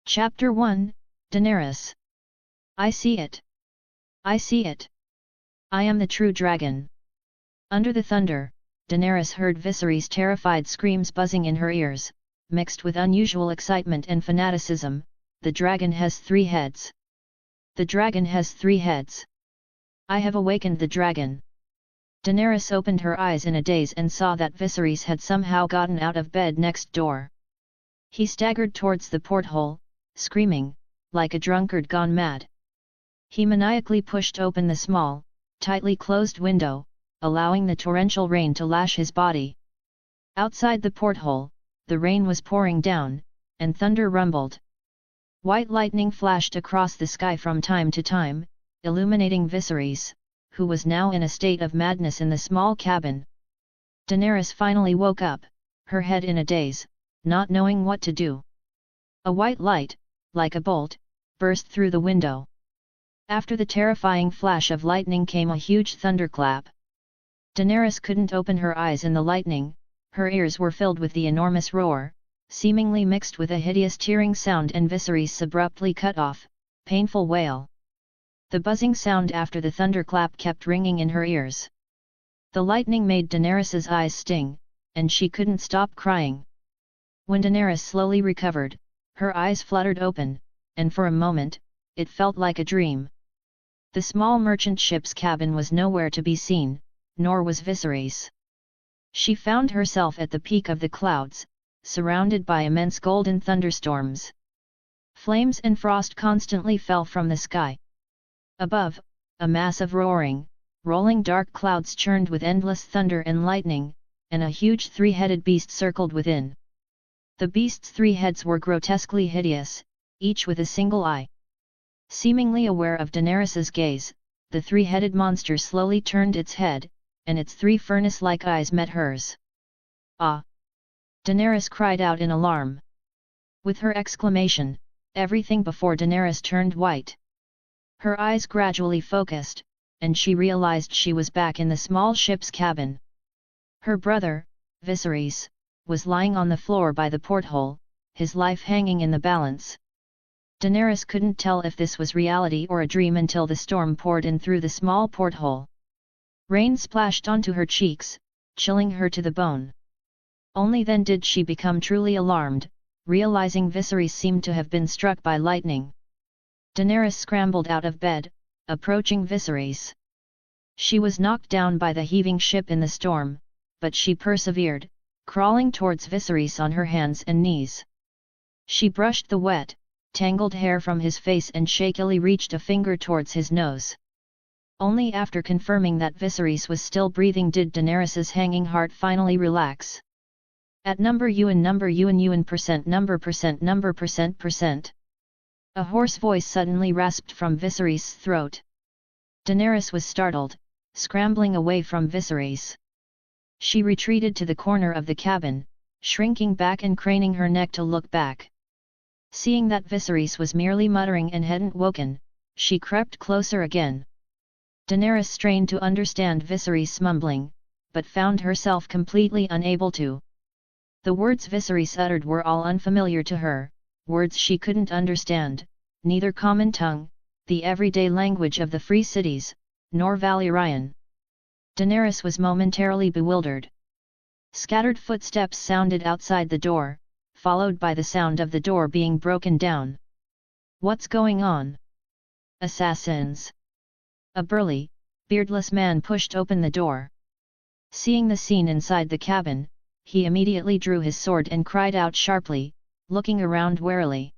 Chapter 1, Daenerys. I see it. I see it. I am the true dragon. Under the thunder, Daenerys heard Viserys' terrified screams buzzing in her ears, mixed with unusual excitement and fanaticism. The dragon has 3 heads. The dragon has 3 heads. I have awakened the dragon. Daenerys opened her eyes in a daze and saw that Viserys had somehow gotten out of bed next door. He staggered towards the porthole, screaming, like a drunkard gone mad. He maniacally pushed open the small, tightly closed window, allowing the torrential rain to lash his body. Outside the porthole, the rain was pouring down, and thunder rumbled. White lightning flashed across the sky from time to time, illuminating Viserys, who was now in a state of madness in the small cabin. Daenerys finally woke up, her head in a daze, not knowing what to do. A white light, like a bolt, burst through the window. After the terrifying flash of lightning came a huge thunderclap. Daenerys couldn't open her eyes in the lightning, her ears were filled with the enormous roar, seemingly mixed with a hideous tearing sound and Viserys' abruptly cut off, painful wail. The buzzing sound after the thunderclap kept ringing in her ears. The lightning made Daenerys' eyes sting, and she couldn't stop crying. When Daenerys slowly recovered, her eyes fluttered open, and for a moment, it felt like a dream. The small merchant ship's cabin was nowhere to be seen, nor was Viserys. She found herself at the peak of the clouds, surrounded by immense golden thunderstorms. Flames and frost constantly fell from the sky. Above, a mass of roaring, rolling dark clouds churned with endless thunder and lightning, and a huge 3-headed beast circled within. The beast's 3 heads were grotesquely hideous, each with a single eye. Seemingly aware of Daenerys' gaze, the 3-headed monster slowly turned its head, and its 3 furnace-like eyes met hers. Ah! Daenerys cried out in alarm. With her exclamation, everything before Daenerys turned white. Her eyes gradually focused, and she realized she was back in the small ship's cabin. Her brother, Viserys, was lying on the floor by the porthole, his life hanging in the balance. Daenerys couldn't tell if this was reality or a dream until the storm poured in through the small porthole. Rain splashed onto her cheeks, chilling her to the bone. Only then did she become truly alarmed, realizing Viserys seemed to have been struck by lightning. Daenerys scrambled out of bed, approaching Viserys. She was knocked down by the heaving ship in the storm, but she persevered, crawling towards Viserys on her hands and knees. She brushed the wet, tangled hair from his face and shakily reached a finger towards his nose. Only after confirming that Viserys was still breathing did Daenerys' hanging heart finally relax. At number UN percent percent. A hoarse voice suddenly rasped from Viserys' throat. Daenerys was startled, scrambling away from Viserys. She retreated to the corner of the cabin, shrinking back and craning her neck to look back. Seeing that Viserys was merely muttering and hadn't woken, she crept closer again. Daenerys strained to understand Viserys' mumbling, but found herself completely unable to. The words Viserys uttered were all unfamiliar to her, words she couldn't understand, neither common tongue, the everyday language of the free cities, nor Valyrian. Daenerys was momentarily bewildered. Scattered footsteps sounded outside the door, followed by the sound of the door being broken down. What's going on? Assassins! A burly, beardless man pushed open the door. Seeing the scene inside the cabin, he immediately drew his sword and cried out sharply, looking around warily.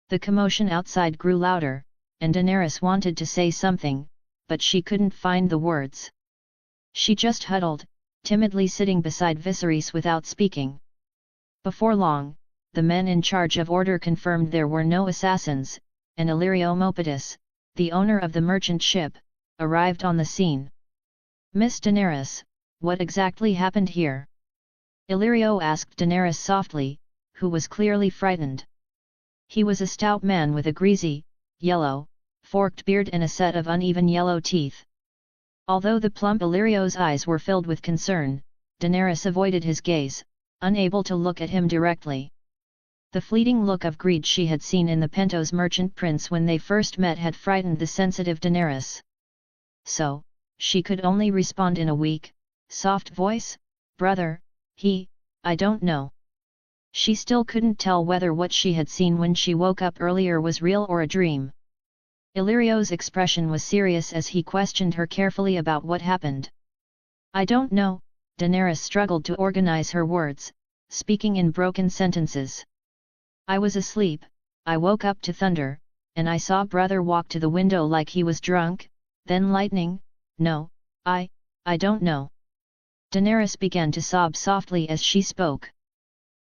The commotion outside grew louder, and Daenerys wanted to say something, but she couldn't find the words. She just huddled, timidly sitting beside Viserys without speaking. Before long, the men in charge of order confirmed there were no assassins, and Illyrio Mopetus, the owner of the merchant ship, arrived on the scene. "Miss Daenerys, what exactly happened here?" Illyrio asked Daenerys softly, who was clearly frightened. He was a stout man with a greasy, yellow, forked beard and a set of uneven yellow teeth. Although the plump Illyrio's eyes were filled with concern, Daenerys avoided his gaze, unable to look at him directly. The fleeting look of greed she had seen in the Pentos merchant prince when they first met had frightened the sensitive Daenerys. So, she could only respond in a weak, soft voice, "Brother, I don't know." She still couldn't tell whether what she had seen when she woke up earlier was real or a dream. Illyrio's expression was serious as he questioned her carefully about what happened. "I don't know," Daenerys struggled to organize her words, speaking in broken sentences. "I was asleep, I woke up to thunder, and I saw brother walk to the window like he was drunk, then lightning, no, I don't know." Daenerys began to sob softly as she spoke.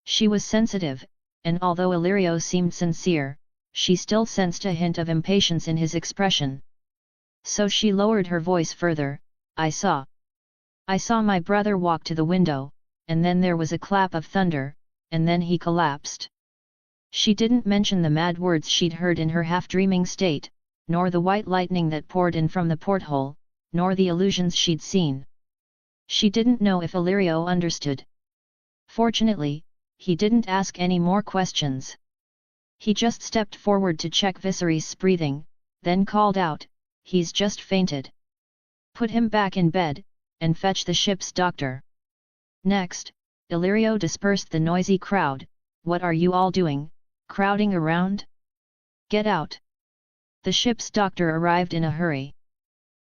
She was sensitive, and although Illyrio seemed sincere, she still sensed a hint of impatience in his expression. So she lowered her voice further, I saw my brother walk to the window, and then there was a clap of thunder, and then he collapsed." She didn't mention the mad words she'd heard in her half-dreaming state, nor the white lightning that poured in from the porthole, nor the illusions she'd seen. She didn't know if Illyrio understood. Fortunately, he didn't ask any more questions. He just stepped forward to check Viserys' breathing, then called out, "He's just fainted. Put him back in bed, and fetch the ship's doctor." Next, Illyrio dispersed the noisy crowd. "What are you all doing, crowding around? Get out!" The ship's doctor arrived in a hurry.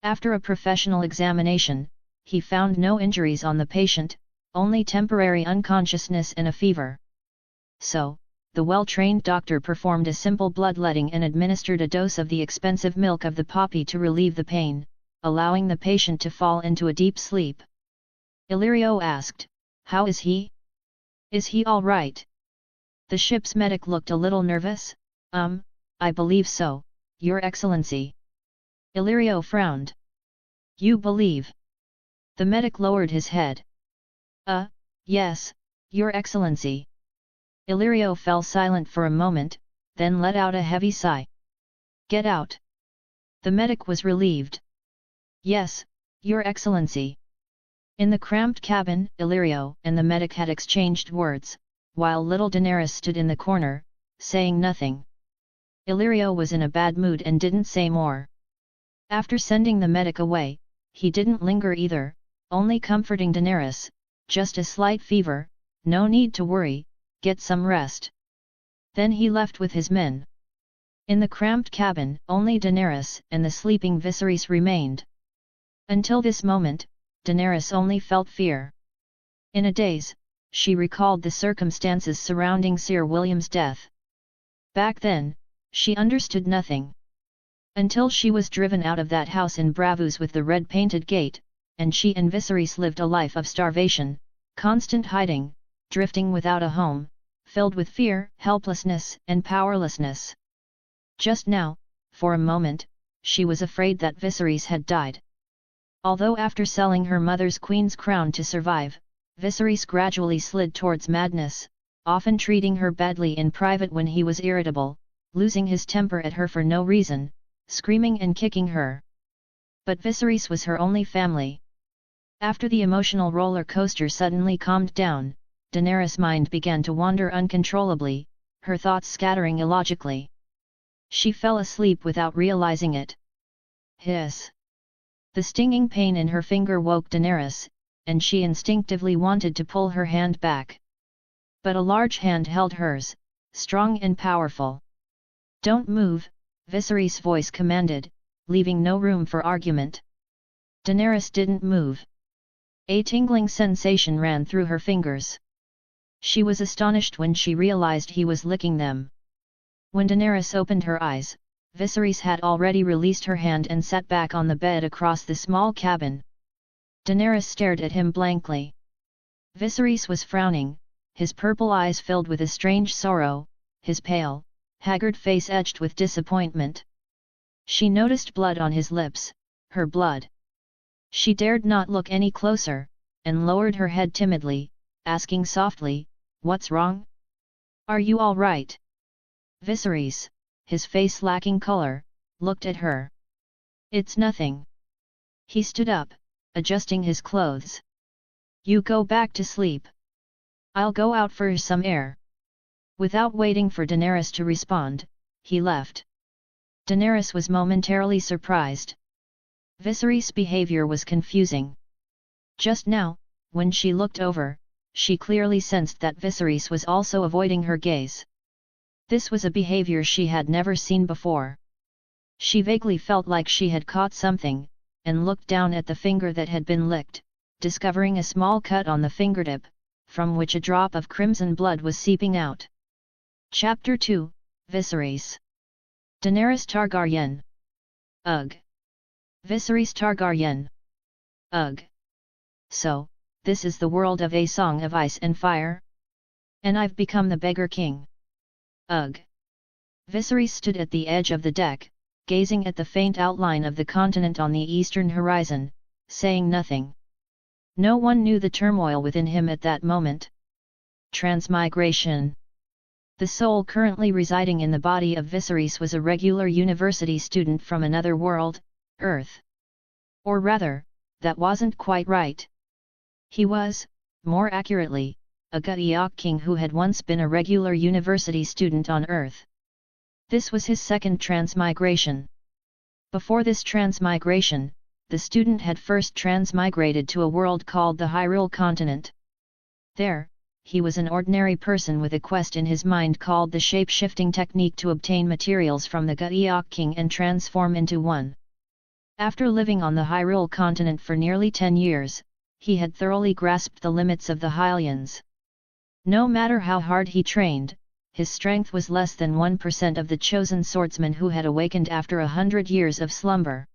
After a professional examination, he found no injuries on the patient, only temporary unconsciousness and a fever. So, the well-trained doctor performed a simple bloodletting and administered a dose of the expensive milk of the poppy to relieve the pain, allowing the patient to fall into a deep sleep. Illyrio asked, "How is he? Is he all right?" The ship's medic looked a little nervous. I believe so, Your Excellency." Illyrio frowned. "You believe?" The medic lowered his head. Yes, Your Excellency." Illyrio fell silent for a moment, then let out a heavy sigh. "Get out." The medic was relieved. "Yes, Your Excellency." In the cramped cabin, Illyrio and the medic had exchanged words, while little Daenerys stood in the corner, saying nothing. Illyrio was in a bad mood and didn't say more. After sending the medic away, he didn't linger either, only comforting Daenerys, "Just a slight fever, no need to worry, get some rest." Then he left with his men. In the cramped cabin, only Daenerys and the sleeping Viserys remained. Until this moment, Daenerys only felt fear. In a daze, she recalled the circumstances surrounding Sir William's death. Back then, she understood nothing. Until she was driven out of that house in Bravos with the red-painted gate, and she and Viserys lived a life of starvation, constant hiding, drifting without a home, filled with fear, helplessness, and powerlessness. Just now, for a moment, she was afraid that Viserys had died. Although after selling her mother's queen's crown to survive, Viserys gradually slid towards madness, often treating her badly in private when he was irritable, losing his temper at her for no reason, screaming and kicking her. But Viserys was her only family. After the emotional roller coaster suddenly calmed down, Daenerys' mind began to wander uncontrollably, her thoughts scattering illogically. She fell asleep without realizing it. Hiss! The stinging pain in her finger woke Daenerys, and she instinctively wanted to pull her hand back. But a large hand held hers, strong and powerful. "Don't move," Viserys' voice commanded, leaving no room for argument. Daenerys didn't move. A tingling sensation ran through her fingers. She was astonished when she realized he was licking them. When Daenerys opened her eyes, Viserys had already released her hand and sat back on the bed across the small cabin. Daenerys stared at him blankly. Viserys was frowning, his purple eyes filled with a strange sorrow, his pale, haggard face etched with disappointment. She noticed blood on his lips, her blood. She dared not look any closer, and lowered her head timidly, asking softly, "What's wrong? Are you all right?" Viserys, his face lacking color, looked at her. "It's nothing." He stood up, adjusting his clothes. "You go back to sleep. I'll go out for some air." Without waiting for Daenerys to respond, he left. Daenerys was momentarily surprised. Viserys' behavior was confusing. Just now, when she looked over, she clearly sensed that Viserys was also avoiding her gaze. This was a behavior she had never seen before. She vaguely felt like she had caught something, and looked down at the finger that had been licked, discovering a small cut on the fingertip, from which a drop of crimson blood was seeping out. Chapter 2, Viserys. Daenerys Targaryen. Ugh. Viserys Targaryen. Ugh. So, this is the world of A Song of Ice and Fire? And I've become the beggar king. Ugh. Viserys stood at the edge of the deck, gazing at the faint outline of the continent on the eastern horizon, saying nothing. No one knew the turmoil within him at that moment. Transmigration. The soul currently residing in the body of Viserys was a regular university student from another world, Earth. Or rather, that wasn't quite right. He was, more accurately, a Gutiok king who had once been a regular university student on Earth. This was his second transmigration. Before this transmigration, the student had first transmigrated to a world called the Hyrule continent. There, he was an ordinary person with a quest in his mind called the shape-shifting technique to obtain materials from the Gutiok king and transform into one. After living on the Hyrule continent for nearly 10 years, he had thoroughly grasped the limits of the Hylians. No matter how hard he trained, his strength was less than 1% of the chosen swordsmen who had awakened after 100 years of slumber.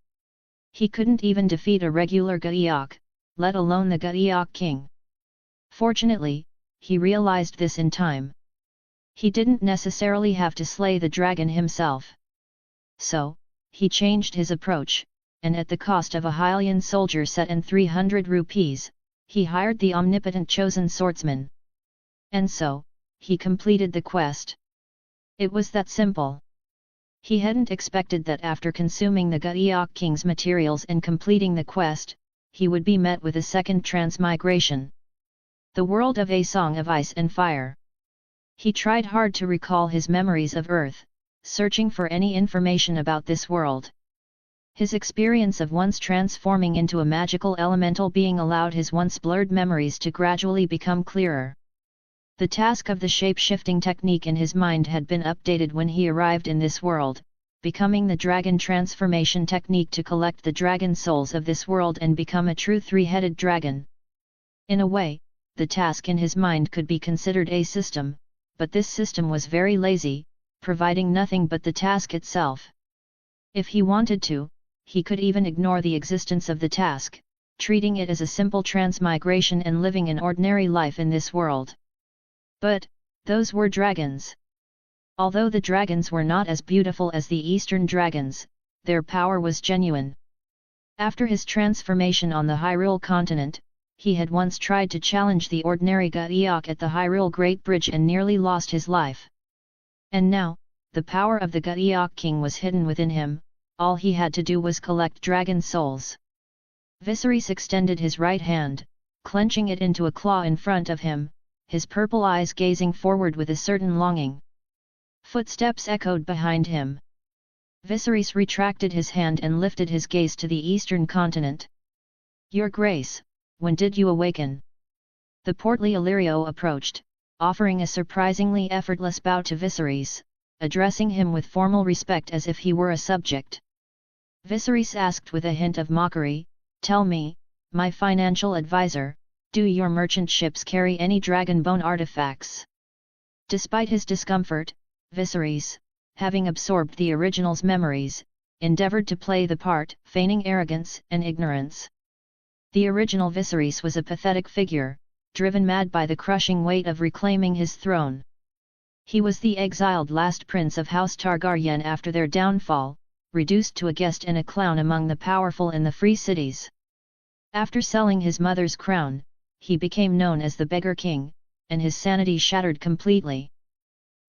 He couldn't even defeat a regular Gutiok, let alone the Gutiok king. Fortunately, he realized this in time. He didn't necessarily have to slay the dragon himself. So, he changed his approach, and at the cost of a Hylian soldier set and 300 rupees, he hired the omnipotent chosen swordsman. And so, he completed the quest. It was that simple. He hadn't expected that after consuming the Gutiok king's materials and completing the quest, he would be met with a second transmigration. The world of A Song of Ice and Fire. He tried hard to recall his memories of Earth, searching for any information about this world. His experience of once transforming into a magical elemental being allowed his once blurred memories to gradually become clearer. The task of the shape-shifting technique in his mind had been updated when he arrived in this world, becoming the dragon transformation technique to collect the dragon souls of this world and become a true three-headed dragon. In a way, the task in his mind could be considered a system, but this system was very lazy, providing nothing but the task itself. If he wanted to, he could even ignore the existence of the task, treating it as a simple transmigration and living an ordinary life in this world. But, those were dragons. Although the dragons were not as beautiful as the Eastern dragons, their power was genuine. After his transformation on the Hyrule continent, he had once tried to challenge the ordinary Gutiok at the Hyrule Great Bridge and nearly lost his life. And now, the power of the Gutiok king was hidden within him, all he had to do was collect dragon souls. Viserys extended his right hand, clenching it into a claw in front of him, his purple eyes gazing forward with a certain longing. Footsteps echoed behind him. Viserys retracted his hand and lifted his gaze to the eastern continent. "Your Grace, when did you awaken?" The portly Illyrio approached, offering a surprisingly effortless bow to Viserys, addressing him with formal respect as if he were a subject. Viserys asked with a hint of mockery, "Tell me, my financial advisor, do your merchant ships carry any dragon bone artifacts?" Despite his discomfort, Viserys, having absorbed the original's memories, endeavored to play the part, feigning arrogance and ignorance. The original Viserys was a pathetic figure, driven mad by the crushing weight of reclaiming his throne. He was the exiled last prince of House Targaryen after their downfall, reduced to a guest and a clown among the powerful in the free cities. After selling his mother's crown, he became known as the Beggar King, and his sanity shattered completely.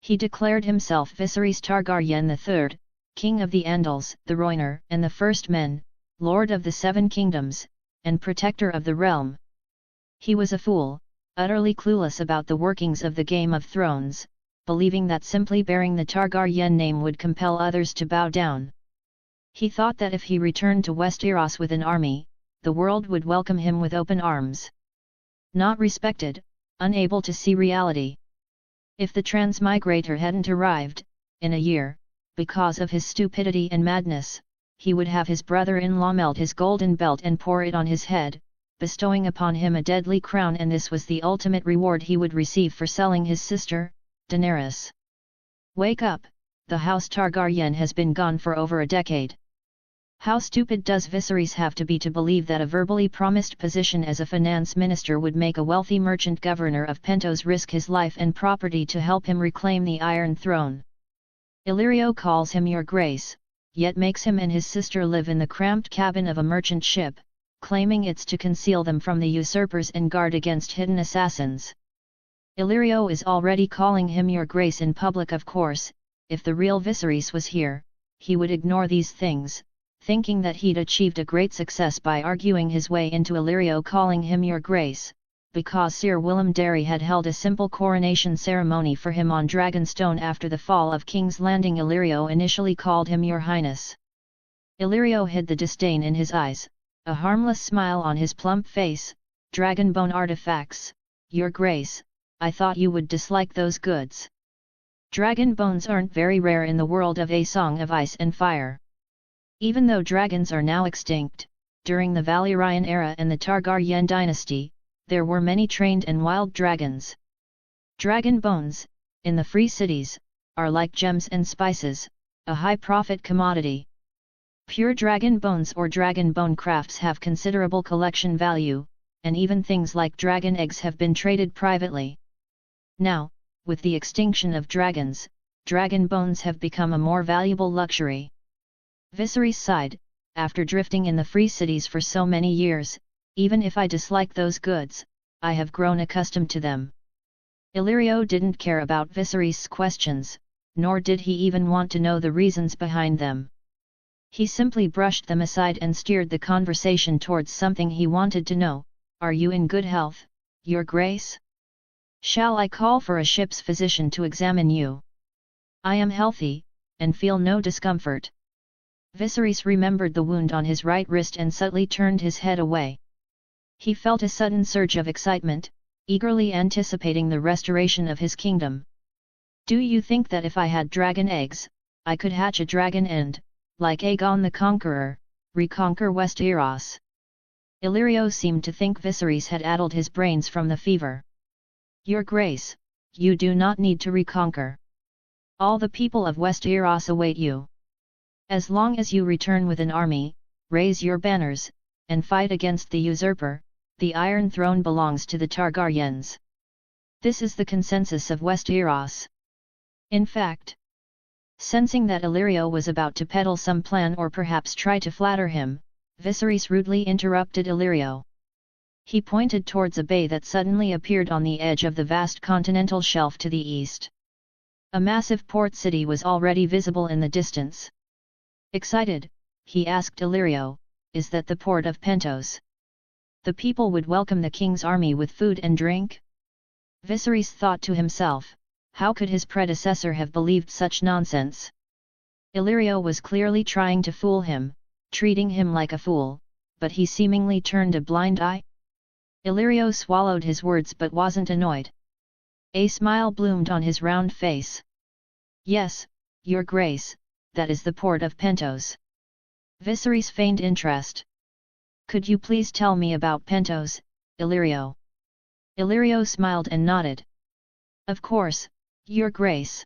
He declared himself Viserys Targaryen III, King of the Andals, the Rhoynar, and the First Men, Lord of the Seven Kingdoms, and Protector of the Realm. He was a fool, utterly clueless about the workings of the Game of Thrones, believing that simply bearing the Targaryen name would compel others to bow down. He thought that if he returned to Westeros with an army, the world would welcome him with open arms. Not respected, unable to see reality. If the transmigrator hadn't arrived, in a year, because of his stupidity and madness, he would have his brother-in-law melt his golden belt and pour it on his head, bestowing upon him a deadly crown, and this was the ultimate reward he would receive for selling his sister, Daenerys. Wake up, the House Targaryen has been gone for over a decade. How stupid does Viserys have to be to believe that a verbally promised position as a finance minister would make a wealthy merchant governor of Pentos risk his life and property to help him reclaim the Iron Throne? Illyrio calls him Your Grace, yet makes him and his sister live in the cramped cabin of a merchant ship, claiming it's to conceal them from the usurpers and guard against hidden assassins. Illyrio is already calling him Your Grace in public. Of course, if the real Viserys was here, he would ignore these things, thinking that he'd achieved a great success by arguing his way into Illyrio calling him Your Grace, because Sir Willem Darry had held a simple coronation ceremony for him on Dragonstone after the fall of King's Landing. Illyrio initially called him Your Highness. Illyrio hid the disdain in his eyes, a harmless smile on his plump face. Dragonbone artifacts, Your Grace, I thought you would dislike those goods. Dragon bones aren't very rare in the world of A Song of Ice and Fire. Even though dragons are now extinct, during the Valyrian era and the Targaryen dynasty, there were many trained and wild dragons. Dragon bones, in the free cities, are like gems and spices, a high-profit commodity. Pure dragon bones or dragon bone crafts have considerable collection value, and even things like dragon eggs have been traded privately. Now, with the extinction of dragons, dragon bones have become a more valuable luxury. Viserys sighed, after drifting in the free cities for so many years, even if I dislike those goods, I have grown accustomed to them. Illyrio didn't care about Viserys' questions, nor did he even want to know the reasons behind them. He simply brushed them aside and steered the conversation towards something he wanted to know. Are you in good health, Your Grace? Shall I call for a ship's physician to examine you? I am healthy, and feel no discomfort. Viserys remembered the wound on his right wrist and subtly turned his head away. He felt a sudden surge of excitement, eagerly anticipating the restoration of his kingdom. Do you think that if I had dragon eggs, I could hatch a dragon and, like Aegon the Conqueror, reconquer Westeros? Illyrio seemed to think Viserys had addled his brains from the fever. Your Grace, you do not need to reconquer. All the people of Westeros await you. As long as you return with an army, raise your banners, and fight against the usurper, the Iron Throne belongs to the Targaryens. This is the consensus of Westeros. In fact, sensing that Illyrio was about to peddle some plan or perhaps try to flatter him, Viserys rudely interrupted Illyrio. He pointed towards a bay that suddenly appeared on the edge of the vast continental shelf to the east. A massive port city was already visible in the distance. Excited, he asked Illyrio, is that the port of Pentos? The people would welcome the king's army with food and drink? Viserys thought to himself, how could his predecessor have believed such nonsense? Illyrio was clearly trying to fool him, treating him like a fool, but he seemingly turned a blind eye. Illyrio swallowed his words but wasn't annoyed. A smile bloomed on his round face. Yes, Your Grace, that is the port of Pentos. Viserys feigned interest. Could you please tell me about Pentos, Illyrio? Illyrio smiled and nodded. Of course, Your Grace.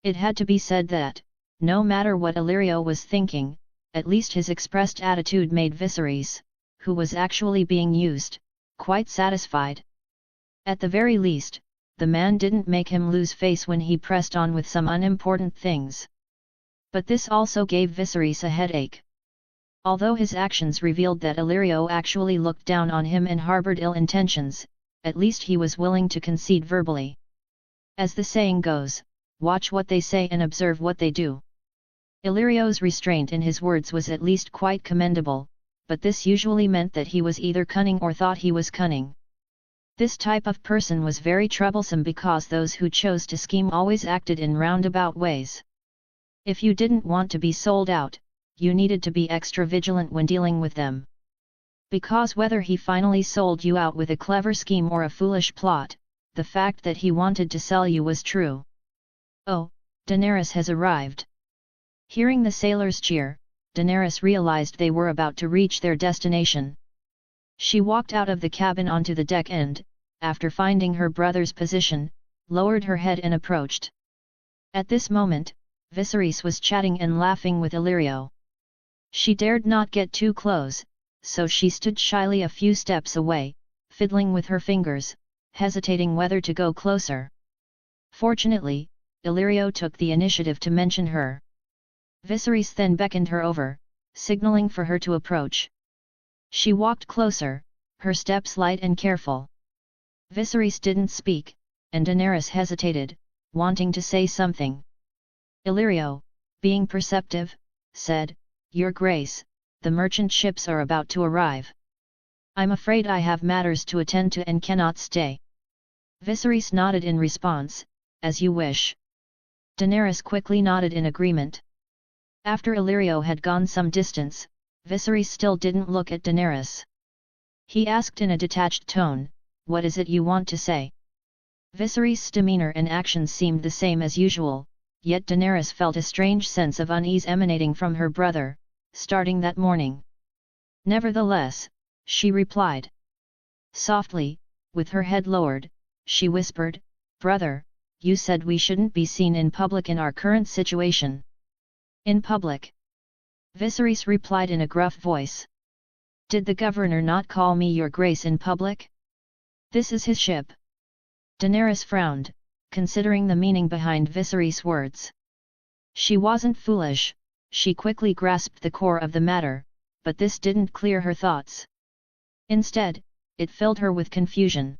It had to be said that, no matter what Illyrio was thinking, at least his expressed attitude made Viserys, who was actually being used, quite satisfied. At the very least, the man didn't make him lose face when he pressed on with some unimportant things. But this also gave Viserys a headache. Although his actions revealed that Illyrio actually looked down on him and harbored ill intentions, at least he was willing to concede verbally. As the saying goes, watch what they say and observe what they do. Illyrio's restraint in his words was at least quite commendable, but this usually meant that he was either cunning or thought he was cunning. This type of person was very troublesome because those who chose to scheme always acted in roundabout ways. If you didn't want to be sold out, you needed to be extra vigilant when dealing with them. Because whether he finally sold you out with a clever scheme or a foolish plot, the fact that he wanted to sell you was true. Oh, Daenerys has arrived. Hearing the sailors cheer, Daenerys realized they were about to reach their destination. She walked out of the cabin onto the deck and, after finding her brother's position, lowered her head and approached. At this moment, Viserys was chatting and laughing with Illyrio. She dared not get too close, so she stood shyly a few steps away, fiddling with her fingers, hesitating whether to go closer. Fortunately, Illyrio took the initiative to mention her. Viserys then beckoned her over, signaling for her to approach. She walked closer, her steps light and careful. Viserys didn't speak, and Daenerys hesitated, wanting to say something. Illyrio, being perceptive, said, "Your Grace, the merchant ships are about to arrive. I'm afraid I have matters to attend to and cannot stay." Viserys nodded in response, "As you wish." Daenerys quickly nodded in agreement. After Illyrio had gone some distance, Viserys still didn't look at Daenerys. He asked in a detached tone, "What is it you want to say?" Viserys' demeanor and actions seemed the same as usual, yet Daenerys felt a strange sense of unease emanating from her brother, starting that morning. Nevertheless, she replied. Softly, with her head lowered, she whispered, "Brother, you said we shouldn't be seen in public in our current situation." "In public?" Viserys replied in a gruff voice. "Did the governor not call me your grace in public? This is his ship." Daenerys frowned, considering the meaning behind Viserys' words. She wasn't foolish, she quickly grasped the core of the matter, but this didn't clear her thoughts. Instead, it filled her with confusion.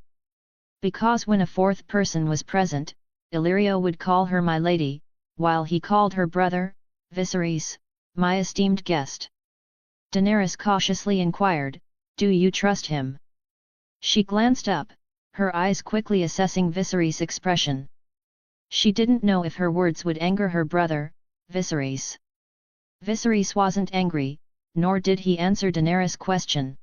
Because when a fourth person was present, Illyrio would call her my lady, while he called her brother, Viserys, my esteemed guest. Daenerys cautiously inquired, "Do you trust him?" She glanced up, her eyes quickly assessing Viserys' expression. She didn't know if her words would anger her brother, Viserys. Viserys wasn't angry, nor did he answer Daenerys' question.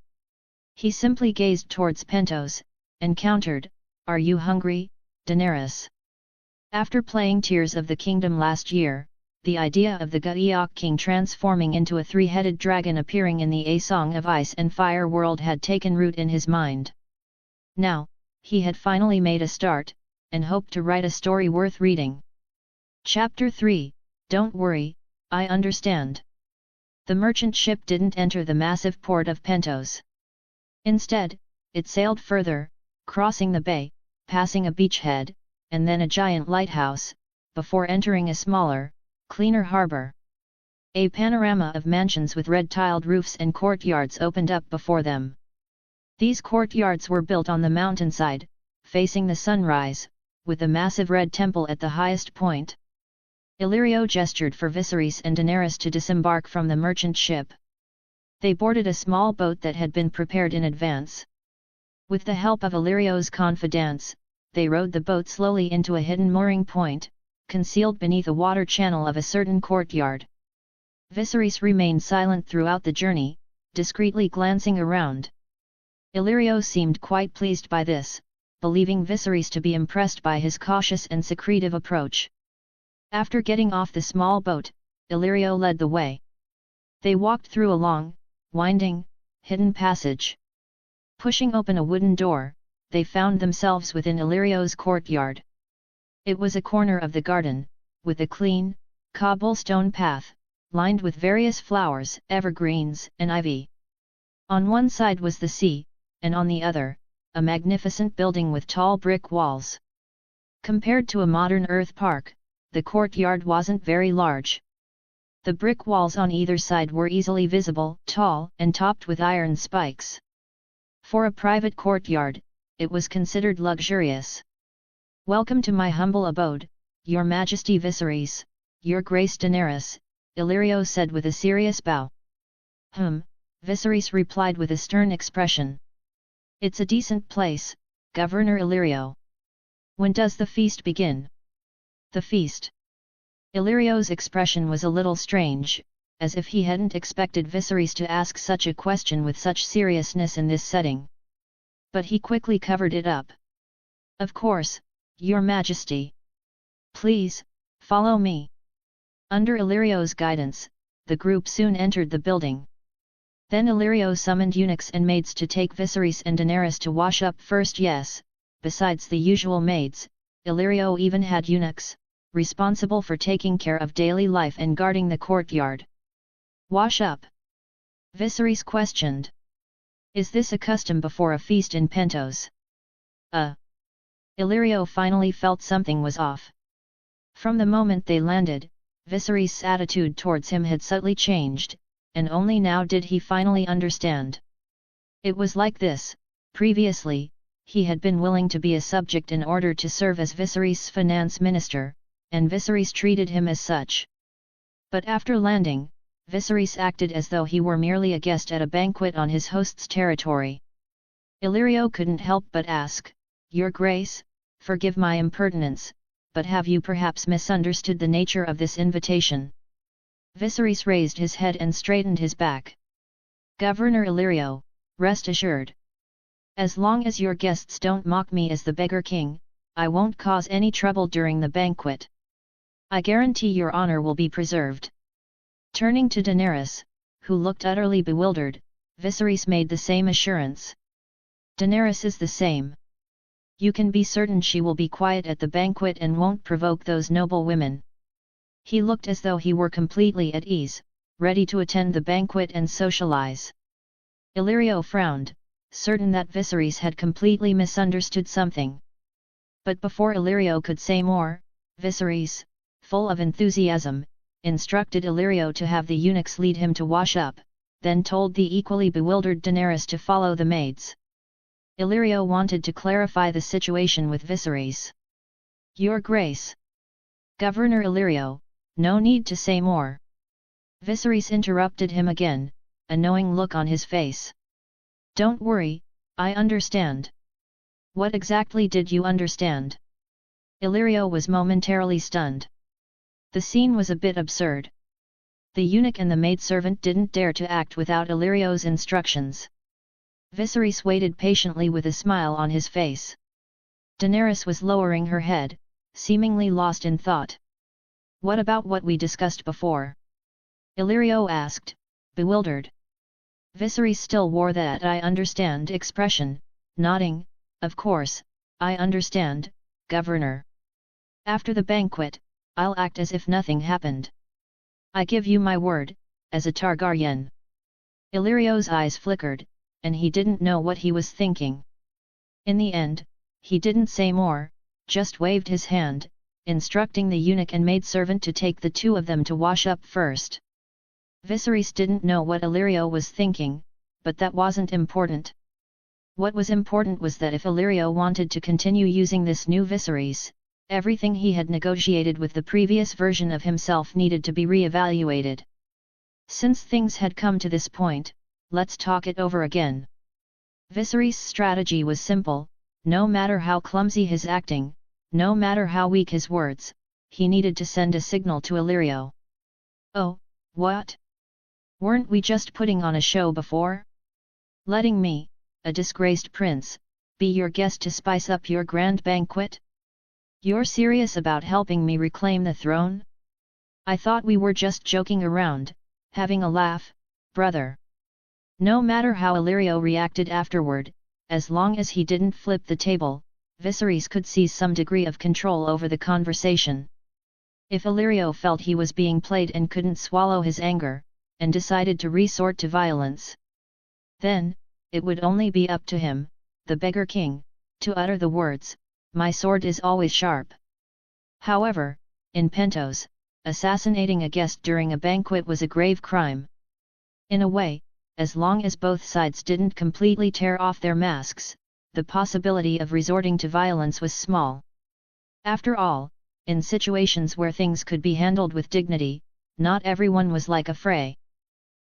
He simply gazed towards Pentos, and countered, "Are you hungry, Daenerys?" After playing Tears of the Kingdom last year, the idea of the Gaiok King transforming into a three-headed dragon appearing in the A Song of Ice and Fire world had taken root in his mind. Now, he had finally made a start, and hoped to write a story worth reading. Chapter 3, Don't worry, I understand. The merchant ship didn't enter the massive port of Pentos. Instead, it sailed further, crossing the bay, passing a beachhead, and then a giant lighthouse, before entering a smaller, cleaner harbour. A panorama of mansions with red-tiled roofs and courtyards opened up before them. These courtyards were built on the mountainside, facing the sunrise, with a massive red temple at the highest point. Illyrio gestured for Viserys and Daenerys to disembark from the merchant ship. They boarded a small boat that had been prepared in advance. With the help of Illyrio's confidants, they rowed the boat slowly into a hidden mooring point, concealed beneath a water channel of a certain courtyard. Viserys remained silent throughout the journey, discreetly glancing around. Illyrio seemed quite pleased by this, believing Viserys to be impressed by his cautious and secretive approach. After getting off the small boat, Illyrio led the way. They walked through a long, winding, hidden passage. Pushing open a wooden door, they found themselves within Illyrio's courtyard. It was a corner of the garden, with a clean, cobblestone path, lined with various flowers, evergreens, and ivy. On one side was the sea, and on the other, a magnificent building with tall brick walls. Compared to a modern earth park, the courtyard wasn't very large. The brick walls on either side were easily visible, tall, and topped with iron spikes. For a private courtyard, it was considered luxurious. "Welcome to my humble abode, Your Majesty Viserys, Your Grace Daenerys," Illyrio said with a serious bow. Viserys replied with a stern expression. "It's a decent place, Governor Illyrio. When does the feast begin? The feast. Illyrio's expression was a little strange, as if he hadn't expected Viserys to ask such a question with such seriousness in this setting. But he quickly covered it up. Of course, Your Majesty. Please, follow me. Under Illyrio's guidance, the group soon entered the building. Then Illyrio summoned eunuchs and maids to take Viserys and Daenerys to wash up first. Yes, besides the usual maids, Illyrio even had eunuchs, responsible for taking care of daily life and guarding the courtyard. Wash up? Viserys questioned. Is this a custom before a feast in Pentos? Illyrio finally felt something was off. From the moment they landed, Viserys' attitude towards him had subtly changed, and only now did he finally understand. It was like this: previously, he had been willing to be a subject in order to serve as Viserys' finance minister, and Viserys treated him as such. But after landing, Viserys acted as though he were merely a guest at a banquet on his host's territory. Illyrio couldn't help but ask, Your Grace, forgive my impertinence, but have you perhaps misunderstood the nature of this invitation? Viserys raised his head and straightened his back. Governor Illyrio, rest assured. As long as your guests don't mock me as the beggar king, I won't cause any trouble during the banquet. I guarantee your honor will be preserved. Turning to Daenerys, who looked utterly bewildered, Viserys made the same assurance. Daenerys is the same. You can be certain she will be quiet at the banquet and won't provoke those noble women. He looked as though he were completely at ease, ready to attend the banquet and socialize. Illyrio frowned, certain that Viserys had completely misunderstood something. But before Illyrio could say more, Viserys, full of enthusiasm, instructed Illyrio to have the eunuchs lead him to wash up, then told the equally bewildered Daenerys to follow the maids. Illyrio wanted to clarify the situation with Viserys. Your Grace. Governor Illyrio, no need to say more. Viserys interrupted him again, a knowing look on his face. Don't worry, I understand. What exactly did you understand? Illyrio was momentarily stunned. The scene was a bit absurd. The eunuch and the maidservant didn't dare to act without Illyrio's instructions. Viserys waited patiently with a smile on his face. Daenerys was lowering her head, seemingly lost in thought. What about what we discussed before? Illyrio asked, bewildered. Viserys still wore that I understand expression, nodding, of course, I understand, Governor. After the banquet, I'll act as if nothing happened. I give you my word, as a Targaryen. Illyrio's eyes flickered, and he didn't know what he was thinking. In the end, he didn't say more, just waved his hand, instructing the eunuch and maidservant to take the two of them to wash up first. Viserys didn't know what Illyrio was thinking, but that wasn't important. What was important was that if Illyrio wanted to continue using this new Viserys, everything he had negotiated with the previous version of himself needed to be re-evaluated. Since things had come to this point, let's talk it over again. Viserys' strategy was simple: no matter how clumsy his acting, no matter how weak his words, he needed to send a signal to Illyrio. Oh, what? Weren't we just putting on a show before? Letting me, a disgraced prince, be your guest to spice up your grand banquet? You're serious about helping me reclaim the throne? I thought we were just joking around, having a laugh, brother. No matter how Illyrio reacted afterward, as long as he didn't flip the table, Viserys could seize some degree of control over the conversation. If Illyrio felt he was being played and couldn't swallow his anger, and decided to resort to violence, then, it would only be up to him, the beggar king, to utter the words, "My sword is always sharp." However, in Pentos, assassinating a guest during a banquet was a grave crime. In a way, as long as both sides didn't completely tear off their masks, the possibility of resorting to violence was small. After all, in situations where things could be handled with dignity, not everyone was like a Frey.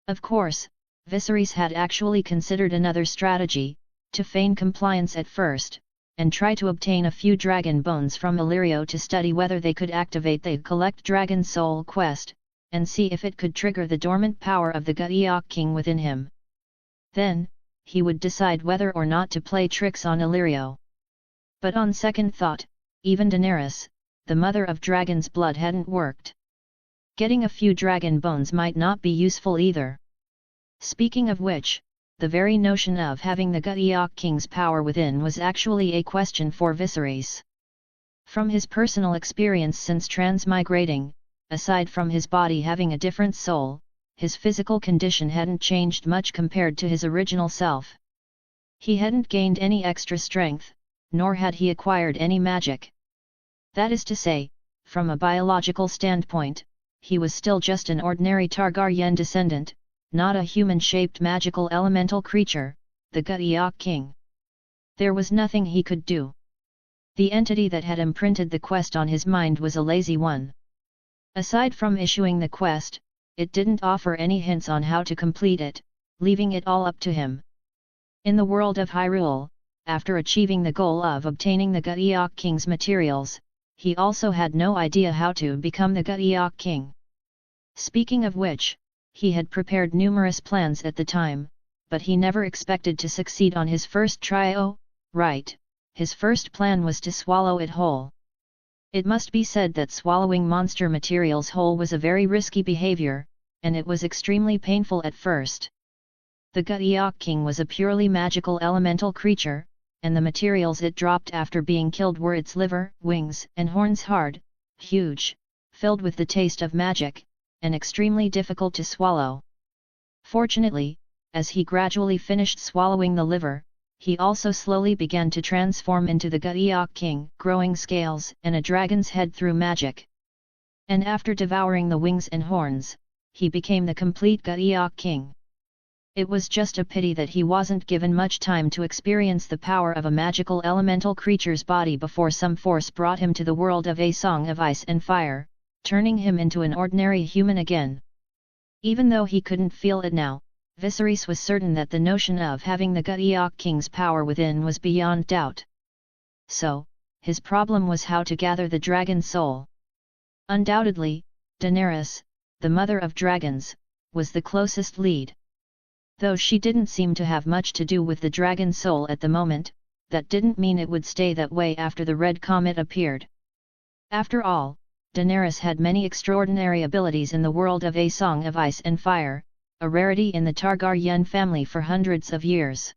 Of course, Viserys had actually considered another strategy: to feign compliance at first, and try to obtain a few dragon bones from Illyrio to study whether they could activate the Collect Dragon Soul quest, and see if it could trigger the dormant power of the Gaiok King within him. Then, he would decide whether or not to play tricks on Illyrio. But on second thought, even Daenerys, the mother of dragon's blood, hadn't worked. Getting a few dragon bones might not be useful either. Speaking of which, the very notion of having the Gaiok King's power within was actually a question for Viserys. From his personal experience since transmigrating, aside from his body having a different soul, his physical condition hadn't changed much compared to his original self. He hadn't gained any extra strength, nor had he acquired any magic. That is to say, from a biological standpoint, he was still just an ordinary Targaryen descendant, not a human-shaped magical elemental creature, the Gaiok King. There was nothing he could do. The entity that had imprinted the quest on his mind was a lazy one. Aside from issuing the quest, it didn't offer any hints on how to complete it, leaving it all up to him. In the world of Hyrule, after achieving the goal of obtaining the Gaiok King's materials, he also had no idea how to become the Gaiok King. Speaking of which, he had prepared numerous plans at the time, but he never expected to succeed on his first try. Oh, right, his first plan was to swallow it whole. It must be said that swallowing monster materials whole was a very risky behavior, and it was extremely painful at first. The Gaiok King was a purely magical elemental creature, and the materials it dropped after being killed were its liver, wings, and horns, hard, huge, filled with the taste of magic, and extremely difficult to swallow. Fortunately, as he gradually finished swallowing the liver, he also slowly began to transform into the Gaiok King, growing scales and a dragon's head through magic. And after devouring the wings and horns, he became the complete Gaiok King. It was just a pity that he wasn't given much time to experience the power of a magical elemental creature's body before some force brought him to the world of A Song of Ice and Fire, turning him into an ordinary human again. Even though he couldn't feel it now, Viserys was certain that the notion of having the Gaiok King's power within was beyond doubt. So, his problem was how to gather the dragon soul. Undoubtedly, Daenerys, the mother of dragons, was the closest lead. Though she didn't seem to have much to do with the dragon soul at the moment, that didn't mean it would stay that way after the red comet appeared. After all, Daenerys had many extraordinary abilities in the world of A Song of Ice and Fire, a rarity in the Targaryen family for hundreds of years.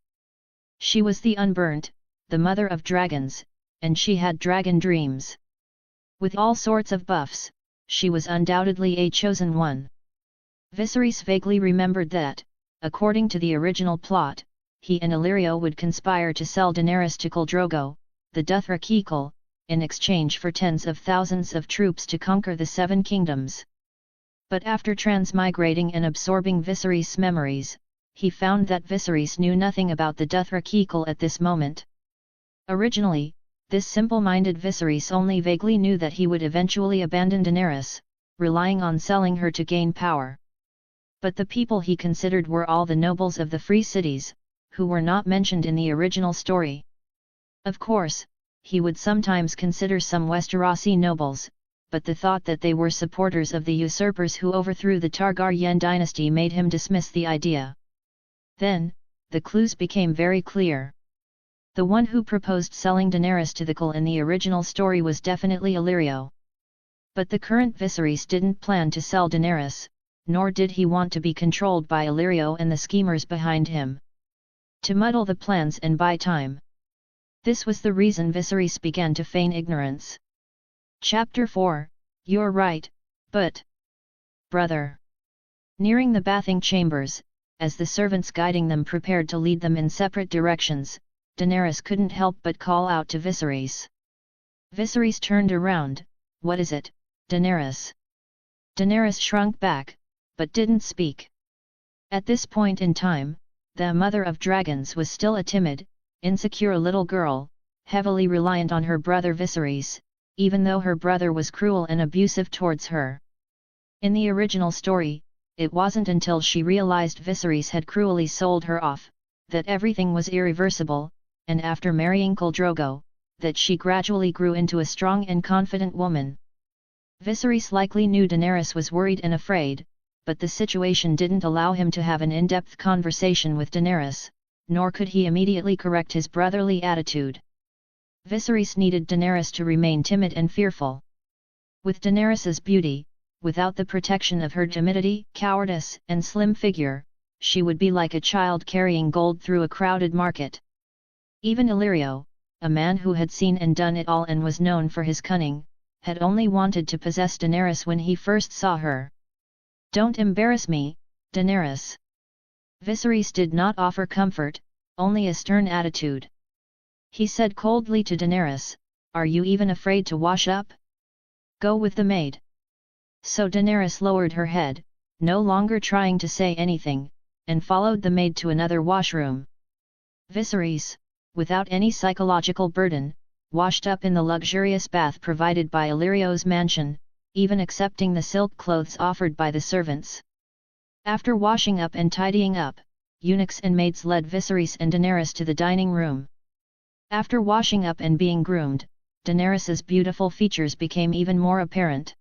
She was the Unburnt, the mother of dragons, and she had dragon dreams. With all sorts of buffs, she was undoubtedly a chosen one. Viserys vaguely remembered that, according to the original plot, he and Illyrio would conspire to sell Daenerys to Khal Drogo, the Dothraki, in exchange for tens of thousands of troops to conquer the Seven Kingdoms. But after transmigrating and absorbing Viserys' memories, he found that Viserys knew nothing about the Dothraki at this moment. Originally, this simple-minded Viserys only vaguely knew that he would eventually abandon Daenerys, relying on selling her to gain power. But the people he considered were all the nobles of the free cities, who were not mentioned in the original story. Of course, he would sometimes consider some Westerosi nobles, but the thought that they were supporters of the usurpers who overthrew the Targaryen dynasty made him dismiss the idea. Then, the clues became very clear. The one who proposed selling Daenerys to the Khal in the original story was definitely Illyrio. But the current Viserys didn't plan to sell Daenerys, nor did he want to be controlled by Illyrio and the schemers behind him. To muddle the plans and buy time. This was the reason Viserys began to feign ignorance. Chapter 4, You're right, but... Brother. Nearing the bathing chambers, as the servants guiding them prepared to lead them in separate directions, Daenerys couldn't help but call out to Viserys. Viserys turned around. What is it, Daenerys? Daenerys shrunk back, but didn't speak. At this point in time, the mother of dragons was still a timid, insecure little girl, heavily reliant on her brother Viserys, even though her brother was cruel and abusive towards her. In the original story, it wasn't until she realized Viserys had cruelly sold her off, that everything was irreversible, and after marrying Khal Drogo, that she gradually grew into a strong and confident woman. Viserys likely knew Daenerys was worried and afraid, but the situation didn't allow him to have an in-depth conversation with Daenerys, nor could he immediately correct his brotherly attitude. Viserys needed Daenerys to remain timid and fearful. With Daenerys's beauty, without the protection of her timidity, cowardice, and slim figure, she would be like a child carrying gold through a crowded market. Even Illyrio, a man who had seen and done it all and was known for his cunning, had only wanted to possess Daenerys when he first saw her. "Don't embarrass me, Daenerys." Viserys did not offer comfort, only a stern attitude. He said coldly to Daenerys, "Are you even afraid to wash up? Go with the maid." So Daenerys lowered her head, no longer trying to say anything, and followed the maid to another washroom. Viserys, without any psychological burden, washed up in the luxurious bath provided by Illyrio's mansion, even accepting the silk clothes offered by the servants. After washing up and tidying up, eunuchs and maids led Viserys and Daenerys to the dining room. After washing up and being groomed, Daenerys's beautiful features became even more apparent.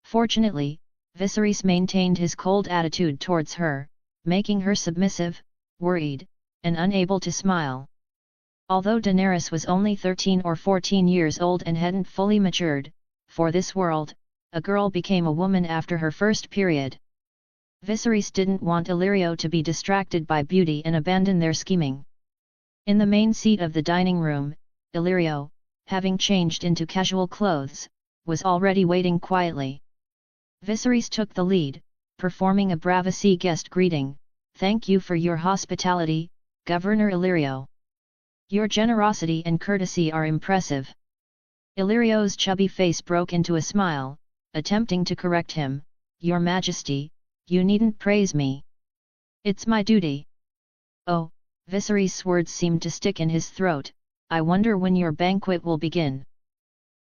Fortunately, Viserys maintained his cold attitude towards her, making her submissive, worried, and unable to smile. Although Daenerys was only 13 or 14 years old and hadn't fully matured, for this world, a girl became a woman after her first period. Viserys didn't want Illyrio to be distracted by beauty and abandon their scheming. In the main seat of the dining room, Illyrio, having changed into casual clothes, was already waiting quietly. Viserys took the lead, performing a Bravasi guest greeting. "Thank you for your hospitality, Governor Illyrio. Your generosity and courtesy are impressive." Illyrio's chubby face broke into a smile, attempting to correct him. "Your Majesty, you needn't praise me. It's my duty." "Oh," Viserys' words seemed to stick in his throat, "I wonder when your banquet will begin.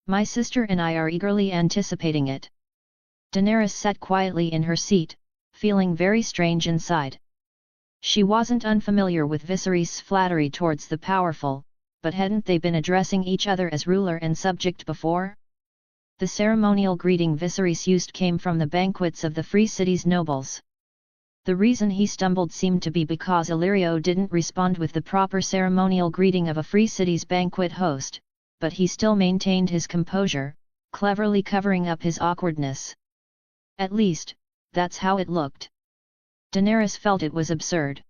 My sister and I are eagerly anticipating it." Daenerys sat quietly in her seat, feeling very strange inside. She wasn't unfamiliar with Viserys' flattery towards the powerful, but hadn't they been addressing each other as ruler and subject before? The ceremonial greeting Viserys used came from the banquets of the free city's nobles. The reason he stumbled seemed to be because Illyrio didn't respond with the proper ceremonial greeting of a free city's banquet host, but he still maintained his composure, cleverly covering up his awkwardness. At least, that's how it looked. Daenerys felt it was absurd.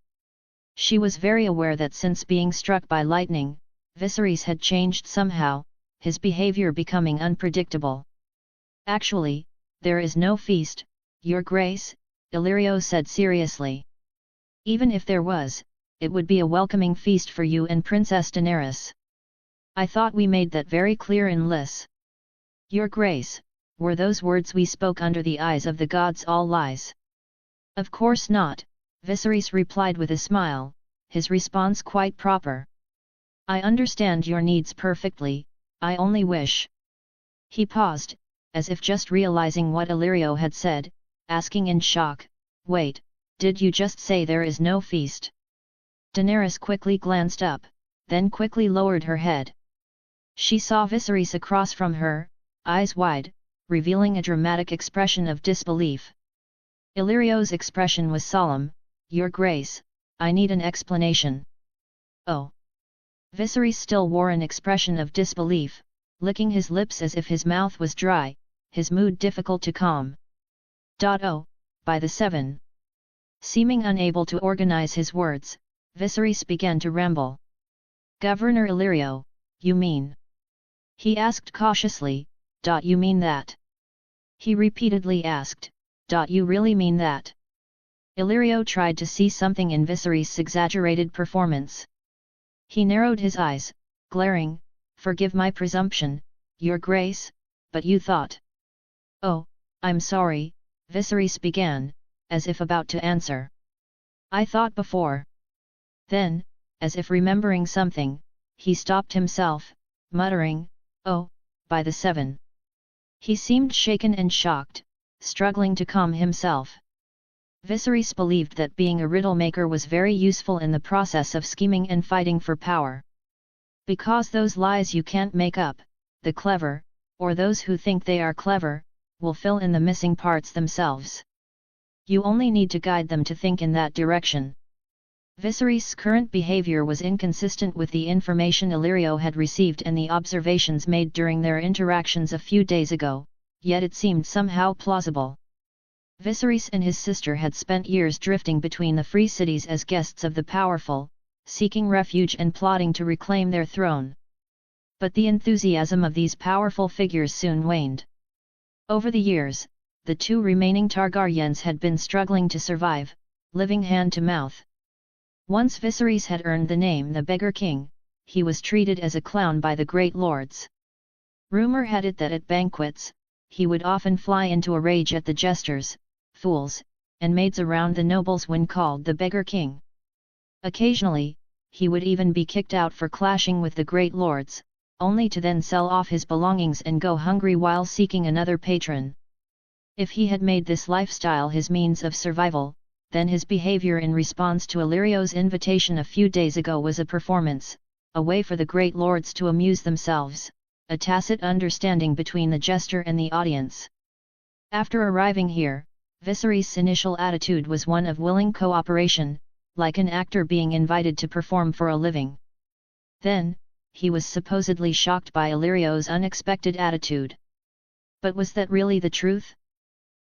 She was very aware that since being struck by lightning, Viserys had changed somehow, his behavior becoming unpredictable. "Actually, there is no feast, Your Grace," Illyrio said seriously. "Even if there was, it would be a welcoming feast for you and Princess Daenerys. I thought we made that very clear in Lys." "Your Grace, were those words we spoke under the eyes of the gods all lies?" "Of course not," Viserys replied with a smile, his response quite proper. "I understand your needs perfectly, I only wish—" He paused, as if just realizing what Illyrio had said, asking in shock, "Wait, did you just say there is no feast?" Daenerys quickly glanced up, then quickly lowered her head. She saw Viserys across from her, eyes wide, revealing a dramatic expression of disbelief. Illyrio's expression was solemn. "Your Grace, I need an explanation." "Oh." Viserys still wore an expression of disbelief, licking his lips as if his mouth was dry, his mood difficult to calm. "Oh, by the seven." Seeming unable to organize his words, Viserys began to ramble. "Governor Illyrio, you mean?" He asked cautiously, "You mean that?" He repeatedly asked, "You really mean that?" Illyrio tried to see something in Viserys' exaggerated performance. He narrowed his eyes, glaring, "Forgive my presumption, Your Grace, but you thought—" "Oh, I'm sorry," Viserys began, as if about to answer. "I thought before." Then, as if remembering something, he stopped himself, muttering, "Oh, by the seven." He seemed shaken and shocked, struggling to calm himself. Viserys believed that being a riddle maker was very useful in the process of scheming and fighting for power. Because those lies you can't make up, the clever, or those who think they are clever, will fill in the missing parts themselves. You only need to guide them to think in that direction. Viserys' current behavior was inconsistent with the information Illyrio had received and the observations made during their interactions a few days ago, yet it seemed somehow plausible. Viserys and his sister had spent years drifting between the free cities as guests of the powerful, seeking refuge and plotting to reclaim their throne. But the enthusiasm of these powerful figures soon waned. Over the years, the two remaining Targaryens had been struggling to survive, living hand to mouth. Once Viserys had earned the name the Beggar King, he was treated as a clown by the great lords. Rumor had it that at banquets, he would often fly into a rage at the jesters, fools, and maids around the nobles when called the Beggar King. Occasionally, he would even be kicked out for clashing with the great lords, only to then sell off his belongings and go hungry while seeking another patron. If he had made this lifestyle his means of survival, then his behavior in response to Illyrio's invitation a few days ago was a performance, a way for the great lords to amuse themselves, a tacit understanding between the jester and the audience. After arriving here, Viserys' initial attitude was one of willing cooperation, like an actor being invited to perform for a living. Then, he was supposedly shocked by Illyrio's unexpected attitude. But was that really the truth?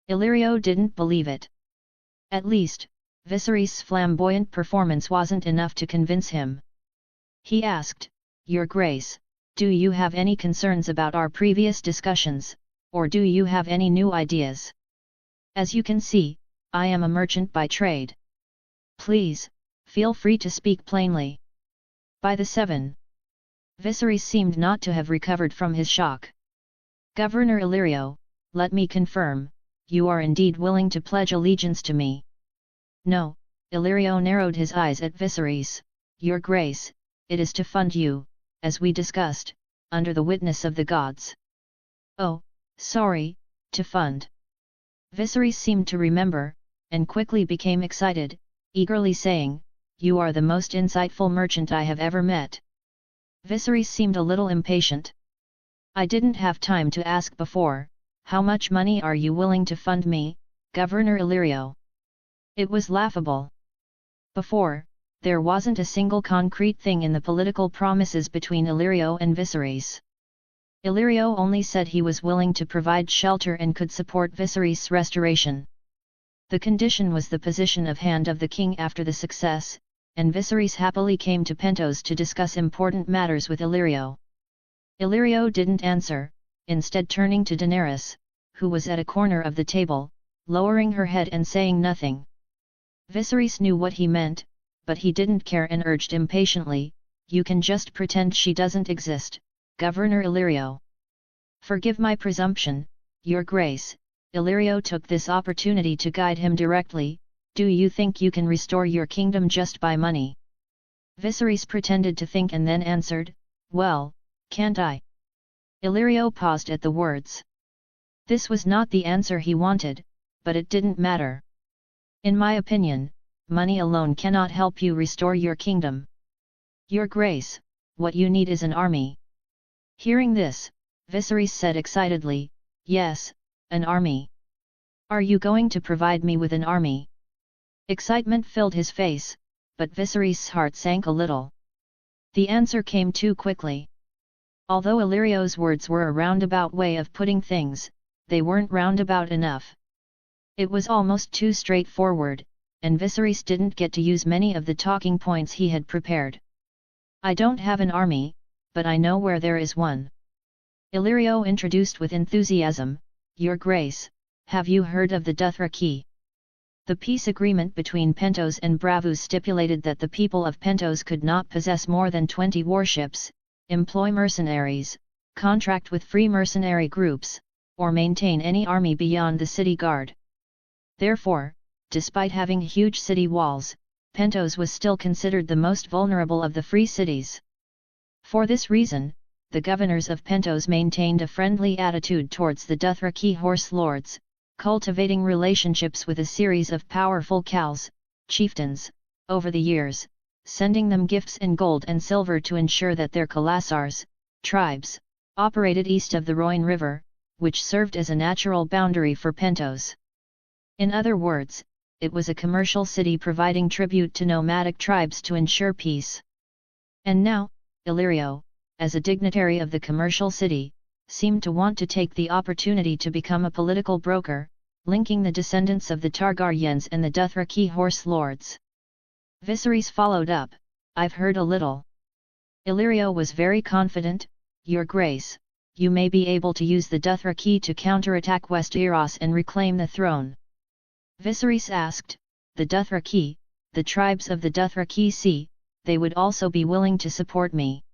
Illyrio didn't believe it. At least, Viserys' flamboyant performance wasn't enough to convince him. He asked, "Your Grace, do you have any concerns about our previous discussions, or do you have any new ideas? As you can see, I am a merchant by trade. Please, feel free to speak plainly." By the 7. Viserys seemed not to have recovered from his shock. "Governor Illyrio, let me confirm, you are indeed willing to pledge allegiance to me?" "No," Illyrio narrowed his eyes at Viserys, "Your Grace, it is to fund you, as we discussed, under the witness of the gods." "Oh, sorry, to fund." Viserys seemed to remember, and quickly became excited, eagerly saying, "You are the most insightful merchant I have ever met." Viserys seemed a little impatient. "I didn't have time to ask before, how much money are you willing to fund me, Governor Illyrio?" It was laughable. Before, there wasn't a single concrete thing in the political promises between Illyrio and Viserys. Illyrio only said he was willing to provide shelter and could support Viserys' restoration. The condition was the position of Hand of the King after the success, and Viserys happily came to Pentos to discuss important matters with Illyrio. Illyrio didn't answer, instead turning to Daenerys, who was at a corner of the table, lowering her head and saying nothing. Viserys knew what he meant, but he didn't care and urged impatiently, "You can just pretend she doesn't exist, Governor Illyrio." "Forgive my presumption, Your Grace," Illyrio took this opportunity to guide him directly, "do you think you can restore your kingdom just by money?" Viserys pretended to think and then answered, "Well, can't I?" Illyrio paused at the words. This was not the answer he wanted, but it didn't matter. "In my opinion, money alone cannot help you restore your kingdom. Your Grace, what you need is an army." Hearing this, Viserys said excitedly, "Yes, an army. Are you going to provide me with an army?" Excitement filled his face, but Viserys' heart sank a little. The answer came too quickly. Although Illyrio's words were a roundabout way of putting things, they weren't roundabout enough. It was almost too straightforward, and Viserys didn't get to use many of the talking points he had prepared. "I don't have an army, but I know where there is one." Illyrio introduced with enthusiasm, "Your Grace, have you heard of the Dothraki?" The peace agreement between Pentos and Braavos stipulated that the people of Pentos could not possess more than 20 warships, employ mercenaries, contract with free mercenary groups, or maintain any army beyond the city guard. Therefore, despite having huge city walls, Pentos was still considered the most vulnerable of the free cities. For this reason, the governors of Pentos maintained a friendly attitude towards the Dothraki horse lords, cultivating relationships with a series of powerful Khals, chieftains. Over the years, sending them gifts in gold and silver to ensure that their Kalassars, tribes, operated east of the Rhoine River, which served as a natural boundary for Pentos. In other words, it was a commercial city providing tribute to nomadic tribes to ensure peace. And now, Illyrio, as a dignitary of the commercial city, seemed to want to take the opportunity to become a political broker, linking the descendants of the Targaryens and the Dothraki horse lords. Viserys followed up, "I've heard a little." Illyrio was very confident, "Your Grace, you may be able to use the Dothraki to counterattack Westeros and reclaim the throne." Viserys asked, "The Dothraki, the tribes of the Dothraki see, they would also be willing to support me."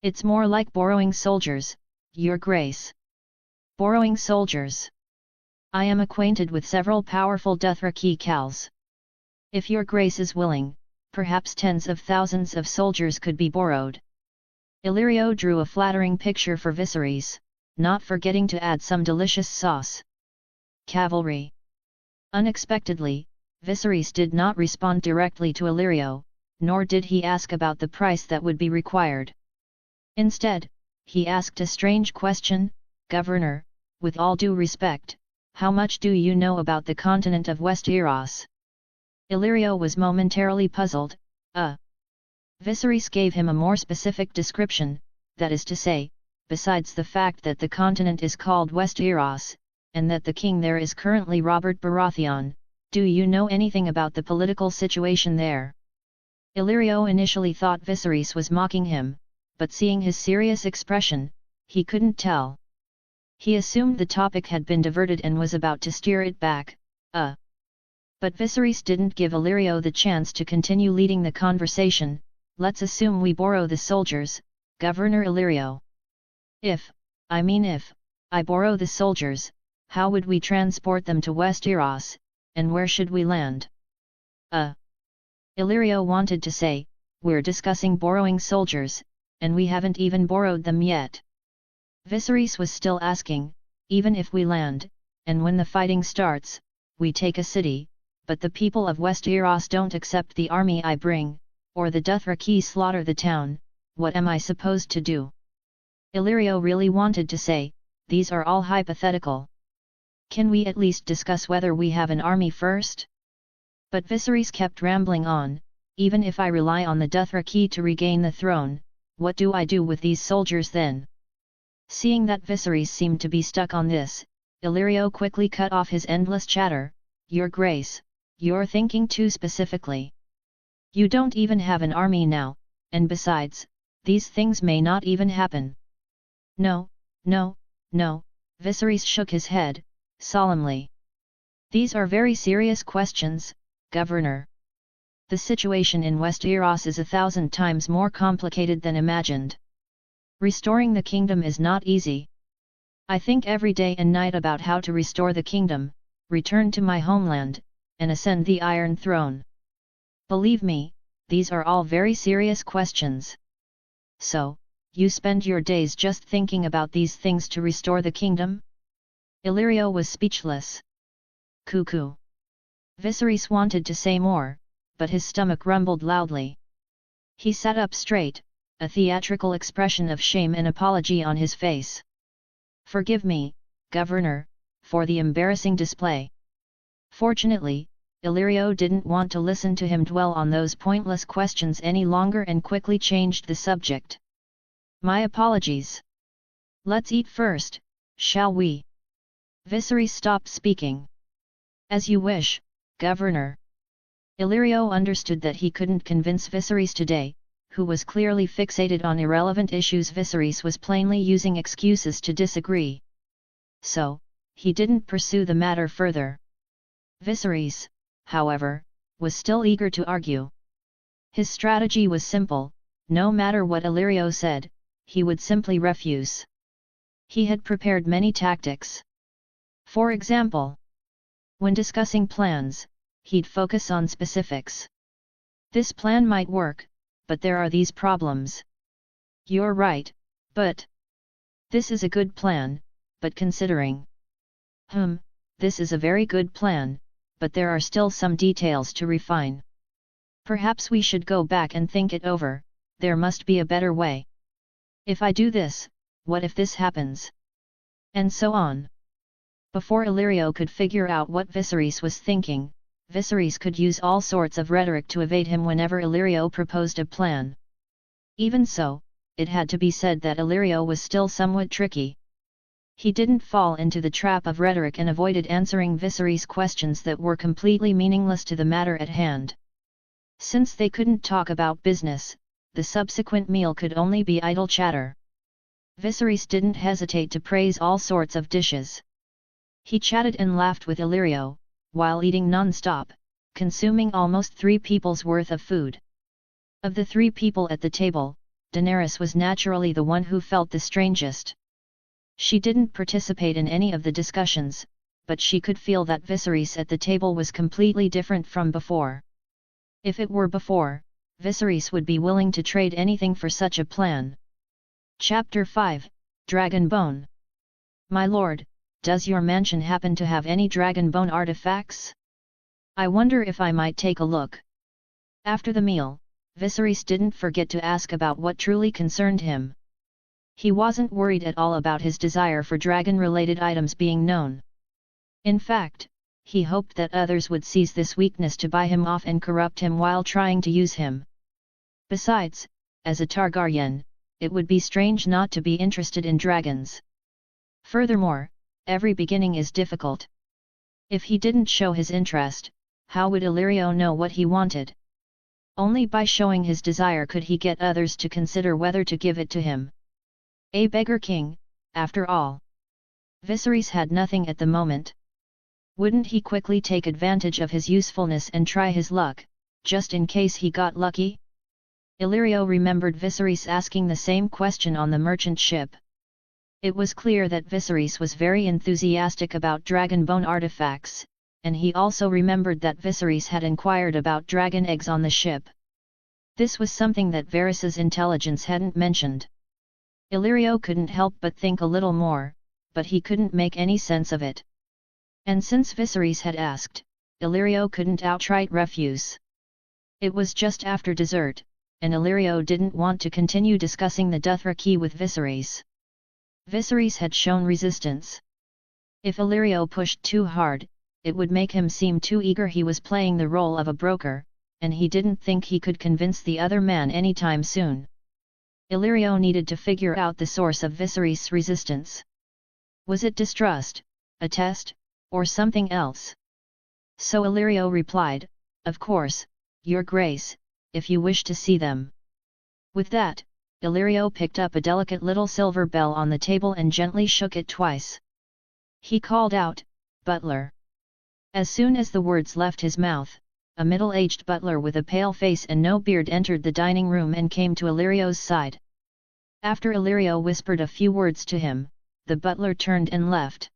"It's more like borrowing soldiers, Your Grace." "Borrowing soldiers? I am acquainted with several powerful Dothraki khals. If Your Grace is willing, perhaps tens of thousands of soldiers could be borrowed." Illyrio drew a flattering picture for Viserys, not forgetting to add some delicious sauce. "Cavalry." Unexpectedly, Viserys did not respond directly to Illyrio, nor did he ask about the price that would be required. Instead, he asked a strange question, "Governor, with all due respect, how much do you know about the continent of Westeros?" Illyrio was momentarily puzzled. Viserys gave him a more specific description, that is to say, besides the fact that the continent is called Westeros, and that the king there is currently Robert Baratheon, "Do you know anything about the political situation there?" Illyrio initially thought Viserys was mocking him, but seeing his serious expression, he couldn't tell. He assumed the topic had been diverted and was about to steer it back. But Viserys didn't give Illyrio the chance to continue leading the conversation. "Let's assume we borrow the soldiers, Governor Illyrio. If I borrow the soldiers, how would we transport them to Westeros, and where should we land?" Illyrio wanted to say, "We're discussing borrowing soldiers, and we haven't even borrowed them yet." Viserys was still asking, "Even if we land, and when the fighting starts, we take a city, but the people of Westeros don't accept the army I bring, or the Dothraki slaughter the town, what am I supposed to do?" Illyrio really wanted to say, "These are all hypothetical. Can we at least discuss whether we have an army first?" But Viserys kept rambling on, "Even if I rely on the Dothraki to regain the throne, what do I do with these soldiers then?" Seeing that Viserys seemed to be stuck on this, Illyrio quickly cut off his endless chatter. "Your Grace, you're thinking too specifically. You don't even have an army now, and besides, these things may not even happen." No, Viserys shook his head, solemnly. "These are very serious questions, Governor. The situation in Westeros is 1,000 times more complicated than imagined. Restoring the kingdom is not easy. I think every day and night about how to restore the kingdom, return to my homeland, and ascend the Iron Throne. Believe me, these are all very serious questions. So, you spend your days just thinking about these things to restore the kingdom?" Illyrio was speechless. "Cuckoo." Viserys wanted to say more, but his stomach rumbled loudly. He sat up straight, a theatrical expression of shame and apology on his face. "Forgive me, Governor, for the embarrassing display." Fortunately, Illyrio didn't want to listen to him dwell on those pointless questions any longer and quickly changed the subject. "My apologies. Let's eat first, shall we?" Viserys stopped speaking. "As you wish, Governor." Illyrio understood that he couldn't convince Viserys today, who was clearly fixated on irrelevant issues. Viserys was plainly using excuses to disagree. So, he didn't pursue the matter further. Viserys, however, was still eager to argue. His strategy was simple: no matter what Illyrio said, he would simply refuse. He had prepared many tactics. For example, when discussing plans, he'd focus on specifics. "This plan might work, but there are these problems." "You're right, but..." "This is a good plan, but considering..." This is a very good plan, but there are still some details to refine." Perhaps we should go back and think it over, there must be a better way. If I do this, what if this happens? And so on. Before Illyrio could figure out what Viserys was thinking, Viserys could use all sorts of rhetoric to evade him whenever Illyrio proposed a plan. Even so, it had to be said that Illyrio was still somewhat tricky. He didn't fall into the trap of rhetoric and avoided answering Viserys' questions that were completely meaningless to the matter at hand. Since they couldn't talk about business, the subsequent meal could only be idle chatter. Viserys didn't hesitate to praise all sorts of dishes. He chatted and laughed with Illyrio, while eating non-stop, consuming almost 3 people's worth of food. Of the 3 people at the table, Daenerys was naturally the one who felt the strangest. She didn't participate in any of the discussions, but she could feel that Viserys at the table was completely different from before. If it were before, Viserys would be willing to trade anything for such a plan. Chapter 5, Dragon Bone. My lord, does your mansion happen to have any dragon bone artifacts? I wonder if I might take a look. After the meal, Viserys didn't forget to ask about what truly concerned him. He wasn't worried at all about his desire for dragon-related items being known. In fact, he hoped that others would seize this weakness to buy him off and corrupt him while trying to use him. Besides, as a Targaryen, it would be strange not to be interested in dragons. Furthermore, every beginning is difficult. If he didn't show his interest, how would Illyrio know what he wanted? Only by showing his desire could he get others to consider whether to give it to him. A beggar king, after all. Viserys had nothing at the moment. Wouldn't he quickly take advantage of his usefulness and try his luck, just in case he got lucky? Illyrio remembered Viserys asking the same question on the merchant ship. It was clear that Viserys was very enthusiastic about dragon bone artifacts, and he also remembered that Viserys had inquired about dragon eggs on the ship. This was something that Varys's intelligence hadn't mentioned. Illyrio couldn't help but think a little more, but he couldn't make any sense of it. And since Viserys had asked, Illyrio couldn't outright refuse. It was just after dessert, and Illyrio didn't want to continue discussing the Dothraki with Viserys. Viserys had shown resistance. If Illyrio pushed too hard, it would make him seem too eager. He was playing the role of a broker, and he didn't think he could convince the other man anytime soon. Illyrio needed to figure out the source of Viserys' resistance. Was it distrust, a test, or something else? So Illyrio replied, "Of course, Your Grace, if you wish to see them." With that, Illyrio picked up a delicate little silver bell on the table and gently shook it twice. He called out, "Butler." As soon as the words left his mouth, a middle-aged butler with a pale face and no beard entered the dining room and came to Illyrio's side. After Illyrio whispered a few words to him, the butler turned and left.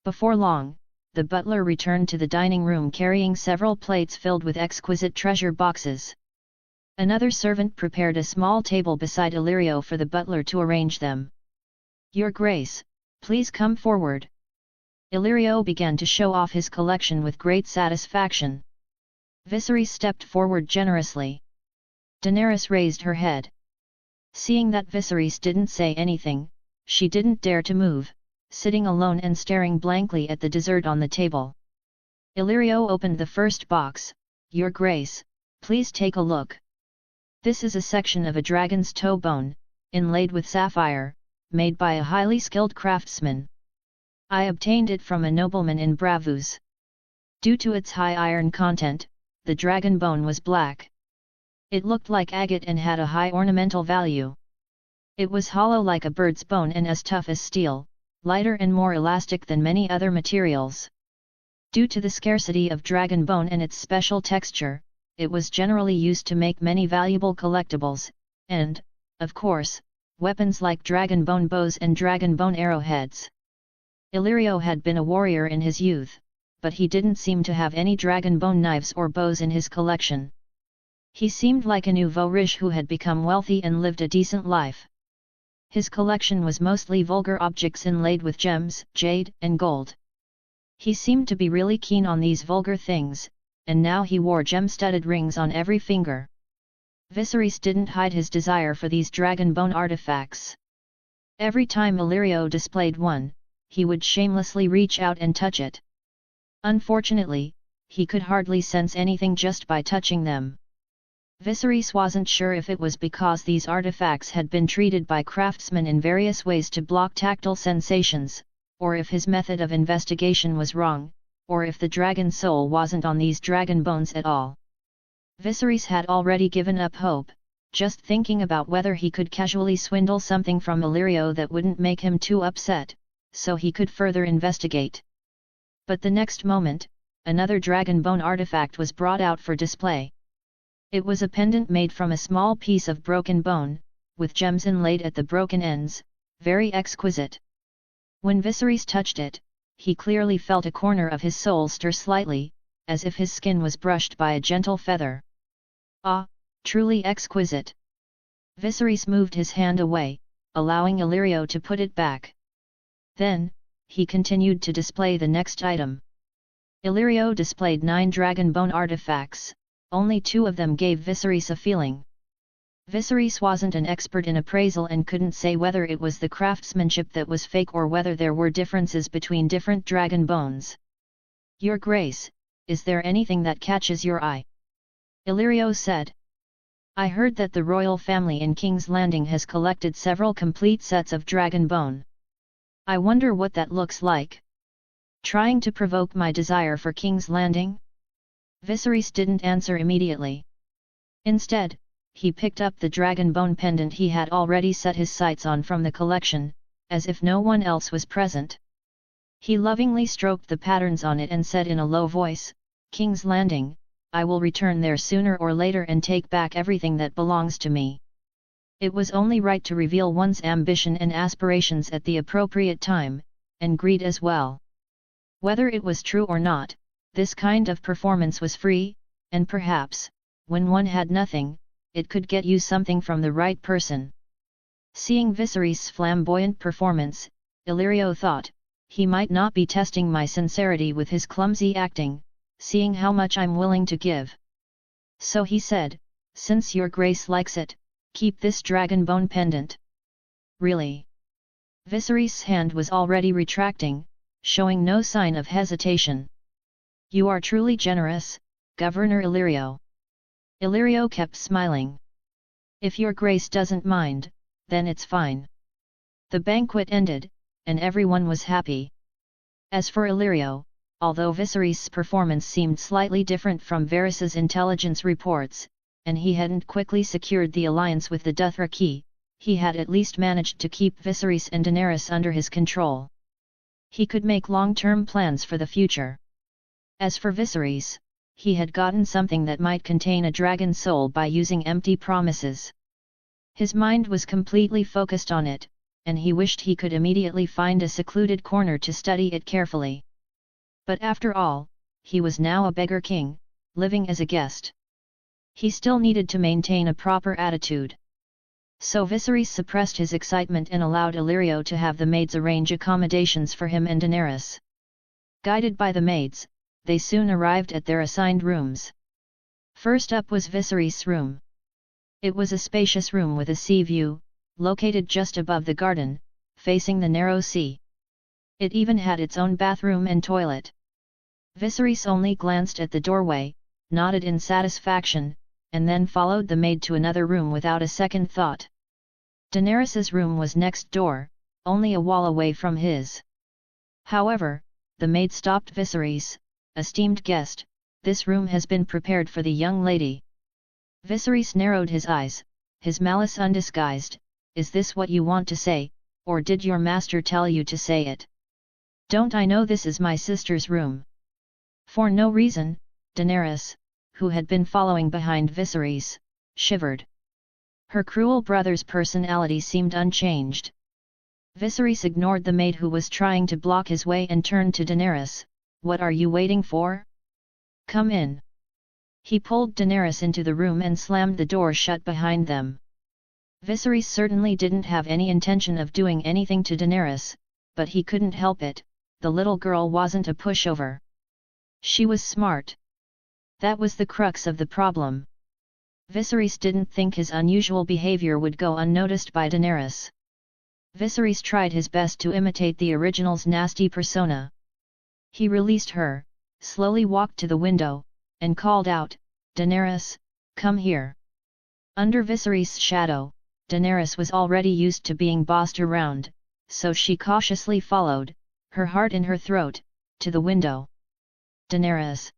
Before long, the butler returned to the dining room carrying several plates filled with exquisite treasure boxes. Another servant prepared a small table beside Illyrio for the butler to arrange them. "Your Grace, please come forward." Illyrio began to show off his collection with great satisfaction. Viserys stepped forward generously. Daenerys raised her head. Seeing that Viserys didn't say anything, she didn't dare to move, sitting alone and staring blankly at the dessert on the table. Illyrio opened the first box. "Your Grace, please take a look. This is a section of a dragon's toe bone, inlaid with sapphire, made by a highly skilled craftsman. I obtained it from a nobleman in Bravus. Due to its high iron content, the dragon bone was black. It looked like agate and had a high ornamental value. It was hollow like a bird's bone and as tough as steel, lighter and more elastic than many other materials. Due to the scarcity of dragon bone and its special texture, it was generally used to make many valuable collectibles, and, of course, weapons like dragon bone bows and dragon bone arrowheads. Illyrio had been a warrior in his youth, but he didn't seem to have any dragon bone knives or bows in his collection. He seemed like a nouveau riche who had become wealthy and lived a decent life. His collection was mostly vulgar objects inlaid with gems, jade, and gold. He seemed to be really keen on these vulgar things, and now he wore gem-studded rings on every finger. Viserys didn't hide his desire for these dragon bone artifacts. Every time Illyrio displayed one, he would shamelessly reach out and touch it. Unfortunately, he could hardly sense anything just by touching them. Viserys wasn't sure if it was because these artifacts had been treated by craftsmen in various ways to block tactile sensations, or if his method of investigation was wrong, or if the dragon soul wasn't on these dragon bones at all. Viserys had already given up hope, just thinking about whether he could casually swindle something from Illyrio that wouldn't make him too upset, so he could further investigate. But the next moment, another dragon bone artifact was brought out for display. It was a pendant made from a small piece of broken bone, with gems inlaid at the broken ends, very exquisite. When Viserys touched it, he clearly felt a corner of his soul stir slightly, as if his skin was brushed by a gentle feather. Ah, truly exquisite! Viserys moved his hand away, allowing Illyrio to put it back. Then, he continued to display the next item. Illyrio displayed 9 dragon bone artifacts, only 2 of them gave Viserys a feeling. Viserys wasn't an expert in appraisal and couldn't say whether it was the craftsmanship that was fake or whether there were differences between different dragon bones. "Your Grace, is there anything that catches your eye?" Illyrio said. "I heard that the royal family in King's Landing has collected several complete sets of dragon bone. I wonder what that looks like. Trying to provoke my desire for King's Landing?" Viserys didn't answer immediately. Instead, he picked up the dragon bone pendant he had already set his sights on from the collection, as if no one else was present. He lovingly stroked the patterns on it and said in a low voice, "King's Landing, I will return there sooner or later and take back everything that belongs to me." It was only right to reveal one's ambition and aspirations at the appropriate time, and greed as well. Whether it was true or not, this kind of performance was free, and perhaps, when one had nothing, it could get you something from the right person. Seeing Viserys' flamboyant performance, Illyrio thought, he might not be testing my sincerity with his clumsy acting, seeing how much I'm willing to give. So he said, "Since your grace likes it, keep this dragon bone pendant." "Really?" Viserys' hand was already retracting, showing no sign of hesitation. "You are truly generous, Governor Illyrio." Illyrio kept smiling. "If your grace doesn't mind, then it's fine." The banquet ended, and everyone was happy. As for Illyrio, although Viserys' performance seemed slightly different from Varys's intelligence reports, and he hadn't quickly secured the alliance with the Dothraki, he had at least managed to keep Viserys and Daenerys under his control. He could make long-term plans for the future. As for Viserys, he had gotten something that might contain a dragon soul by using empty promises. His mind was completely focused on it, and he wished he could immediately find a secluded corner to study it carefully. But after all, he was now a beggar king, living as a guest. He still needed to maintain a proper attitude. So Viserys suppressed his excitement and allowed Illyrio to have the maids arrange accommodations for him and Daenerys. Guided by the maids, they soon arrived at their assigned rooms. First up was Viserys' room. It was a spacious room with a sea view, located just above the garden, facing the narrow sea. It even had its own bathroom and toilet. Viserys only glanced at the doorway, nodded in satisfaction, and then followed the maid to another room without a second thought. Daenerys's room was next door, only a wall away from his. However, the maid stopped Viserys. "Esteemed guest, this room has been prepared for the young lady." Viserys narrowed his eyes, his malice undisguised. "Is this what you want to say, or did your master tell you to say it? Don't I know this is my sister's room?" For no reason, Daenerys, who had been following behind Viserys, shivered. Her cruel brother's personality seemed unchanged. Viserys ignored the maid who was trying to block his way and turned to Daenerys. "What are you waiting for? Come in." He pulled Daenerys into the room and slammed the door shut behind them. Viserys certainly didn't have any intention of doing anything to Daenerys, but he couldn't help it, the little girl wasn't a pushover. She was smart. That was the crux of the problem. Viserys didn't think his unusual behavior would go unnoticed by Daenerys. Viserys tried his best to imitate the original's nasty persona. He released her, slowly walked to the window, and called out, "Daenerys, come here." Under Viserys' shadow, Daenerys was already used to being bossed around, so she cautiously followed, her heart in her throat, to the window. "Daenerys!"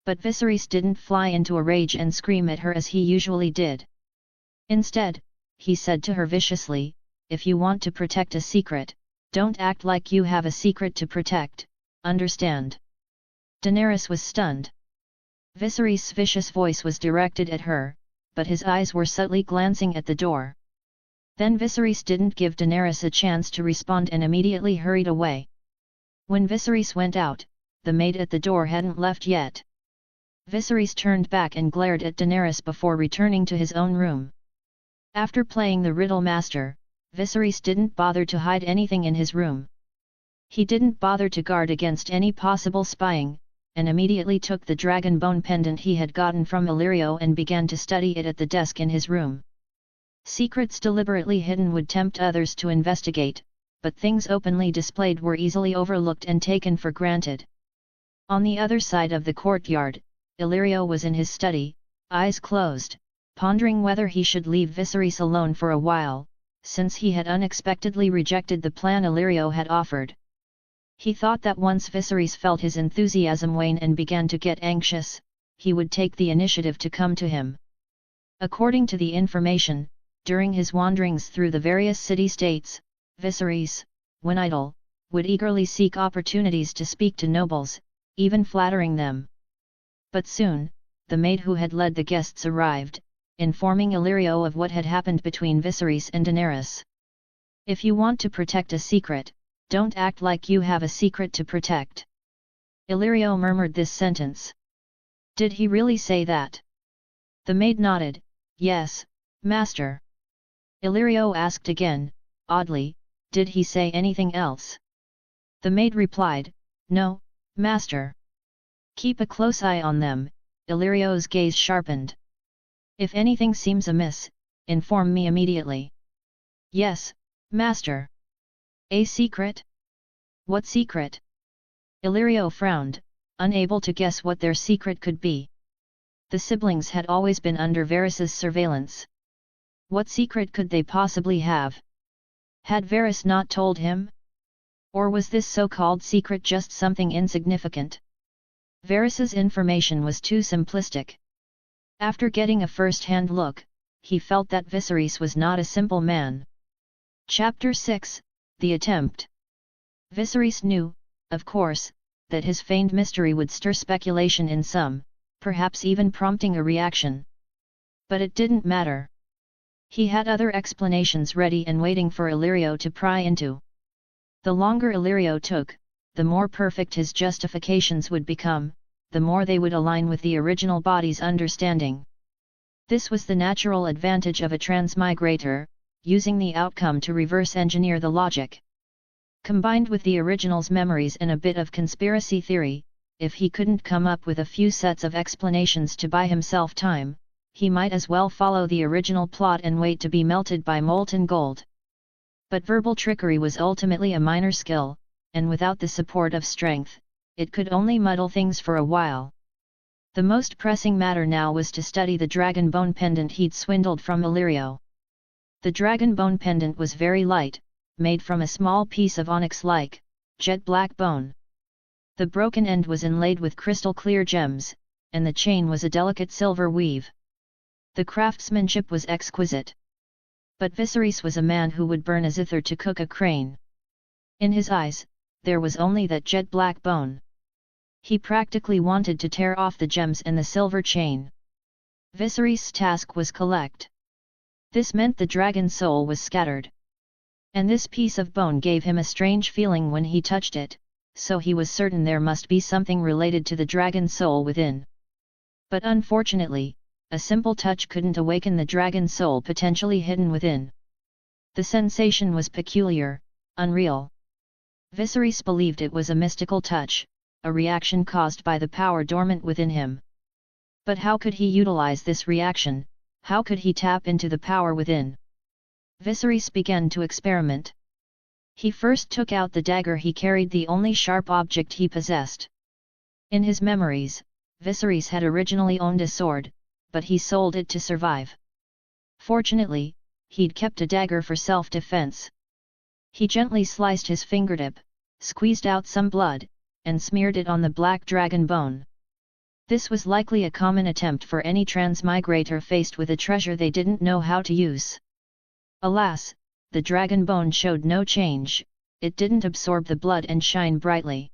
But Viserys didn't fly into a rage and scream at her as he usually did. Instead, he said to her viciously, "If you want to protect a secret, don't act like you have a secret to protect, understand?" Daenerys was stunned. Viserys' vicious voice was directed at her, but his eyes were subtly glancing at the door. Then Viserys didn't give Daenerys a chance to respond and immediately hurried away. When Viserys went out, the maid at the door hadn't left yet. Viserys turned back and glared at Daenerys before returning to his own room. After playing the riddle master, Viserys didn't bother to hide anything in his room. He didn't bother to guard against any possible spying, and immediately took the dragon bone pendant he had gotten from Illyrio and began to study it at the desk in his room. Secrets deliberately hidden would tempt others to investigate, but things openly displayed were easily overlooked and taken for granted. On the other side of the courtyard, Illyrio was in his study, eyes closed, pondering whether he should leave Viserys alone for a while, since he had unexpectedly rejected the plan Illyrio had offered. He thought that once Viserys felt his enthusiasm wane and began to get anxious, he would take the initiative to come to him. According to the information, during his wanderings through the various city-states, Viserys, when idle, would eagerly seek opportunities to speak to nobles, even flattering them. But soon, the maid who had led the guests arrived, informing Illyrio of what had happened between Viserys and Daenerys. "If you want to protect a secret, don't act like you have a secret to protect." Illyrio murmured this sentence. "Did he really say that?" The maid nodded, "Yes, master." Illyrio asked again, oddly, "Did he say anything else?" The maid replied, "No, master." "Keep a close eye on them," Illyrio's gaze sharpened. "If anything seems amiss, inform me immediately." "Yes, master." "A secret? What secret?" Illyrio frowned, unable to guess what their secret could be. The siblings had always been under Varys' surveillance. What secret could they possibly have? Had Varys not told him? Or was this so-called secret just something insignificant? Varys' information was too simplistic. After getting a first-hand look, he felt that Viserys was not a simple man. Chapter 6, The Attempt. Viserys knew, of course, that his feigned mystery would stir speculation in some, perhaps even prompting a reaction. But it didn't matter. He had other explanations ready and waiting for Illyrio to pry into. The longer Illyrio took, the more perfect his justifications would become, the more they would align with the original body's understanding. This was the natural advantage of a transmigrator, using the outcome to reverse engineer the logic. Combined with the original's memories and a bit of conspiracy theory, if he couldn't come up with a few sets of explanations to buy himself time, he might as well follow the original plot and wait to be melted by molten gold. But verbal trickery was ultimately a minor skill, and without the support of strength, it could only muddle things for a while. The most pressing matter now was to study the dragon bone pendant he'd swindled from Illyrio. The dragon bone pendant was very light, made from a small piece of onyx-like, jet-black bone. The broken end was inlaid with crystal-clear gems, and the chain was a delicate silver weave. The craftsmanship was exquisite. But Viserys was a man who would burn a zither to cook a crane. In his eyes, there was only that jet-black bone. He practically wanted to tear off the gems and the silver chain. Viserys' task was collect. This meant the dragon soul was scattered. And this piece of bone gave him a strange feeling when he touched it, so he was certain there must be something related to the dragon soul within. But unfortunately, a simple touch couldn't awaken the dragon soul potentially hidden within. The sensation was peculiar, unreal. Viserys believed it was a mystical touch, a reaction caused by the power dormant within him. But how could he utilize this reaction? How could he tap into the power within? Viserys began to experiment. He first took out the dagger he carried, the only sharp object he possessed. In his memories, Viserys had originally owned a sword, but he sold it to survive. Fortunately, he'd kept a dagger for self-defense. He gently sliced his fingertip, squeezed out some blood, and smeared it on the black dragon bone. This was likely a common attempt for any transmigrator faced with a treasure they didn't know how to use. Alas, the dragon bone showed no change, it didn't absorb the blood and shine brightly.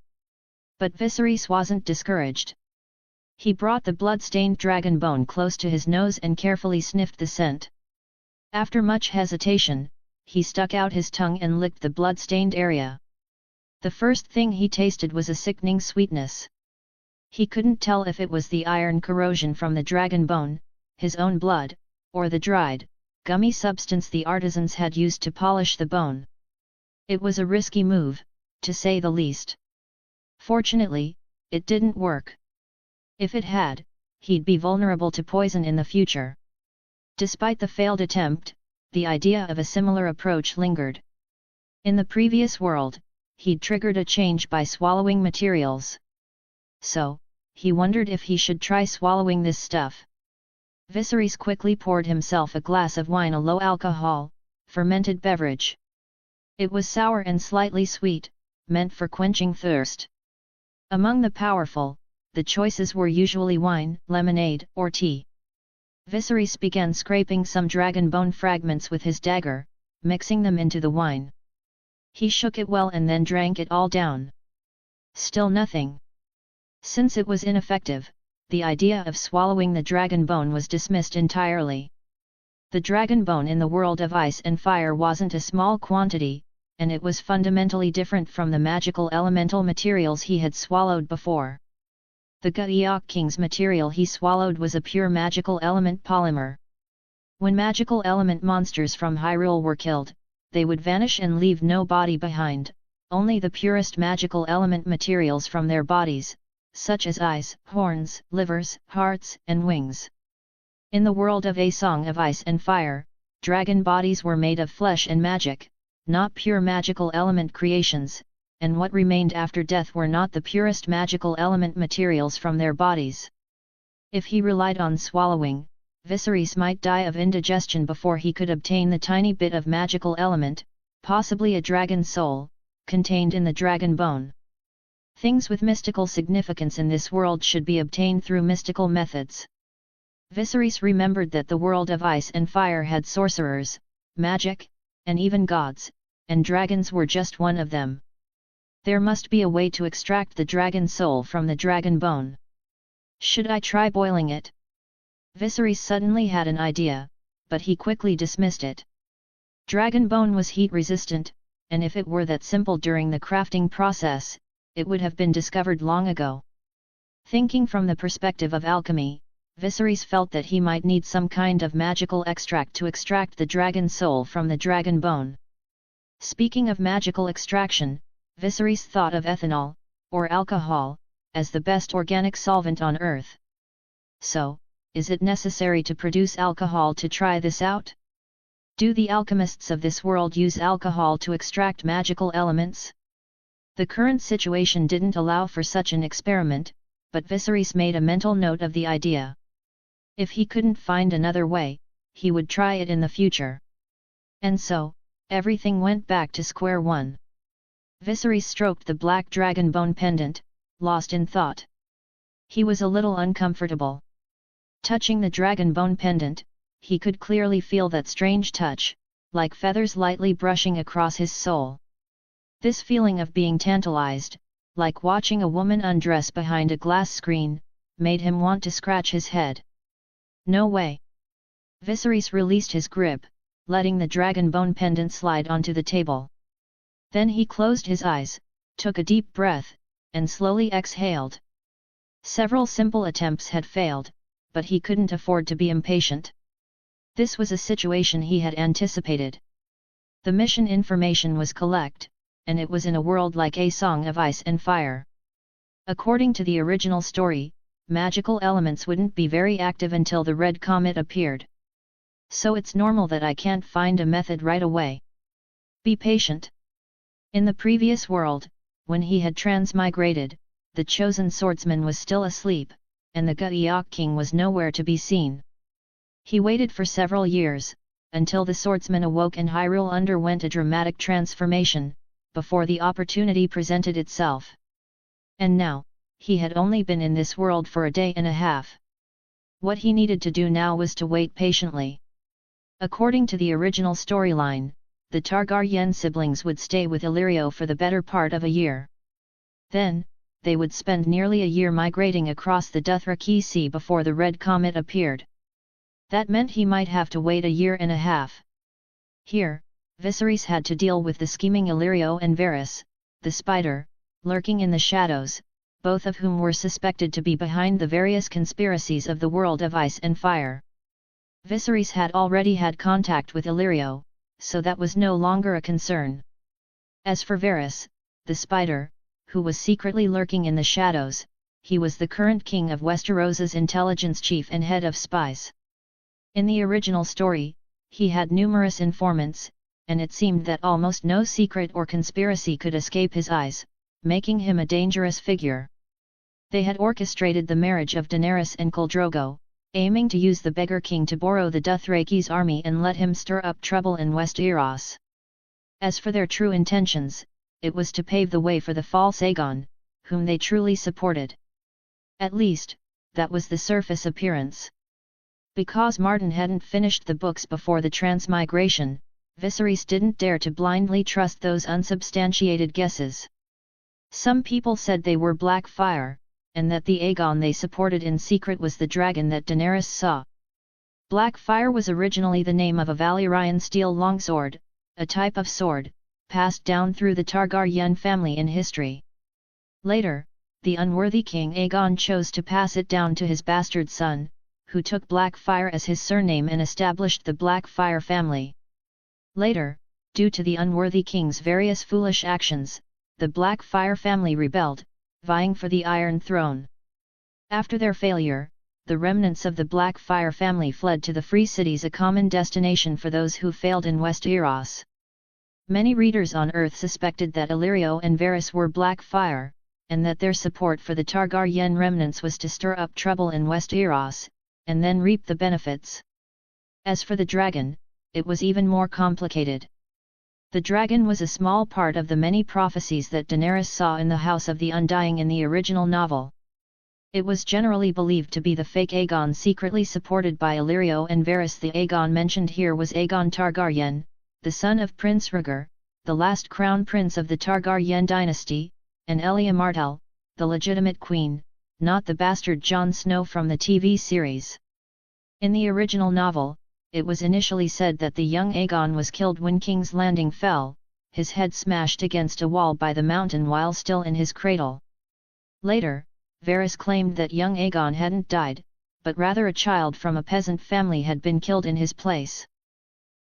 But Viserys wasn't discouraged. He brought the blood-stained dragon bone close to his nose and carefully sniffed the scent. After much hesitation, he stuck out his tongue and licked the blood-stained area. The first thing he tasted was a sickening sweetness. He couldn't tell if it was the iron corrosion from the dragon bone, his own blood, or the dried, gummy substance the artisans had used to polish the bone. It was a risky move, to say the least. Fortunately, it didn't work. If it had, he'd be vulnerable to poison in the future. Despite the failed attempt, the idea of a similar approach lingered. In the previous world, he'd triggered a change by swallowing materials. So, he wondered if he should try swallowing this stuff. Viserys quickly poured himself a glass of wine, a low-alcohol, fermented beverage. It was sour and slightly sweet, meant for quenching thirst. Among the powerful, the choices were usually wine, lemonade, or tea. Viserys began scraping some dragon bone fragments with his dagger, mixing them into the wine. He shook it well and then drank it all down. Still nothing. Since it was ineffective, the idea of swallowing the dragon bone was dismissed entirely. The dragon bone in the world of ice and fire wasn't a small quantity, and it was fundamentally different from the magical elemental materials he had swallowed before. The Gaiok King's material he swallowed was a pure magical element polymer. When magical element monsters from Hyrule were killed, they would vanish and leave no body behind, only the purest magical element materials from their bodies, such as eyes, horns, livers, hearts, and wings. In the world of A Song of Ice and Fire, dragon bodies were made of flesh and magic, not pure magical element creations, and what remained after death were not the purest magical element materials from their bodies. If he relied on swallowing, Viserys might die of indigestion before he could obtain the tiny bit of magical element, possibly a dragon soul, contained in the dragon bone. Things with mystical significance in this world should be obtained through mystical methods. Viserys remembered that the world of ice and fire had sorcerers, magic, and even gods, and dragons were just one of them. There must be a way to extract the dragon soul from the dragon bone. Should I try boiling it? Viserys suddenly had an idea, but he quickly dismissed it. Dragon bone was heat resistant, and if it were that simple during the crafting process, it would have been discovered long ago. Thinking from the perspective of alchemy, Viserys felt that he might need some kind of magical extract to extract the dragon soul from the dragon bone. Speaking of magical extraction, Viserys thought of ethanol, or alcohol, as the best organic solvent on Earth. So, is it necessary to produce alcohol to try this out? Do the alchemists of this world use alcohol to extract magical elements? The current situation didn't allow for such an experiment, but Viserys made a mental note of the idea. If he couldn't find another way, he would try it in the future. And so, everything went back to square one. Viserys stroked the black dragon bone pendant, lost in thought. He was a little uncomfortable. Touching the dragon bone pendant, he could clearly feel that strange touch, like feathers lightly brushing across his soul. This feeling of being tantalized, like watching a woman undress behind a glass screen, made him want to scratch his head. No way! Viserys released his grip, letting the dragon bone pendant slide onto the table. Then he closed his eyes, took a deep breath, and slowly exhaled. Several simple attempts had failed, but he couldn't afford to be impatient. This was a situation he had anticipated. The mission information was collect, and it was in a world like A Song of Ice and Fire. According to the original story, magical elements wouldn't be very active until the red comet appeared. So it's normal that I can't find a method right away. Be patient. In the previous world, when he had transmigrated, the chosen swordsman was still asleep, and the Gaiok king was nowhere to be seen. He waited for several years, until the swordsman awoke and Hyrule underwent a dramatic transformation, before the opportunity presented itself. And now, he had only been in this world for a day and a half. What he needed to do now was to wait patiently. According to the original storyline, the Targaryen siblings would stay with Illyrio for the better part of a year. Then, they would spend nearly a year migrating across the Dothraki Sea before the red comet appeared. That meant he might have to wait a year and a half. Here, Viserys had to deal with the scheming Illyrio and Varys, the spider, lurking in the shadows, both of whom were suspected to be behind the various conspiracies of the world of ice and fire. Viserys had already had contact with Illyrio, so that was no longer a concern. As for Varys, the spider, who was secretly lurking in the shadows, he was the current king of Westeros's intelligence chief and head of spies. In the original story, he had numerous informants, and it seemed that almost no secret or conspiracy could escape his eyes, making him a dangerous figure. They had orchestrated the marriage of Daenerys and Khal Drogo, aiming to use the Beggar King to borrow the Dothraki's army and let him stir up trouble in Westeros. As for their true intentions, it was to pave the way for the false Aegon, whom they truly supported. At least, that was the surface appearance. Because Martin hadn't finished the books before the transmigration, Viserys didn't dare to blindly trust those unsubstantiated guesses. Some people said they were black fire, and that the Aegon they supported in secret was the dragon that Daenerys saw. Black fire was originally the name of a Valyrian steel longsword, a type of sword, passed down through the Targaryen family in history. Later, the unworthy King Aegon chose to pass it down to his bastard son, who took Blackfire as his surname and established the Blackfire family. Later, due to the unworthy king's various foolish actions, the Blackfire family rebelled, vying for the Iron Throne. After their failure, the remnants of the Blackfire family fled to the Free Cities, a common destination for those who failed in Westeros. Many readers on Earth suspected that Illyrio and Varys were Blackfire, and that their support for the Targaryen remnants was to stir up trouble in Westeros, and then reap the benefits. As for the dragon, it was even more complicated. The dragon was a small part of the many prophecies that Daenerys saw in the House of the Undying in the original novel. It was generally believed to be the fake Aegon secretly supported by Illyrio and Varys. The Aegon mentioned here was Aegon Targaryen, the son of Prince Rhaegar, the last crown prince of the Targaryen dynasty, and Elia Martell, the legitimate queen, not the bastard Jon Snow from the TV series. In the original novel, it was initially said that the young Aegon was killed when King's Landing fell, his head smashed against a wall by the mountain while still in his cradle. Later, Varys claimed that young Aegon hadn't died, but rather a child from a peasant family had been killed in his place.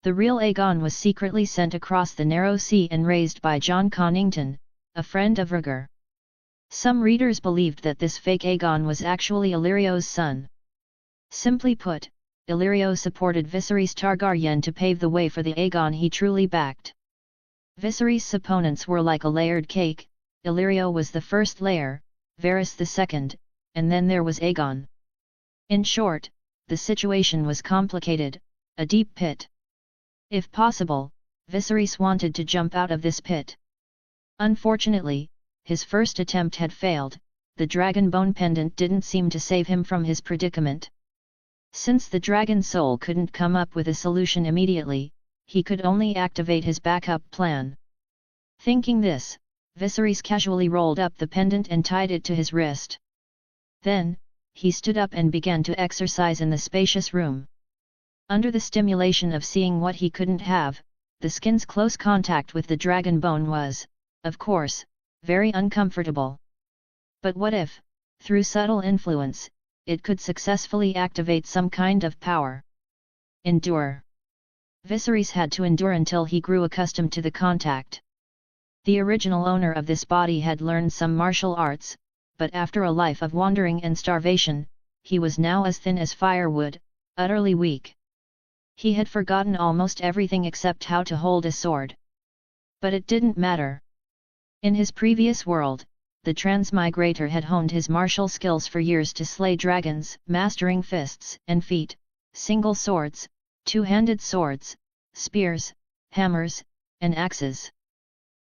The real Aegon was secretly sent across the narrow sea and raised by Jon Connington, a friend of Rhaegar. Some readers believed that this fake Aegon was actually Illyrio's son. Simply put, Illyrio supported Viserys Targaryen to pave the way for the Aegon he truly backed. Viserys' opponents were like a layered cake. Illyrio was the first layer, Varys the second, and then there was Aegon. In short, the situation was complicated, a deep pit. If possible, Viserys wanted to jump out of this pit. Unfortunately, his first attempt had failed. The dragon bone pendant didn't seem to save him from his predicament. Since the dragon soul couldn't come up with a solution immediately, he could only activate his backup plan. Thinking this, Viserys casually rolled up the pendant and tied it to his wrist. Then, he stood up and began to exercise in the spacious room. Under the stimulation of seeing what he couldn't have, the skin's close contact with the dragon bone was, of course, very uncomfortable. But what if, through subtle influence, it could successfully activate some kind of power? Endure. Viserys had to endure until he grew accustomed to the contact. The original owner of this body had learned some martial arts, but after a life of wandering and starvation, he was now as thin as firewood, utterly weak. He had forgotten almost everything except how to hold a sword. But it didn't matter. In his previous world, the transmigrator had honed his martial skills for years to slay dragons, mastering fists and feet, single swords, two-handed swords, spears, hammers, and axes.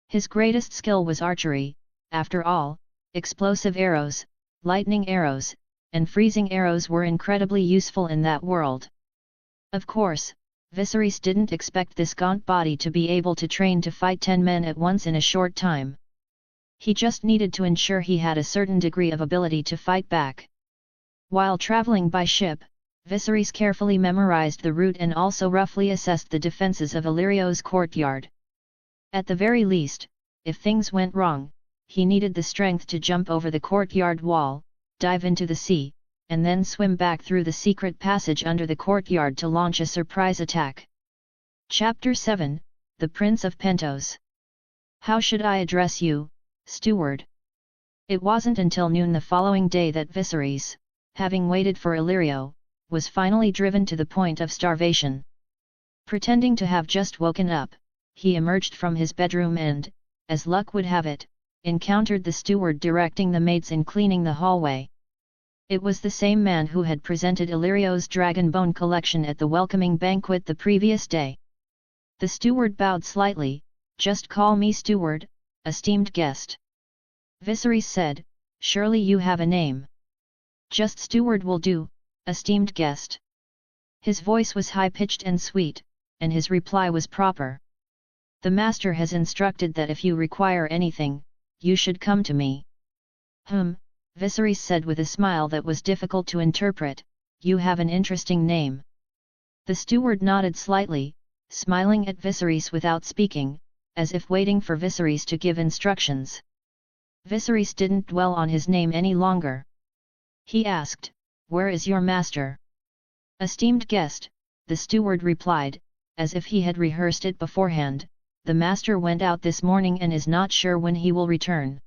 His greatest skill was archery. After all, explosive arrows, lightning arrows, and freezing arrows were incredibly useful in that world. Of course, Viserys didn't expect this gaunt body to be able to train to fight 10 men at once in a short time. He just needed to ensure he had a certain degree of ability to fight back. While traveling by ship, Viserys carefully memorized the route and also roughly assessed the defenses of Illyrio's courtyard. At the very least, if things went wrong, he needed the strength to jump over the courtyard wall, dive into the sea, and then swim back through the secret passage under the courtyard to launch a surprise attack. Chapter 7, The Prince of Pentos. How should I address you, steward? It wasn't until noon the following day that Viserys, having waited for Illyrio, was finally driven to the point of starvation. Pretending to have just woken up, he emerged from his bedroom and, as luck would have it, encountered the steward directing the maids in cleaning the hallway. It was the same man who had presented Illyrio's dragon bone collection at the welcoming banquet the previous day. The steward bowed slightly. "Just call me steward, esteemed guest." Viserys said, "Surely you have a name." "Just steward will do, esteemed guest." His voice was high-pitched and sweet, and his reply was proper. "The master has instructed that if you require anything, you should come to me." Viserys said with a smile that was difficult to interpret, "You have an interesting name." The steward nodded slightly, smiling at Viserys without speaking, as if waiting for Viserys to give instructions. Viserys didn't dwell on his name any longer. He asked, "Where is your master?" "Esteemed guest," the steward replied, as if he had rehearsed it beforehand, "the master went out this morning and is not sure when he will return.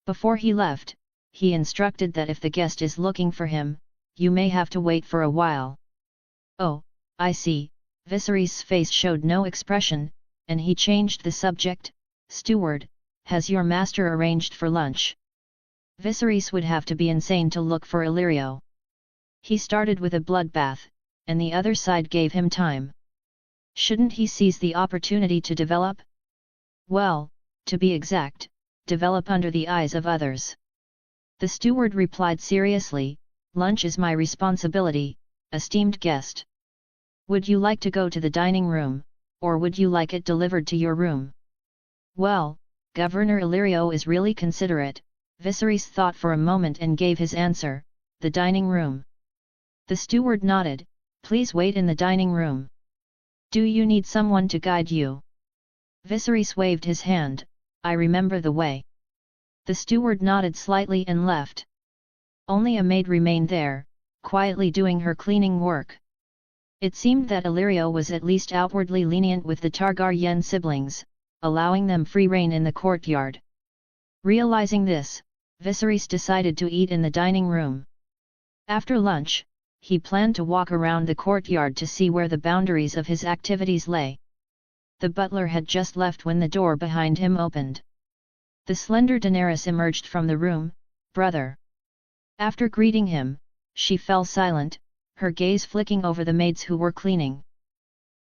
Before he left, he instructed that if the guest is looking for him, you may have to wait for a while." "Oh, I see." Viserys' face showed no expression, and he changed the subject. "Steward, has your master arranged for lunch?" Viserys would have to be insane to look for Illyrio. He started with a bloodbath, and the other side gave him time. Shouldn't he seize the opportunity to develop? Well, to be exact, develop under the eyes of others. The steward replied seriously, "Lunch is my responsibility, esteemed guest. Would you like to go to the dining room, or would you like it delivered to your room?" Well, Governor Illyrio is really considerate. Viserys thought for a moment and gave his answer, "The dining room." The steward nodded, "Please wait in the dining room. Do you need someone to guide you?" Viserys waved his hand, "I remember the way." The steward nodded slightly and left. Only a maid remained there, quietly doing her cleaning work. It seemed that Illyrio was at least outwardly lenient with the Targaryen siblings, allowing them free rein in the courtyard. Realizing this, Viserys decided to eat in the dining room. After lunch, he planned to walk around the courtyard to see where the boundaries of his activities lay. The butler had just left when the door behind him opened. The slender Daenerys emerged from the room. "Brother." After greeting him, she fell silent, her gaze flicking over the maids who were cleaning.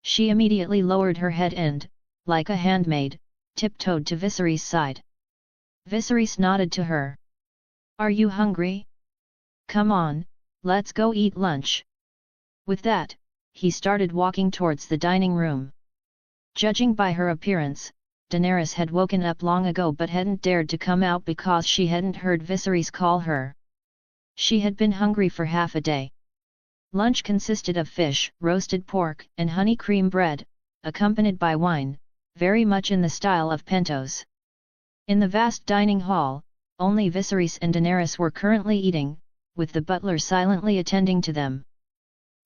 She immediately lowered her head and, like a handmaid, tiptoed to Viserys' side. Viserys nodded to her. "Are you hungry? Come on, let's go eat lunch." With that, he started walking towards the dining room. Judging by her appearance, Daenerys had woken up long ago but hadn't dared to come out because she hadn't heard Viserys call her. She had been hungry for half a day. Lunch consisted of fish, roasted pork, and honey cream bread, accompanied by wine, very much in the style of Pentos. In the vast dining hall, only Viserys and Daenerys were currently eating, with the butler silently attending to them.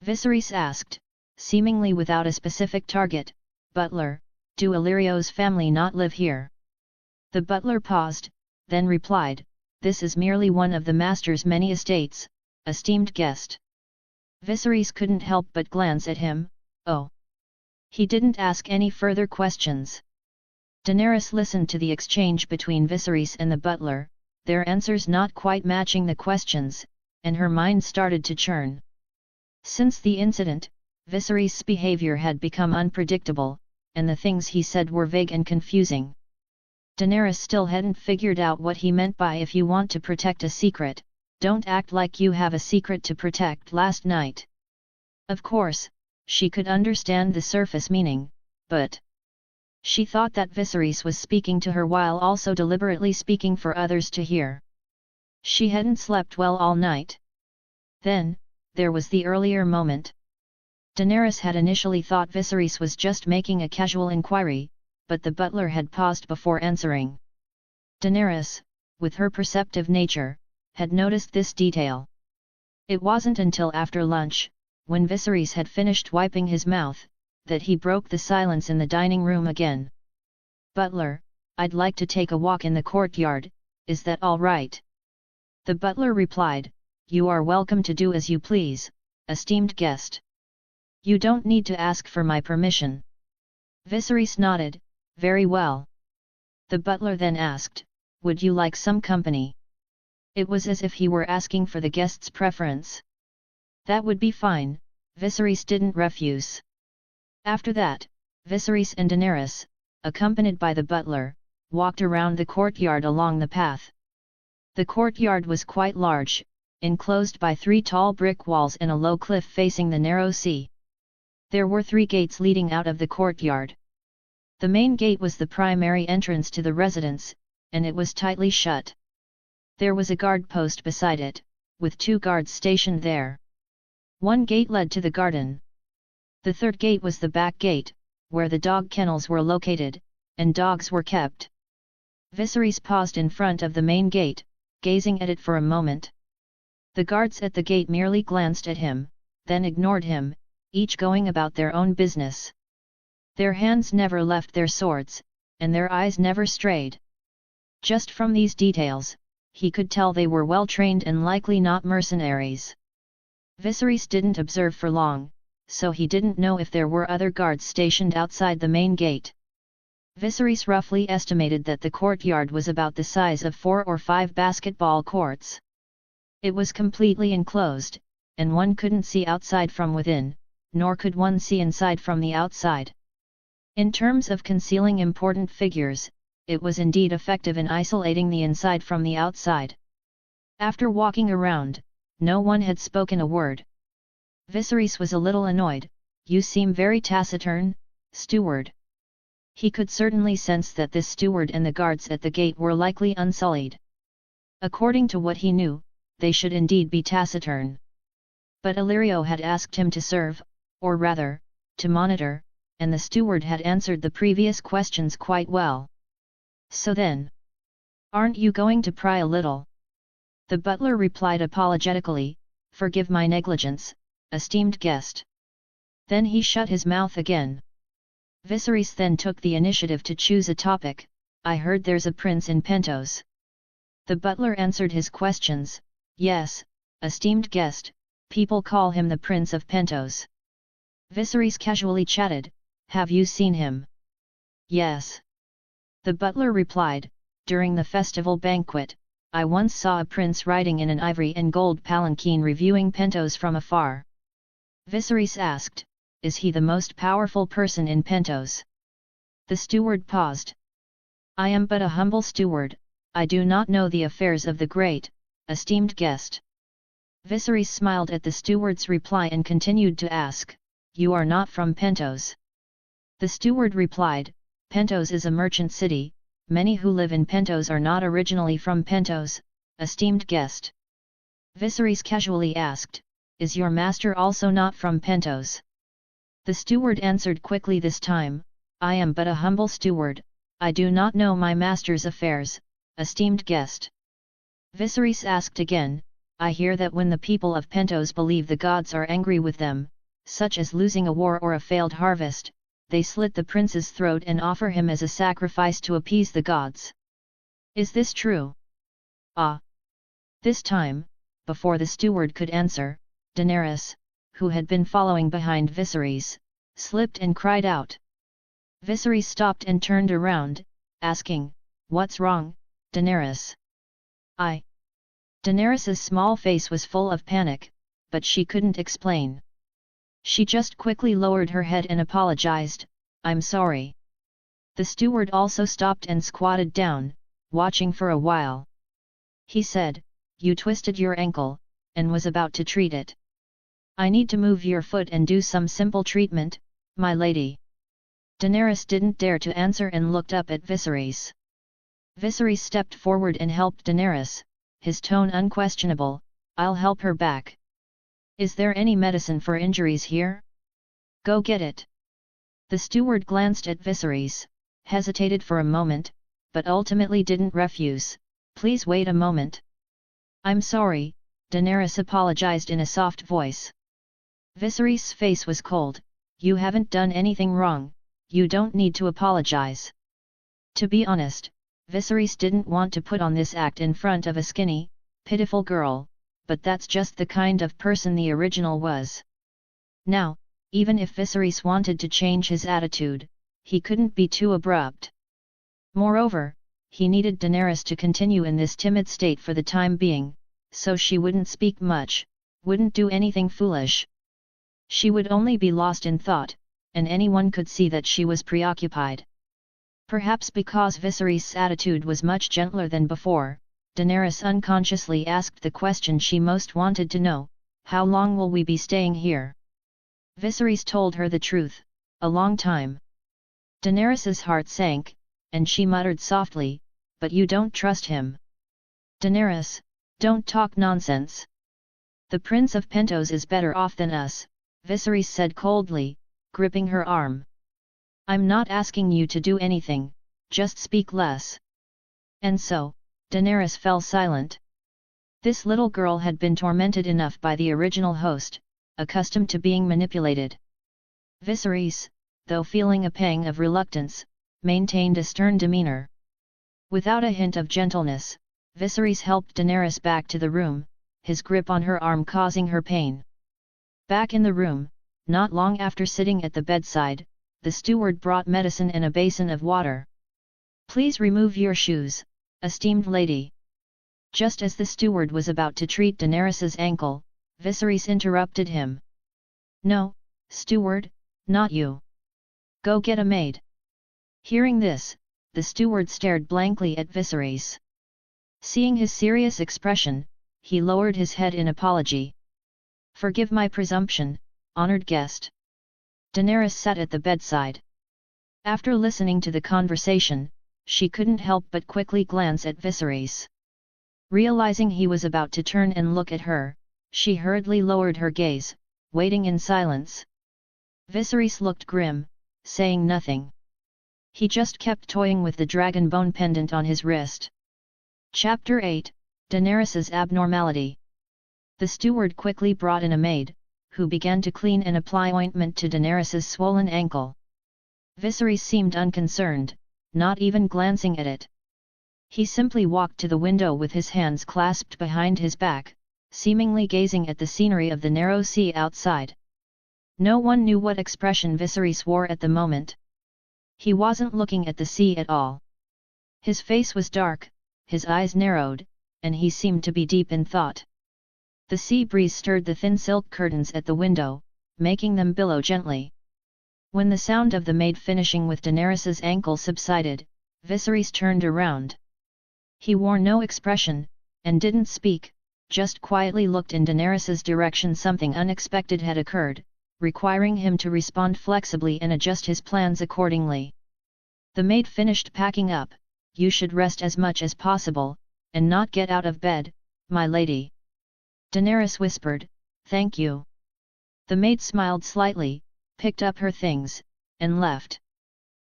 Viserys asked, seemingly without a specific target, "Butler, do Illyrio's family not live here?" The butler paused, then replied, this is merely one of the master's many estates, esteemed guest. Viserys couldn't help but glance at him. Oh. He didn't ask any further questions. Daenerys listened to the exchange between Viserys and the butler, their answers not quite matching the questions, and her mind started to churn. Since the incident, Viserys' behavior had become unpredictable, and the things he said were vague and confusing. Daenerys still hadn't figured out what he meant by "if you want to protect a secret, don't act like you have a secret to protect" last night. Of course, she could understand the surface meaning, but she thought that Viserys was speaking to her while also deliberately speaking for others to hear. She hadn't slept well all night. Then, there was the earlier moment. Daenerys had initially thought Viserys was just making a casual inquiry, but the butler had paused before answering. Daenerys, with her perceptive nature, had noticed this detail. It wasn't until after lunch, when Viserys had finished wiping his mouth, that he broke the silence in the dining room again. "Butler, I'd like to take a walk in the courtyard, is that all right?" The butler replied, "You are welcome to do as you please, esteemed guest. You don't need to ask for my permission." Viserys nodded, "Very well." The butler then asked, "Would you like some company?" It was as if he were asking for the guest's preference. "That would be fine," Viserys didn't refuse. After that, Viserys and Daenerys, accompanied by the butler, walked around the courtyard along the path. The courtyard was quite large, enclosed by 3 tall brick walls and a low cliff facing the narrow sea. There were 3 gates leading out of the courtyard. The main gate was the primary entrance to the residence, and it was tightly shut. There was a guard post beside it, with 2 guards stationed there. 1 gate led to the garden. The 3rd gate was the back gate, where the dog kennels were located, and dogs were kept. Viserys paused in front of the main gate, gazing at it for a moment. The guards at the gate merely glanced at him, then ignored him, each going about their own business. Their hands never left their swords, and their eyes never strayed. Just from these details, he could tell they were well trained and likely not mercenaries. Viserys didn't observe for long, so he didn't know if there were other guards stationed outside the main gate. Viserys roughly estimated that the courtyard was about the size of 4 or 5 basketball courts. It was completely enclosed, and one couldn't see outside from within, nor could one see inside from the outside. In terms of concealing important figures, it was indeed effective in isolating the inside from the outside. After walking around, no one had spoken a word. Viserys was a little annoyed. "You seem very taciturn, steward." He could certainly sense that this steward and the guards at the gate were likely unsullied. According to what he knew, they should indeed be taciturn. But Illyrio had asked him to serve, or rather, to monitor, and the steward had answered the previous questions quite well. So then, aren't you going to pry a little? The butler replied apologetically, "Forgive my negligence, esteemed guest." Then he shut his mouth again. Viserys then took the initiative to choose a topic. "I heard there's a prince in Pentos." The butler answered his questions. "Yes, esteemed guest, people call him the Prince of Pentos." Viserys casually chatted, "Have you seen him?" "Yes." The butler replied, "During the festival banquet, I once saw a prince riding in an ivory and gold palanquin reviewing Pentos from afar." Viserys asked, "Is he the most powerful person in Pentos?" The steward paused. "I am but a humble steward, I do not know the affairs of the great, esteemed guest." Viserys smiled at the steward's reply and continued to ask, "You are not from Pentos?" The steward replied, "Pentos is a merchant city, many who live in Pentos are not originally from Pentos, esteemed guest." Viserys casually asked, "Is your master also not from Pentos?" The steward answered quickly this time, "I am but a humble steward, I do not know my master's affairs, esteemed guest." Viserys asked again, "I hear that when the people of Pentos believe the gods are angry with them, such as losing a war or a failed harvest, they slit the prince's throat and offer him as a sacrifice to appease the gods. Is this true?" "Ah, This time, before the steward could answer, Daenerys, who had been following behind Viserys, slipped and cried out. Viserys stopped and turned around, asking, "What's wrong, Daenerys?" Daenerys's small face was full of panic, but she couldn't explain. She just quickly lowered her head and apologized, "I'm sorry." The steward also stopped and squatted down, watching for a while. He said, "You twisted your ankle," and was about to treat it. "I need to move your foot and do some simple treatment, my lady." Daenerys didn't dare to answer and looked up at Viserys. Viserys stepped forward and helped Daenerys, his tone unquestionable, "I'll help her back. Is there any medicine for injuries here? Go get it." The steward glanced at Viserys, hesitated for a moment, but ultimately didn't refuse, "Please wait a moment." "I'm sorry," Daenerys apologized in a soft voice. Viserys' face was cold, "You haven't done anything wrong, you don't need to apologize." To be honest, Viserys didn't want to put on this act in front of a skinny, pitiful girl, but that's just the kind of person the original was. Now, even if Viserys wanted to change his attitude, he couldn't be too abrupt. Moreover, he needed Daenerys to continue in this timid state for the time being, so she wouldn't speak much, wouldn't do anything foolish. She would only be lost in thought, and anyone could see that she was preoccupied. Perhaps because Viserys' attitude was much gentler than before, Daenerys unconsciously asked the question she most wanted to know, "How long will we be staying here?" Viserys told her the truth, "A long time." Daenerys' heart sank, and she muttered softly, "But you don't trust him." "Daenerys, don't talk nonsense. The Prince of Pentos is better off than us," Viserys said coldly, gripping her arm. "I'm not asking you to do anything, just speak less." And so, Daenerys fell silent. This little girl had been tormented enough by the original host, accustomed to being manipulated. Viserys, though feeling a pang of reluctance, maintained a stern demeanor. Without a hint of gentleness, Viserys helped Daenerys back to the room, his grip on her arm causing her pain. Back in the room, not long after sitting at the bedside, the steward brought medicine and a basin of water. "Please remove your shoes, esteemed lady." Just as the steward was about to treat Daenerys's ankle, Viserys interrupted him. "No, steward, not you. Go get a maid." Hearing this, the steward stared blankly at Viserys. Seeing his serious expression, he lowered his head in apology. "Forgive my presumption, honored guest." Daenerys sat at the bedside. After listening to the conversation, she couldn't help but quickly glance at Viserys. Realizing he was about to turn and look at her, she hurriedly lowered her gaze, waiting in silence. Viserys looked grim, saying nothing. He just kept toying with the dragon bone pendant on his wrist. Chapter 8, Daenerys's Abnormality. The steward quickly brought in a maid, who began to clean and apply ointment to Daenerys's swollen ankle. Viserys seemed unconcerned, not even glancing at it. He simply walked to the window with his hands clasped behind his back, seemingly gazing at the scenery of the narrow sea outside. No one knew what expression Viserys wore at the moment. He wasn't looking at the sea at all. His face was dark, his eyes narrowed, and he seemed to be deep in thought. The sea breeze stirred the thin silk curtains at the window, making them billow gently. When the sound of the maid finishing with Daenerys's ankle subsided, Viserys turned around. He wore no expression, and didn't speak, just quietly looked in Daenerys's direction. Something unexpected had occurred, requiring him to respond flexibly and adjust his plans accordingly. The maid finished packing up. "You should rest as much as possible, and not get out of bed, my lady." Daenerys whispered, "Thank you." The maid smiled slightly, picked up her things, and left.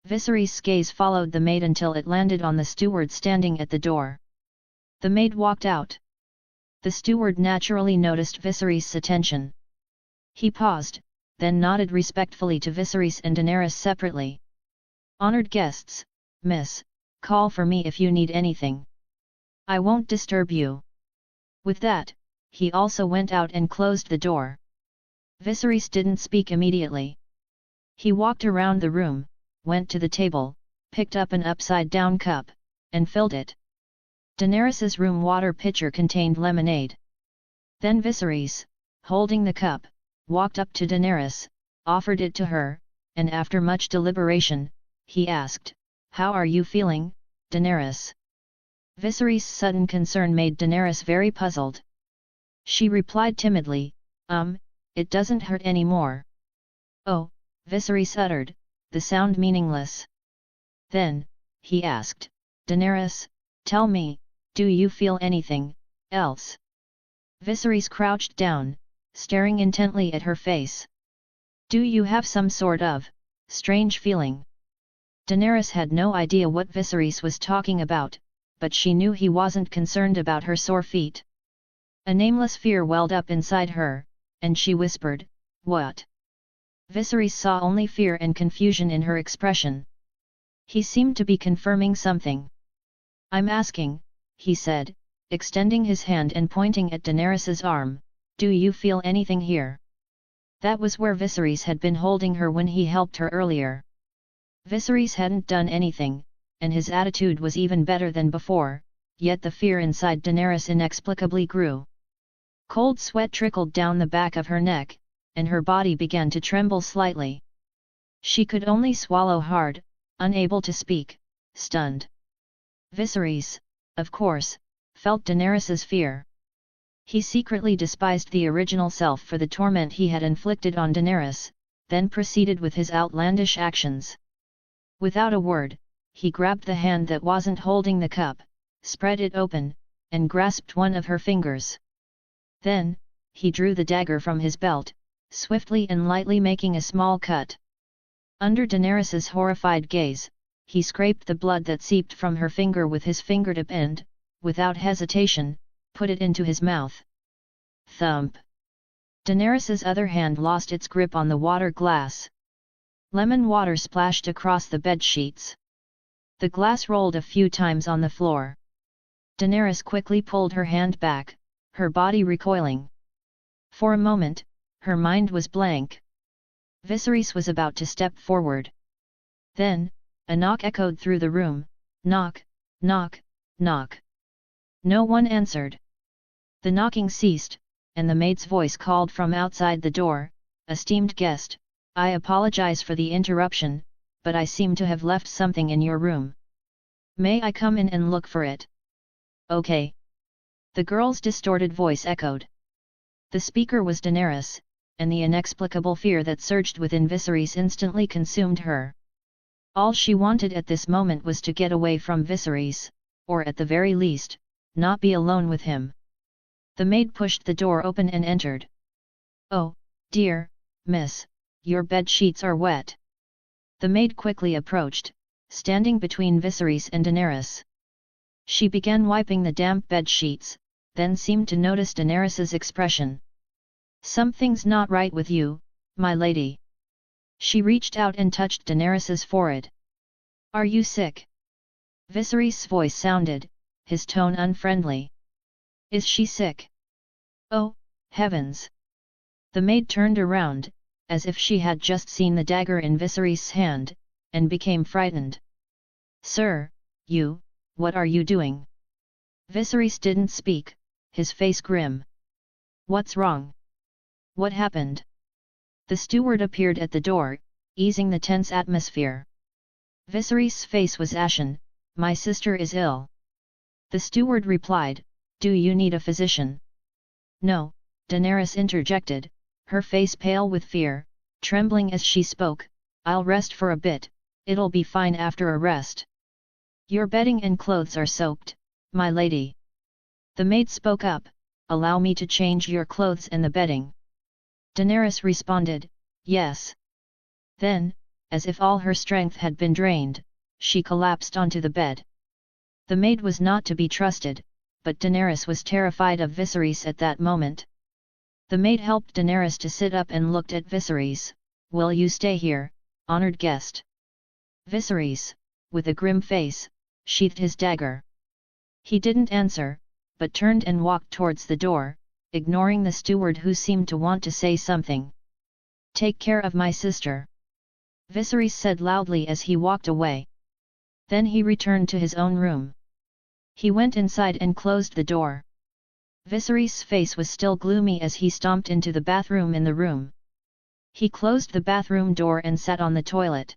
Viserys' gaze followed the maid until it landed on the steward standing at the door. The maid walked out. The steward naturally noticed Viserys' attention. He paused, then nodded respectfully to Viserys and Daenerys separately. "Honored guests, miss, call for me if you need anything. I won't disturb you." With that, he also went out and closed the door. Viserys didn't speak immediately. He walked around the room, went to the table, picked up an upside-down cup, and filled it. Daenerys's room water pitcher contained lemonade. Then Viserys, holding the cup, walked up to Daenerys, offered it to her, and after much deliberation, he asked, "How are you feeling, Daenerys?" Viserys' sudden concern made Daenerys very puzzled. She replied timidly, It doesn't hurt anymore." "Oh," Viserys uttered, the sound meaningless. Then, he asked, "Daenerys, tell me, do you feel anything else?" Viserys crouched down, staring intently at her face. "Do you have some sort of strange feeling?" Daenerys had no idea what Viserys was talking about, but she knew he wasn't concerned about her sore feet. A nameless fear welled up inside her, and she whispered, "What?" Viserys saw only fear and confusion in her expression. He seemed to be confirming something. "I'm asking," he said, extending his hand and pointing at Daenerys's arm, "do you feel anything here?" That was where Viserys had been holding her when he helped her earlier. Viserys hadn't done anything, and his attitude was even better than before, yet the fear inside Daenerys inexplicably grew. Cold sweat trickled down the back of her neck, and her body began to tremble slightly. She could only swallow hard, unable to speak, stunned. Viserys, of course, felt Daenerys's fear. He secretly despised the original self for the torment he had inflicted on Daenerys, then proceeded with his outlandish actions. Without a word, he grabbed the hand that wasn't holding the cup, spread it open, and grasped one of her fingers. Then, he drew the dagger from his belt, swiftly and lightly making a small cut. Under Daenerys's horrified gaze, he scraped the blood that seeped from her finger with his fingertip and, without hesitation, put it into his mouth. Thump! Daenerys's other hand lost its grip on the water glass. Lemon water splashed across the bed sheets. The glass rolled a few times on the floor. Daenerys quickly pulled her hand back, her body recoiling. For a moment, her mind was blank. Viserys was about to step forward. Then, a knock echoed through the room, knock, knock, knock. No one answered. The knocking ceased, and the maid's voice called from outside the door, "Esteemed guest, I apologize for the interruption, but I seem to have left something in your room. May I come in and look for it?" "Okay." The girl's distorted voice echoed. The speaker was Daenerys, and the inexplicable fear that surged within Viserys instantly consumed her. All she wanted at this moment was to get away from Viserys, or at the very least, not be alone with him. The maid pushed the door open and entered. "Oh, dear, miss, your bed sheets are wet." The maid quickly approached, standing between Viserys and Daenerys. She began wiping the damp bed sheets, then seemed to notice Daenerys's expression. "Something's not right with you, my lady." She reached out and touched Daenerys's forehead. "Are you sick?" Viserys' voice sounded, his tone unfriendly. "Is she sick?" "Oh, heavens!" The maid turned around, as if she had just seen the dagger in Viserys' hand, and became frightened. "Sir, what are you doing?" Viserys didn't speak, his face grim. "What's wrong? What happened?" The steward appeared at the door, easing the tense atmosphere. Viserys' face was ashen. "My sister is ill." The steward replied, "Do you need a physician?" "No," Daenerys interjected, her face pale with fear, trembling as she spoke, "I'll rest for a bit, it'll be fine after a rest." "Your bedding and clothes are soaked, my lady." The maid spoke up, "Allow me to change your clothes and the bedding." Daenerys responded, "Yes." Then, as if all her strength had been drained, she collapsed onto the bed. The maid was not to be trusted, but Daenerys was terrified of Viserys at that moment. The maid helped Daenerys to sit up and looked at Viserys. "Will you stay here, honored guest?" Viserys, with a grim face, sheathed his dagger. He didn't answer, but turned and walked towards the door, ignoring the steward who seemed to want to say something. "Take care of my sister," Viserys said loudly as he walked away. Then he returned to his own room. He went inside and closed the door. Viserys' face was still gloomy as he stomped into the bathroom in the room. He closed the bathroom door and sat on the toilet.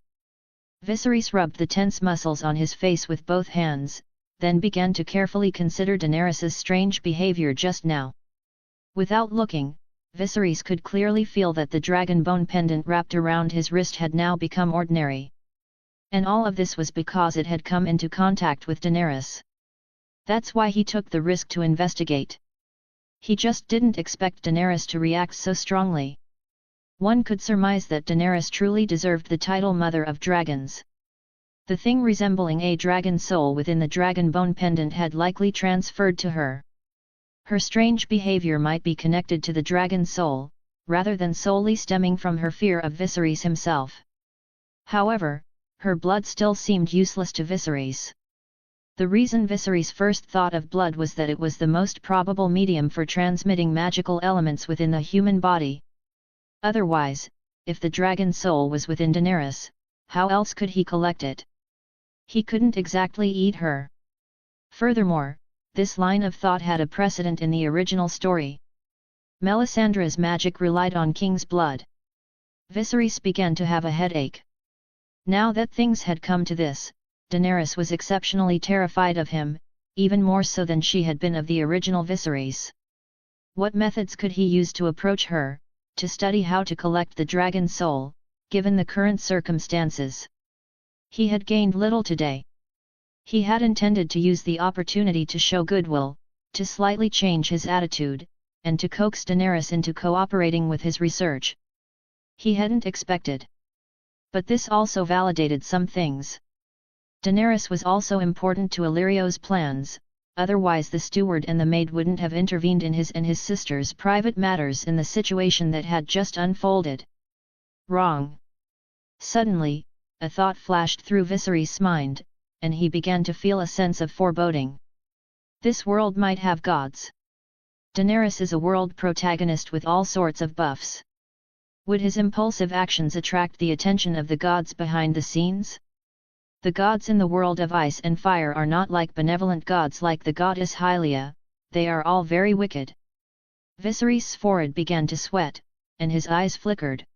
Viserys rubbed the tense muscles on his face with both hands, then began to carefully consider Daenerys' strange behavior just now. Without looking, Viserys could clearly feel that the dragon bone pendant wrapped around his wrist had now become ordinary. And all of this was because it had come into contact with Daenerys. That's why he took the risk to investigate. He just didn't expect Daenerys to react so strongly. One could surmise that Daenerys truly deserved the title Mother of Dragons. The thing resembling a dragon soul within the dragon bone pendant had likely transferred to her. Her strange behavior might be connected to the dragon soul, rather than solely stemming from her fear of Viserys himself. However, her blood still seemed useless to Viserys. The reason Viserys first thought of blood was that it was the most probable medium for transmitting magical elements within the human body. Otherwise, if the dragon soul was within Daenerys, how else could he collect it? He couldn't exactly eat her. Furthermore, this line of thought had a precedent in the original story. Melisandre's magic relied on king's blood. Viserys began to have a headache. Now that things had come to this, Daenerys was exceptionally terrified of him, even more so than she had been of the original Viserys. What methods could he use to approach her, to study how to collect the dragon soul, given the current circumstances? He had gained little today. He had intended to use the opportunity to show goodwill, to slightly change his attitude, and to coax Daenerys into cooperating with his research. He hadn't expected. But this also validated some things. Daenerys was also important to Illyrio's plans, otherwise the steward and the maid wouldn't have intervened in his and his sister's private matters in the situation that had just unfolded. Wrong. Suddenly, a thought flashed through Viserys' mind, and he began to feel a sense of foreboding. This world might have gods. Daenerys is a world protagonist with all sorts of buffs. Would his impulsive actions attract the attention of the gods behind the scenes? The gods in the world of ice and fire are not like benevolent gods like the goddess Hylia, they are all very wicked. Viserys' forehead began to sweat, and his eyes flickered.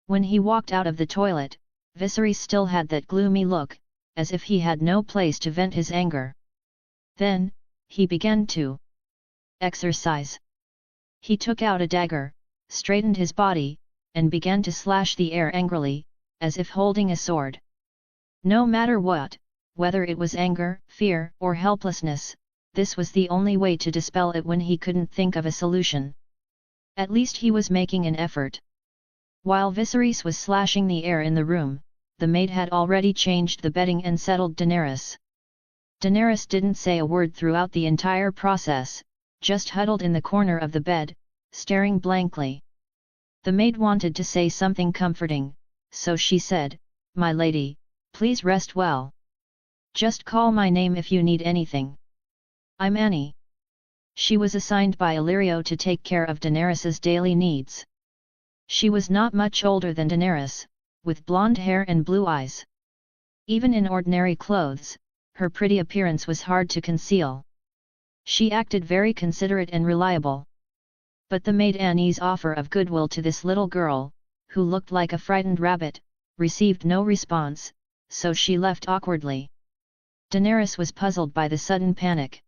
When he walked out of the toilet, Viserys still had that gloomy look, as if he had no place to vent his anger. Then, he began to exercise. He took out a dagger, straightened his body, and began to slash the air angrily, as if holding a sword. No matter what, whether it was anger, fear, or helplessness, this was the only way to dispel it when he couldn't think of a solution. At least he was making an effort. While Viserys was slashing the air in the room, the maid had already changed the bedding and settled Daenerys. Daenerys didn't say a word throughout the entire process, just huddled in the corner of the bed, staring blankly. The maid wanted to say something comforting, so she said, "My lady, please rest well. Just call my name if you need anything. I'm Annie." She was assigned by Illyrio to take care of Daenerys's daily needs. She was not much older than Daenerys, with blonde hair and blue eyes. Even in ordinary clothes, her pretty appearance was hard to conceal. She acted very considerate and reliable. But the maid Annie's offer of goodwill to this little girl, who looked like a frightened rabbit, received no response, so she left awkwardly. Daenerys was puzzled by the sudden panic.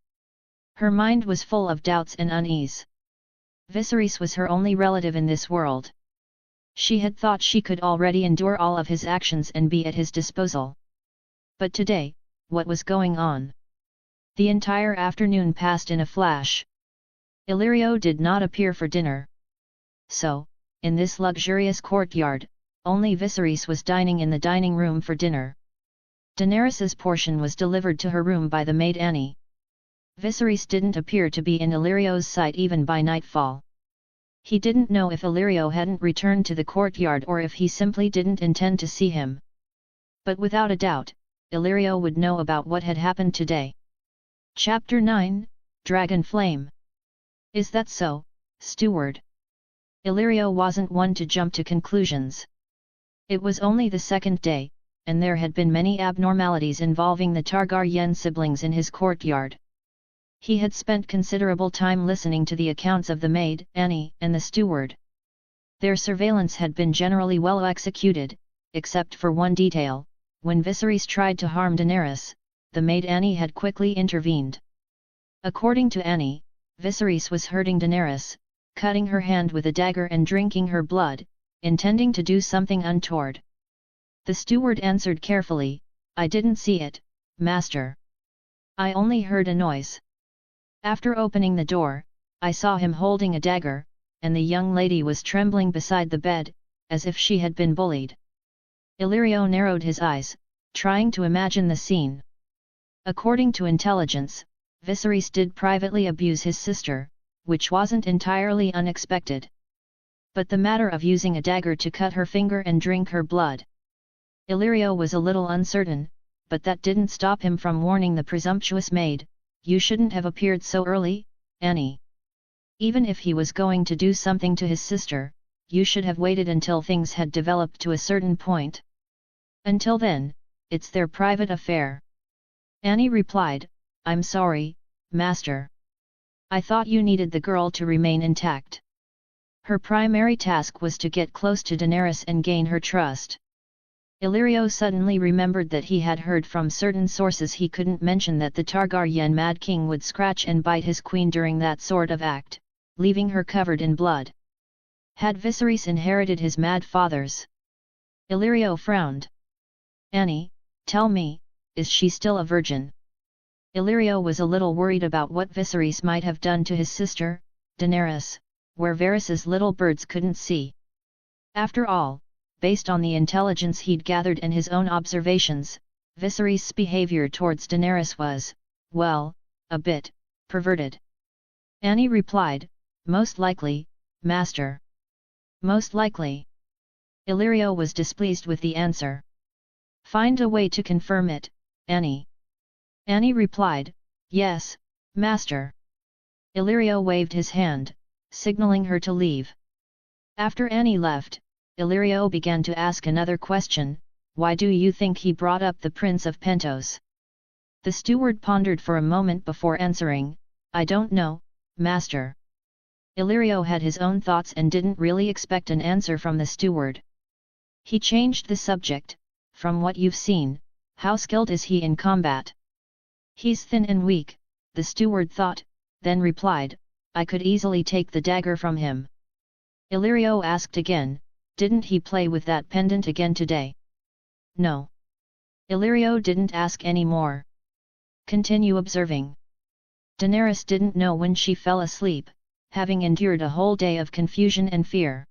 Her mind was full of doubts and unease. Viserys was her only relative in this world. She had thought she could already endure all of his actions and be at his disposal. But today, what was going on? The entire afternoon passed in a flash. Illyrio did not appear for dinner. So, in this luxurious courtyard, only Viserys was dining in the dining room for dinner. Daenerys's portion was delivered to her room by the maid Annie. Viserys didn't appear to be in Illyrio's sight even by nightfall. He didn't know if Illyrio hadn't returned to the courtyard or if he simply didn't intend to see him. But without a doubt, Illyrio would know about what had happened today. Chapter 9, Dragon flame. Is that so, steward? Illyrio wasn't one to jump to conclusions. It was only the second day, and there had been many abnormalities involving the Targaryen siblings in his courtyard. He had spent considerable time listening to the accounts of the maid, Annie, and the steward. Their surveillance had been generally well executed, except for one detail: when Viserys tried to harm Daenerys, the maid Annie had quickly intervened. According to Annie, Viserys was hurting Daenerys, cutting her hand with a dagger and drinking her blood, intending to do something untoward. The steward answered carefully, "I didn't see it, master. I only heard a noise. After opening the door, I saw him holding a dagger, and the young lady was trembling beside the bed, as if she had been bullied." Illyrio narrowed his eyes, trying to imagine the scene. According to intelligence, Viserys did privately abuse his sister, which wasn't entirely unexpected. But the matter of using a dagger to cut her finger and drink her blood. Illyrio was a little uncertain, but that didn't stop him from warning the presumptuous maid, "You shouldn't have appeared so early, Annie. Even if he was going to do something to his sister, you should have waited until things had developed to a certain point. Until then, it's their private affair." Annie replied, "I'm sorry, master. I thought you needed the girl to remain intact." Her primary task was to get close to Daenerys and gain her trust. Illyrio suddenly remembered that he had heard from certain sources he couldn't mention that the Targaryen Mad King would scratch and bite his queen during that sort of act, leaving her covered in blood. Had Viserys inherited his mad father's? Illyrio frowned. "Annie, tell me, is she still a virgin?" Illyrio was a little worried about what Viserys might have done to his sister, Daenerys, where Varys's little birds couldn't see. After all, based on the intelligence he'd gathered and his own observations, Viserys' behavior towards Daenerys was, well, a bit perverted. Annie replied, "Most likely, master." "Most likely." Illyrio was displeased with the answer. "Find a way to confirm it, Annie." Annie replied, "Yes, master." Illyrio waved his hand, signaling her to leave. After Annie left, Illyrio began to ask another question: "Why do you think he brought up the Prince of Pentos?" The steward pondered for a moment before answering, "I don't know, master." Illyrio had his own thoughts and didn't really expect an answer from the steward. He changed the subject, "From what you've seen, how skilled is he in combat?" "He's thin and weak," the steward thought, then replied, "I could easily take the dagger from him." Illyrio asked again, "Didn't he play with that pendant again today?" "No." Illyrio didn't ask any more. Continue observing. Daenerys didn't know when she fell asleep, having endured a whole day of confusion and fear.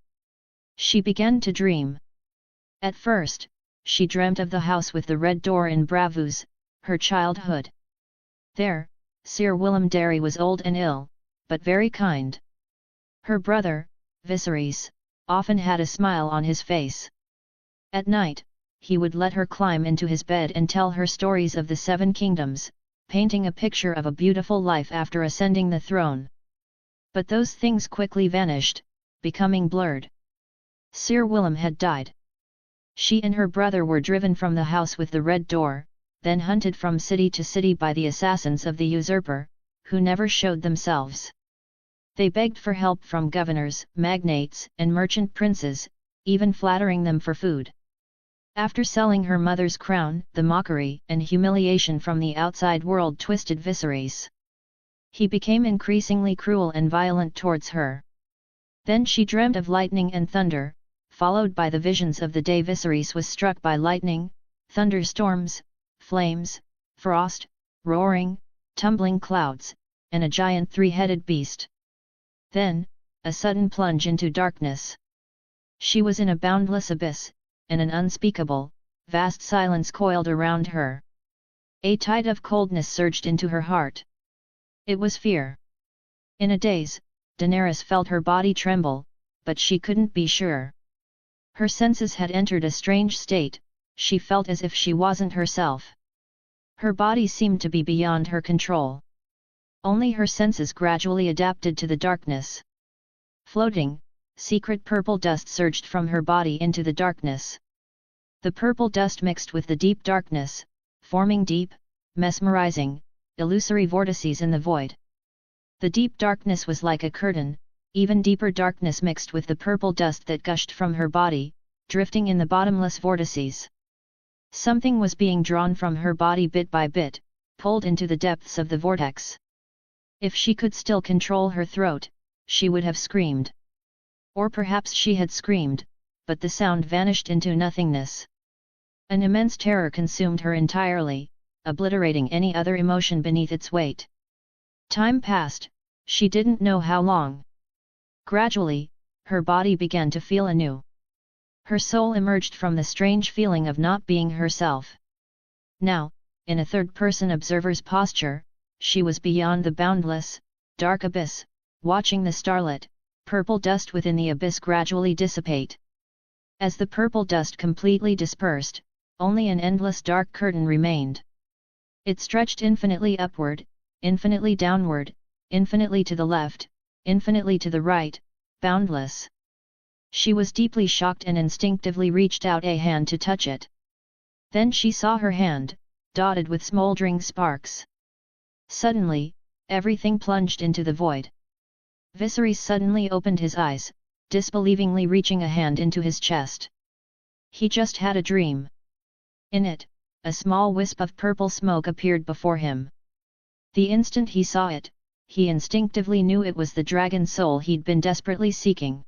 She began to dream. At first, she dreamt of the house with the red door in Bravos, her childhood. There, Sir Willem Darry was old and ill, but very kind. Her brother, Viserys, often had a smile on his face. At night, he would let her climb into his bed and tell her stories of the Seven Kingdoms, painting a picture of a beautiful life after ascending the throne. But those things quickly vanished, becoming blurred. Sir Willem had died. She and her brother were driven from the house with the red door, then hunted from city to city by the assassins of the usurper, who never showed themselves. They begged for help from governors, magnates, and merchant princes, even flattering them for food. After selling her mother's crown, the mockery and humiliation from the outside world twisted Viserys. He became increasingly cruel and violent towards her. Then she dreamt of lightning and thunder, followed by the visions of the day Viserys was struck by lightning, thunderstorms, flames, frost, roaring, tumbling clouds, and a giant three-headed beast. Then, a sudden plunge into darkness. She was in a boundless abyss, and an unspeakable, vast silence coiled around her. A tide of coldness surged into her heart. It was fear. In a daze, Daenerys felt her body tremble, but she couldn't be sure. Her senses had entered a strange state, she felt as if she wasn't herself. Her body seemed to be beyond her control. Only her senses gradually adapted to the darkness. Floating, secret purple dust surged from her body into the darkness. The purple dust mixed with the deep darkness, forming deep, mesmerizing, illusory vortices in the void. The deep darkness was like a curtain, even deeper darkness mixed with the purple dust that gushed from her body, drifting in the bottomless vortices. Something was being drawn from her body bit by bit, pulled into the depths of the vortex. If she could still control her throat, she would have screamed. Or perhaps she had screamed, but the sound vanished into nothingness. An immense terror consumed her entirely, obliterating any other emotion beneath its weight. Time passed, she didn't know how long. Gradually, her body began to feel anew. Her soul emerged from the strange feeling of not being herself. Now, in a third-person observer's posture, she was beyond the boundless, dark abyss, watching the starlit, purple dust within the abyss gradually dissipate. As the purple dust completely dispersed, only an endless dark curtain remained. It stretched infinitely upward, infinitely downward, infinitely to the left, infinitely to the right, boundless. She was deeply shocked and instinctively reached out a hand to touch it. Then she saw her hand, dotted with smoldering sparks. Suddenly, everything plunged into the void. Viserys suddenly opened his eyes, disbelievingly reaching a hand into his chest. He just had a dream. In it, a small wisp of purple smoke appeared before him. The instant he saw it, he instinctively knew it was the dragon soul he'd been desperately seeking.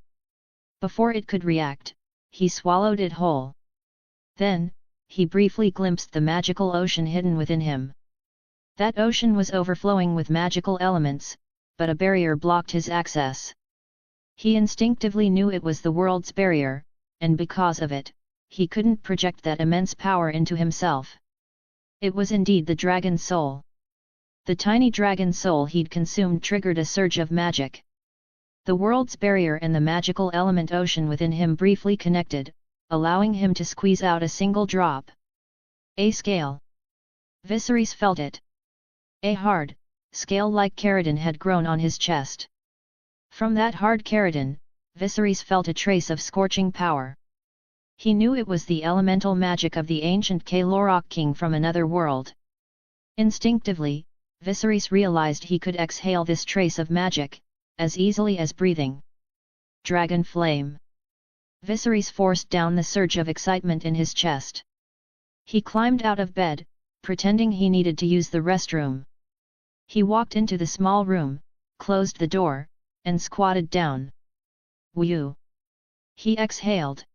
Before it could react, he swallowed it whole. Then, he briefly glimpsed the magical ocean hidden within him. That ocean was overflowing with magical elements, but a barrier blocked his access. He instinctively knew it was the world's barrier, and because of it, he couldn't project that immense power into himself. It was indeed the dragon soul. The tiny dragon soul he'd consumed triggered a surge of magic. The world's barrier and the magical element ocean within him briefly connected, allowing him to squeeze out a single drop. A scale. Viserys felt it. A hard, scale-like keratin had grown on his chest. From that hard keratin, Viserys felt a trace of scorching power. He knew it was the elemental magic of the ancient Kalorok king from another world. Instinctively, Viserys realized he could exhale this trace of magic, as easily as breathing. Dragon flame. Viserys forced down the surge of excitement in his chest. He climbed out of bed, pretending he needed to use the restroom. He walked into the small room, closed the door, and squatted down. Whew! He exhaled.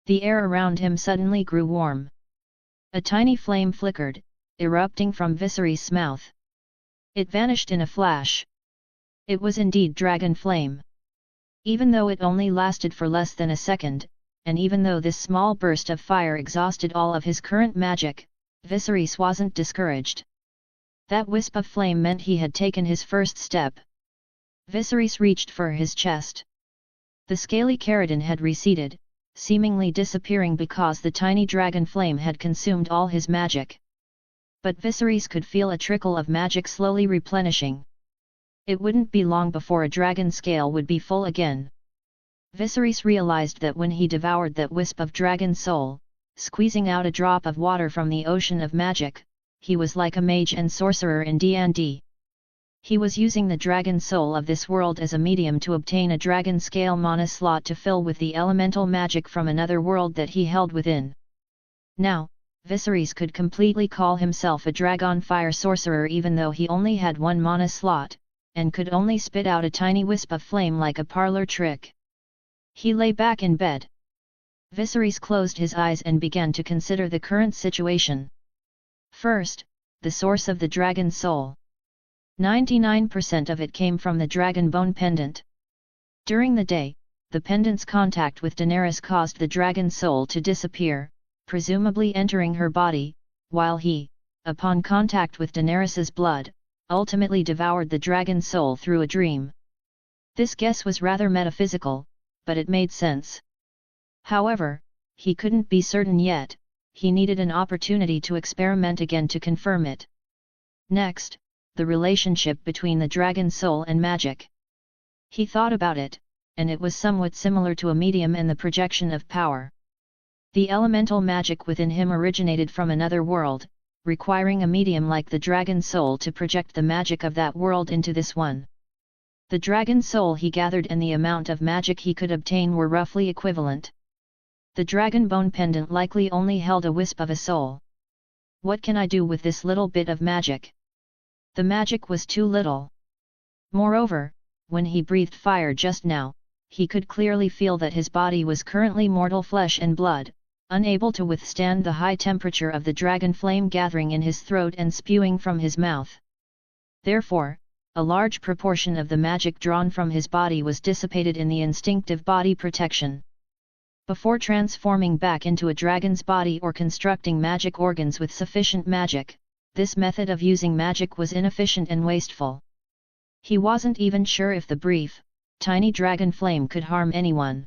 The air around him suddenly grew warm. A tiny flame flickered, erupting from Viserys' mouth. It vanished in a flash. It was indeed dragon flame. Even though it only lasted for less than a second, and even though this small burst of fire exhausted all of his current magic, Viserys wasn't discouraged. That wisp of flame meant he had taken his first step. Viserys reached for his chest. The scaly keratin had receded, seemingly disappearing because the tiny dragon flame had consumed all his magic. But Viserys could feel a trickle of magic slowly replenishing. It wouldn't be long before a dragon scale would be full again. Viserys realized that when he devoured that wisp of dragon soul, squeezing out a drop of water from the ocean of magic, he was like a mage and sorcerer in D&D. He was using the dragon soul of this world as a medium to obtain a dragon scale mana slot to fill with the elemental magic from another world that he held within. Now, Viserys could completely call himself a dragon fire sorcerer even though he only had one mana slot, and could only spit out a tiny wisp of flame like a parlor trick. He lay back in bed. Viserys closed his eyes and began to consider the current situation. First, the source of the dragon soul. 99% of it came from the dragon bone pendant. During the day, the pendant's contact with Daenerys caused the dragon soul to disappear, presumably entering her body, while he, upon contact with Daenerys's blood, ultimately devoured the dragon soul through a dream. This guess was rather metaphysical, but it made sense. However, he couldn't be certain yet, he needed an opportunity to experiment again to confirm it. Next, the relationship between the dragon soul and magic. He thought about it, and it was somewhat similar to a medium and the projection of power. The elemental magic within him originated from another world, requiring a medium like the dragon soul to project the magic of that world into this one. The dragon soul he gathered and the amount of magic he could obtain were roughly equivalent. The dragon bone pendant likely only held a wisp of a soul. What can I do with this little bit of magic? The magic was too little. Moreover, when he breathed fire just now, he could clearly feel that his body was currently mortal flesh and blood, unable to withstand the high temperature of the dragon flame gathering in his throat and spewing from his mouth. Therefore, a large proportion of the magic drawn from his body was dissipated in the instinctive body protection. Before transforming back into a dragon's body or constructing magic organs with sufficient magic, this method of using magic was inefficient and wasteful. He wasn't even sure if the brief, tiny dragon flame could harm anyone.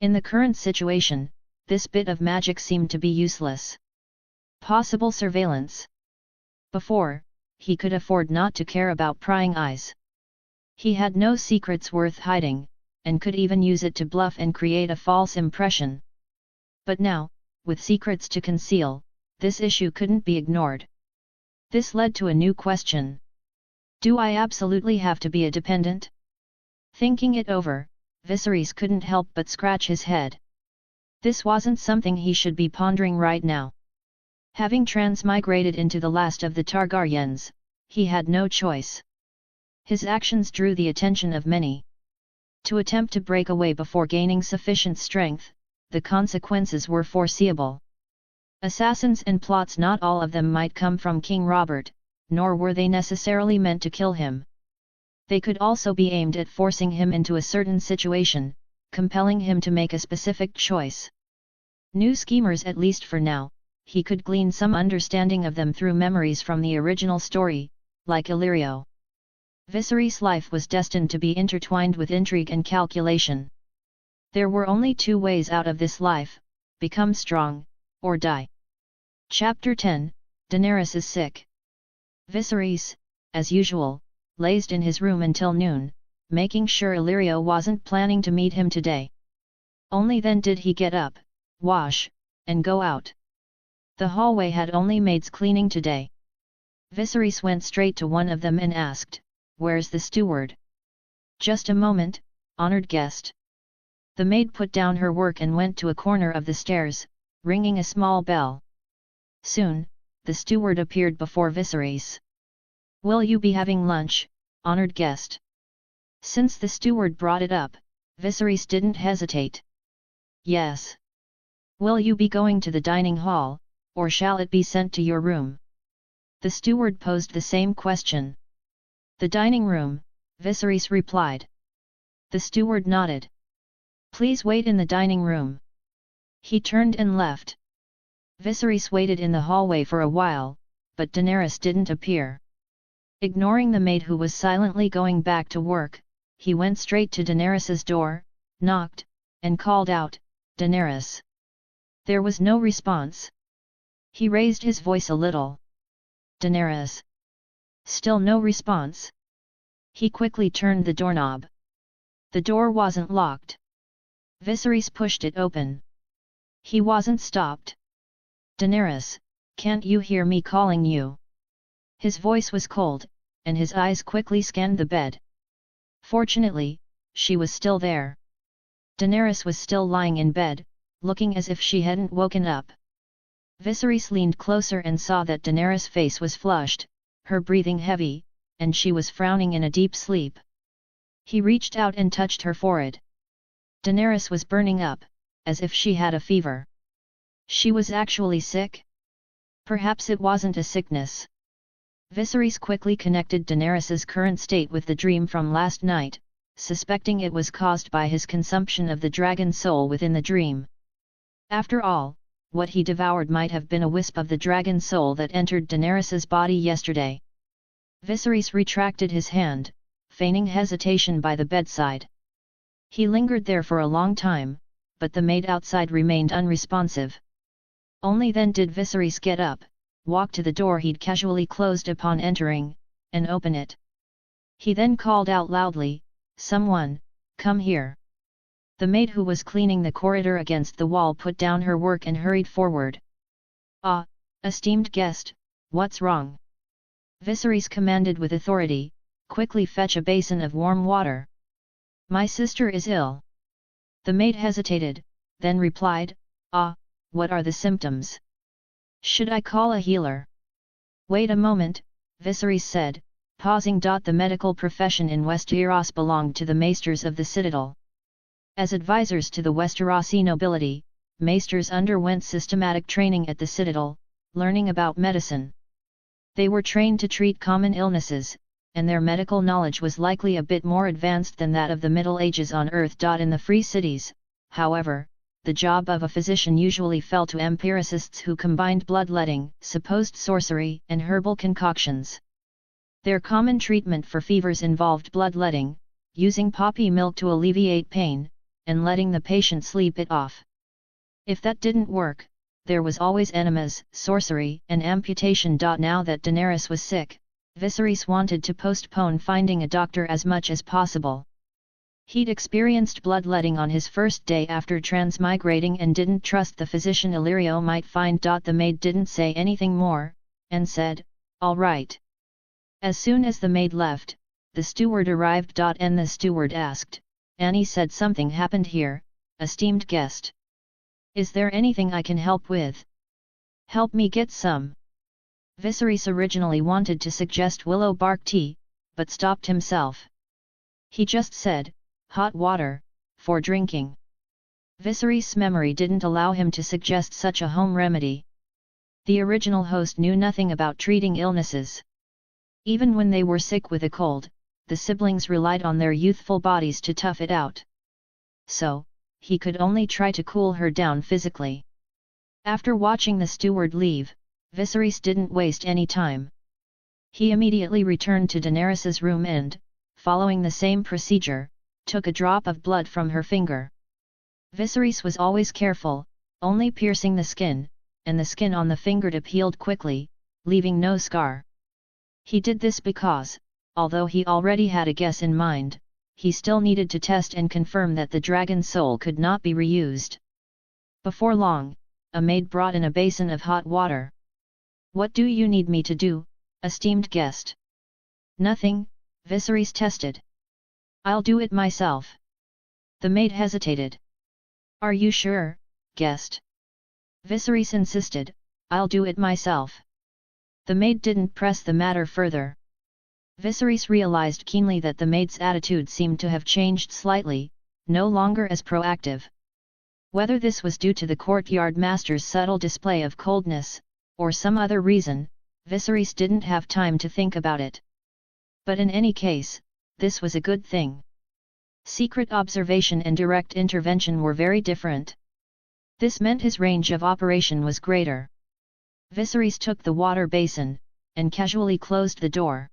In the current situation, this bit of magic seemed to be useless. Possible surveillance. Before, he could afford not to care about prying eyes. He had no secrets worth hiding, and could even use it to bluff and create a false impression. But now, with secrets to conceal, this issue couldn't be ignored. This led to a new question. Do I absolutely have to be a dependent? Thinking it over, Viserys couldn't help but scratch his head. This wasn't something he should be pondering right now. Having transmigrated into the last of the Targaryens, he had no choice. His actions drew the attention of many. To attempt to break away before gaining sufficient strength, the consequences were foreseeable. Assassins and plots, not all of them might come from King Robert, nor were they necessarily meant to kill him. They could also be aimed at forcing him into a certain situation, compelling him to make a specific choice. New schemers, at least for now, he could glean some understanding of them through memories from the original story, like Illyrio. Viserys' life was destined to be intertwined with intrigue and calculation. There were only two ways out of this life: become strong, or die. Chapter 10, Daenerys is sick. Viserys, as usual, lazed in his room until noon, making sure Illyrio wasn't planning to meet him today. Only then did he get up, wash, and go out. The hallway had only maids cleaning today. Viserys went straight to one of them and asked, "Where's the steward?" "Just a moment, honored guest." The maid put down her work and went to a corner of the stairs, ringing a small bell. Soon, the steward appeared before Viserys. "Will you be having lunch, honored guest?" Since the steward brought it up, Viserys didn't hesitate. "Yes." "Will you be going to the dining hall, or shall it be sent to your room?" The steward posed the same question. "The dining room," Viserys replied. The steward nodded. "Please wait in the dining room." He turned and left. Viserys waited in the hallway for a while, but Daenerys didn't appear. Ignoring the maid who was silently going back to work, he went straight to Daenerys's door, knocked, and called out, "Daenerys." There was no response. He raised his voice a little. "Daenerys." Still no response. He quickly turned the doorknob. The door wasn't locked. Viserys pushed it open. He wasn't stopped. "Daenerys, can't you hear me calling you?" His voice was cold, and his eyes quickly scanned the bed. Fortunately, she was still there. Daenerys was still lying in bed, looking as if she hadn't woken up. Viserys leaned closer and saw that Daenerys' face was flushed, her breathing heavy, and she was frowning in a deep sleep. He reached out and touched her forehead. Daenerys was burning up, as if she had a fever. She was actually sick? Perhaps it wasn't a sickness. Viserys quickly connected Daenerys's current state with the dream from last night, suspecting it was caused by his consumption of the dragon soul within the dream. After all, what he devoured might have been a wisp of the dragon soul that entered Daenerys's body yesterday. Viserys retracted his hand, feigning hesitation by the bedside. He lingered there for a long time, but the maid outside remained unresponsive. Only then did Viserys get up, walk to the door he'd casually closed upon entering, and open it. He then called out loudly, "Someone, come here." The maid who was cleaning the corridor against the wall put down her work and hurried forward. "Ah, esteemed guest, what's wrong?" Viserys commanded with authority, "Quickly fetch a basin of warm water. My sister is ill." The maid hesitated, then replied, "Ah, what are the symptoms? Should I call a healer?" "Wait a moment," Viserys said, pausing. The medical profession in Westeros belonged to the maesters of the citadel. As advisors to the Westerosi nobility, maesters underwent systematic training at the citadel, learning about medicine. They were trained to treat common illnesses, and their medical knowledge was likely a bit more advanced than that of the Middle Ages on Earth. In the free cities, however, the job of a physician usually fell to empiricists who combined bloodletting, supposed sorcery, and herbal concoctions. Their common treatment for fevers involved bloodletting, using poppy milk to alleviate pain, and letting the patient sleep it off. If that didn't work, there was always enemas, sorcery, and amputation. Now that Daenerys was sick, Viserys wanted to postpone finding a doctor as much as possible. He'd experienced bloodletting on his first day after transmigrating and didn't trust the physician Illyrio might find. The maid didn't say anything more, and said, "All right." As soon as the maid left, the steward arrived. And the steward asked, "Annie said something happened here, esteemed guest. Is there anything I can help with? Help me get some." Viserys originally wanted to suggest willow bark tea, but stopped himself. He just said, "Hot water, for drinking." Viserys' memory didn't allow him to suggest such a home remedy. The original host knew nothing about treating illnesses. Even when they were sick with a cold, the siblings relied on their youthful bodies to tough it out. So, he could only try to cool her down physically. After watching the steward leave, Viserys didn't waste any time. He immediately returned to Daenerys's room and, following the same procedure, took a drop of blood from her finger. Viserys was always careful, only piercing the skin, and the skin on the fingertip healed quickly, leaving no scar. He did this because, although he already had a guess in mind, he still needed to test and confirm that the dragon's soul could not be reused. Before long, a maid brought in a basin of hot water. "What do you need me to do, esteemed guest?" "Nothing," Viserys tested. "I'll do it myself." The maid hesitated. "Are you sure, guest?" Viserys insisted, "I'll do it myself." The maid didn't press the matter further. Viserys realized keenly that the maid's attitude seemed to have changed slightly, no longer as proactive. Whether this was due to the courtyard master's subtle display of coldness, or some other reason, Viserys didn't have time to think about it. But in any case, this was a good thing. Secret observation and direct intervention were very different. This meant his range of operation was greater. Viserys took the water basin, and casually closed the door.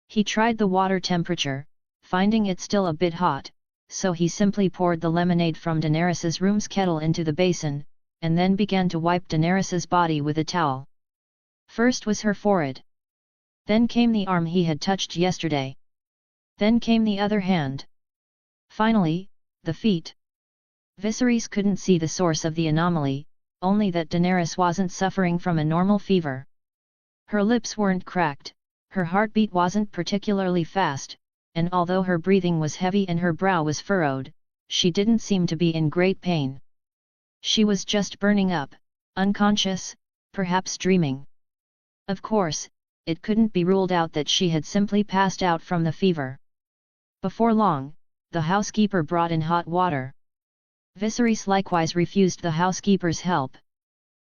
He tried the water temperature, finding it still a bit hot, so he simply poured the lemonade from Daenerys's room's kettle into the basin, and then began to wipe Daenerys's body with a towel. First was her forehead. Then came the arm he had touched yesterday. Then came the other hand. Finally, the feet. Viserys couldn't see the source of the anomaly, only that Daenerys wasn't suffering from a normal fever. Her lips weren't cracked, her heartbeat wasn't particularly fast, and although her breathing was heavy and her brow was furrowed, she didn't seem to be in great pain. She was just burning up, unconscious, perhaps dreaming. Of course, it couldn't be ruled out that she had simply passed out from the fever. Before long, the housekeeper brought in hot water. Viserys likewise refused the housekeeper's help.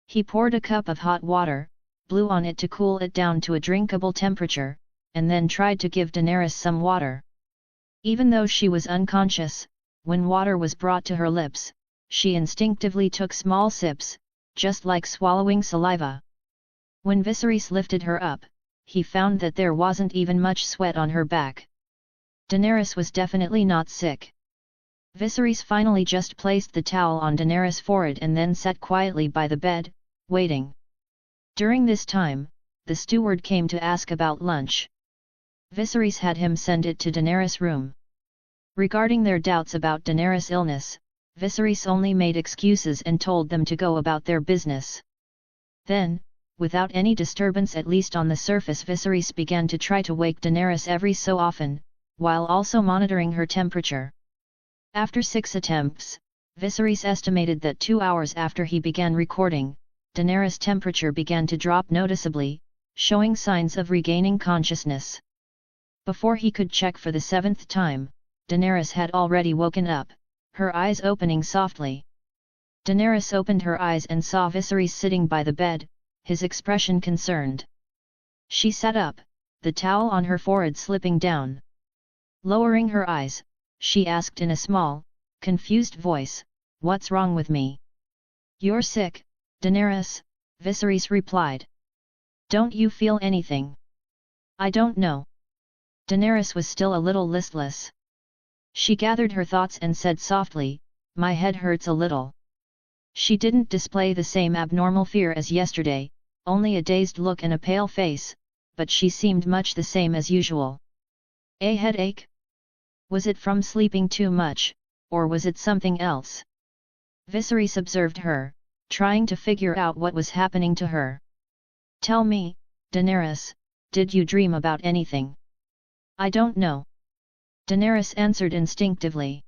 He poured a cup of hot water, blew on it to cool it down to a drinkable temperature, and then tried to give Daenerys some water. Even though she was unconscious, when water was brought to her lips, she instinctively took small sips, just like swallowing saliva. When Viserys lifted her up, he found that there wasn't even much sweat on her back. Daenerys was definitely not sick. Viserys finally just placed the towel on Daenerys' forehead and then sat quietly by the bed, waiting. During this time, the steward came to ask about lunch. Viserys had him send it to Daenerys' room. Regarding their doubts about Daenerys' illness, Viserys only made excuses and told them to go about their business. Then, without any disturbance at least on the surface, Viserys began to try to wake Daenerys every so often, while also monitoring her temperature. After 6 attempts, Viserys estimated that 2 hours after he began recording, Daenerys' temperature began to drop noticeably, showing signs of regaining consciousness. Before he could check for the 7th time, Daenerys had already woken up, her eyes opening softly. Daenerys opened her eyes and saw Viserys sitting by the bed, his expression concerned. She sat up, the towel on her forehead slipping down. Lowering her eyes, she asked in a small, confused voice, "What's wrong with me?" "You're sick, Daenerys," Viserys replied. "Don't you feel anything?" "I don't know." Daenerys was still a little listless. She gathered her thoughts and said softly, "My head hurts a little." She didn't display the same abnormal fear as yesterday, only a dazed look and a pale face, but she seemed much the same as usual. "A headache? Was it from sleeping too much, or was it something else?" Viserys observed her, trying to figure out what was happening to her. "Tell me, Daenerys, did you dream about anything?" "I don't know." Daenerys answered instinctively.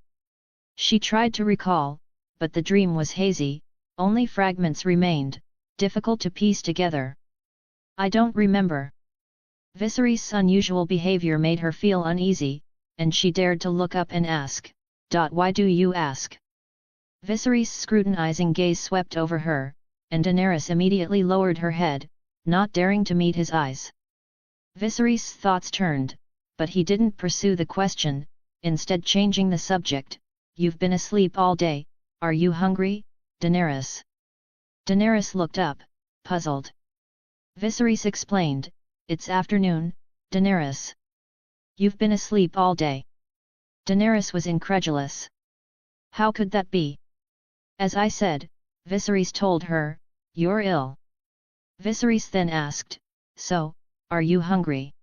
She tried to recall, but the dream was hazy, only fragments remained, difficult to piece together. "I don't remember." Viserys' unusual behavior made her feel uneasy, and she dared to look up and ask, "Why do you ask?" Viserys' scrutinizing gaze swept over her, and Daenerys immediately lowered her head, not daring to meet his eyes. Viserys' thoughts turned, but he didn't pursue the question, instead changing the subject. "You've been asleep all day, are you hungry, Daenerys?" Daenerys looked up, puzzled. Viserys explained, "It's afternoon, Daenerys. You've been asleep all day." Daenerys was incredulous. "How could that be?" "As I said," Viserys told her, "you're ill." Viserys then asked, "So, are you hungry?"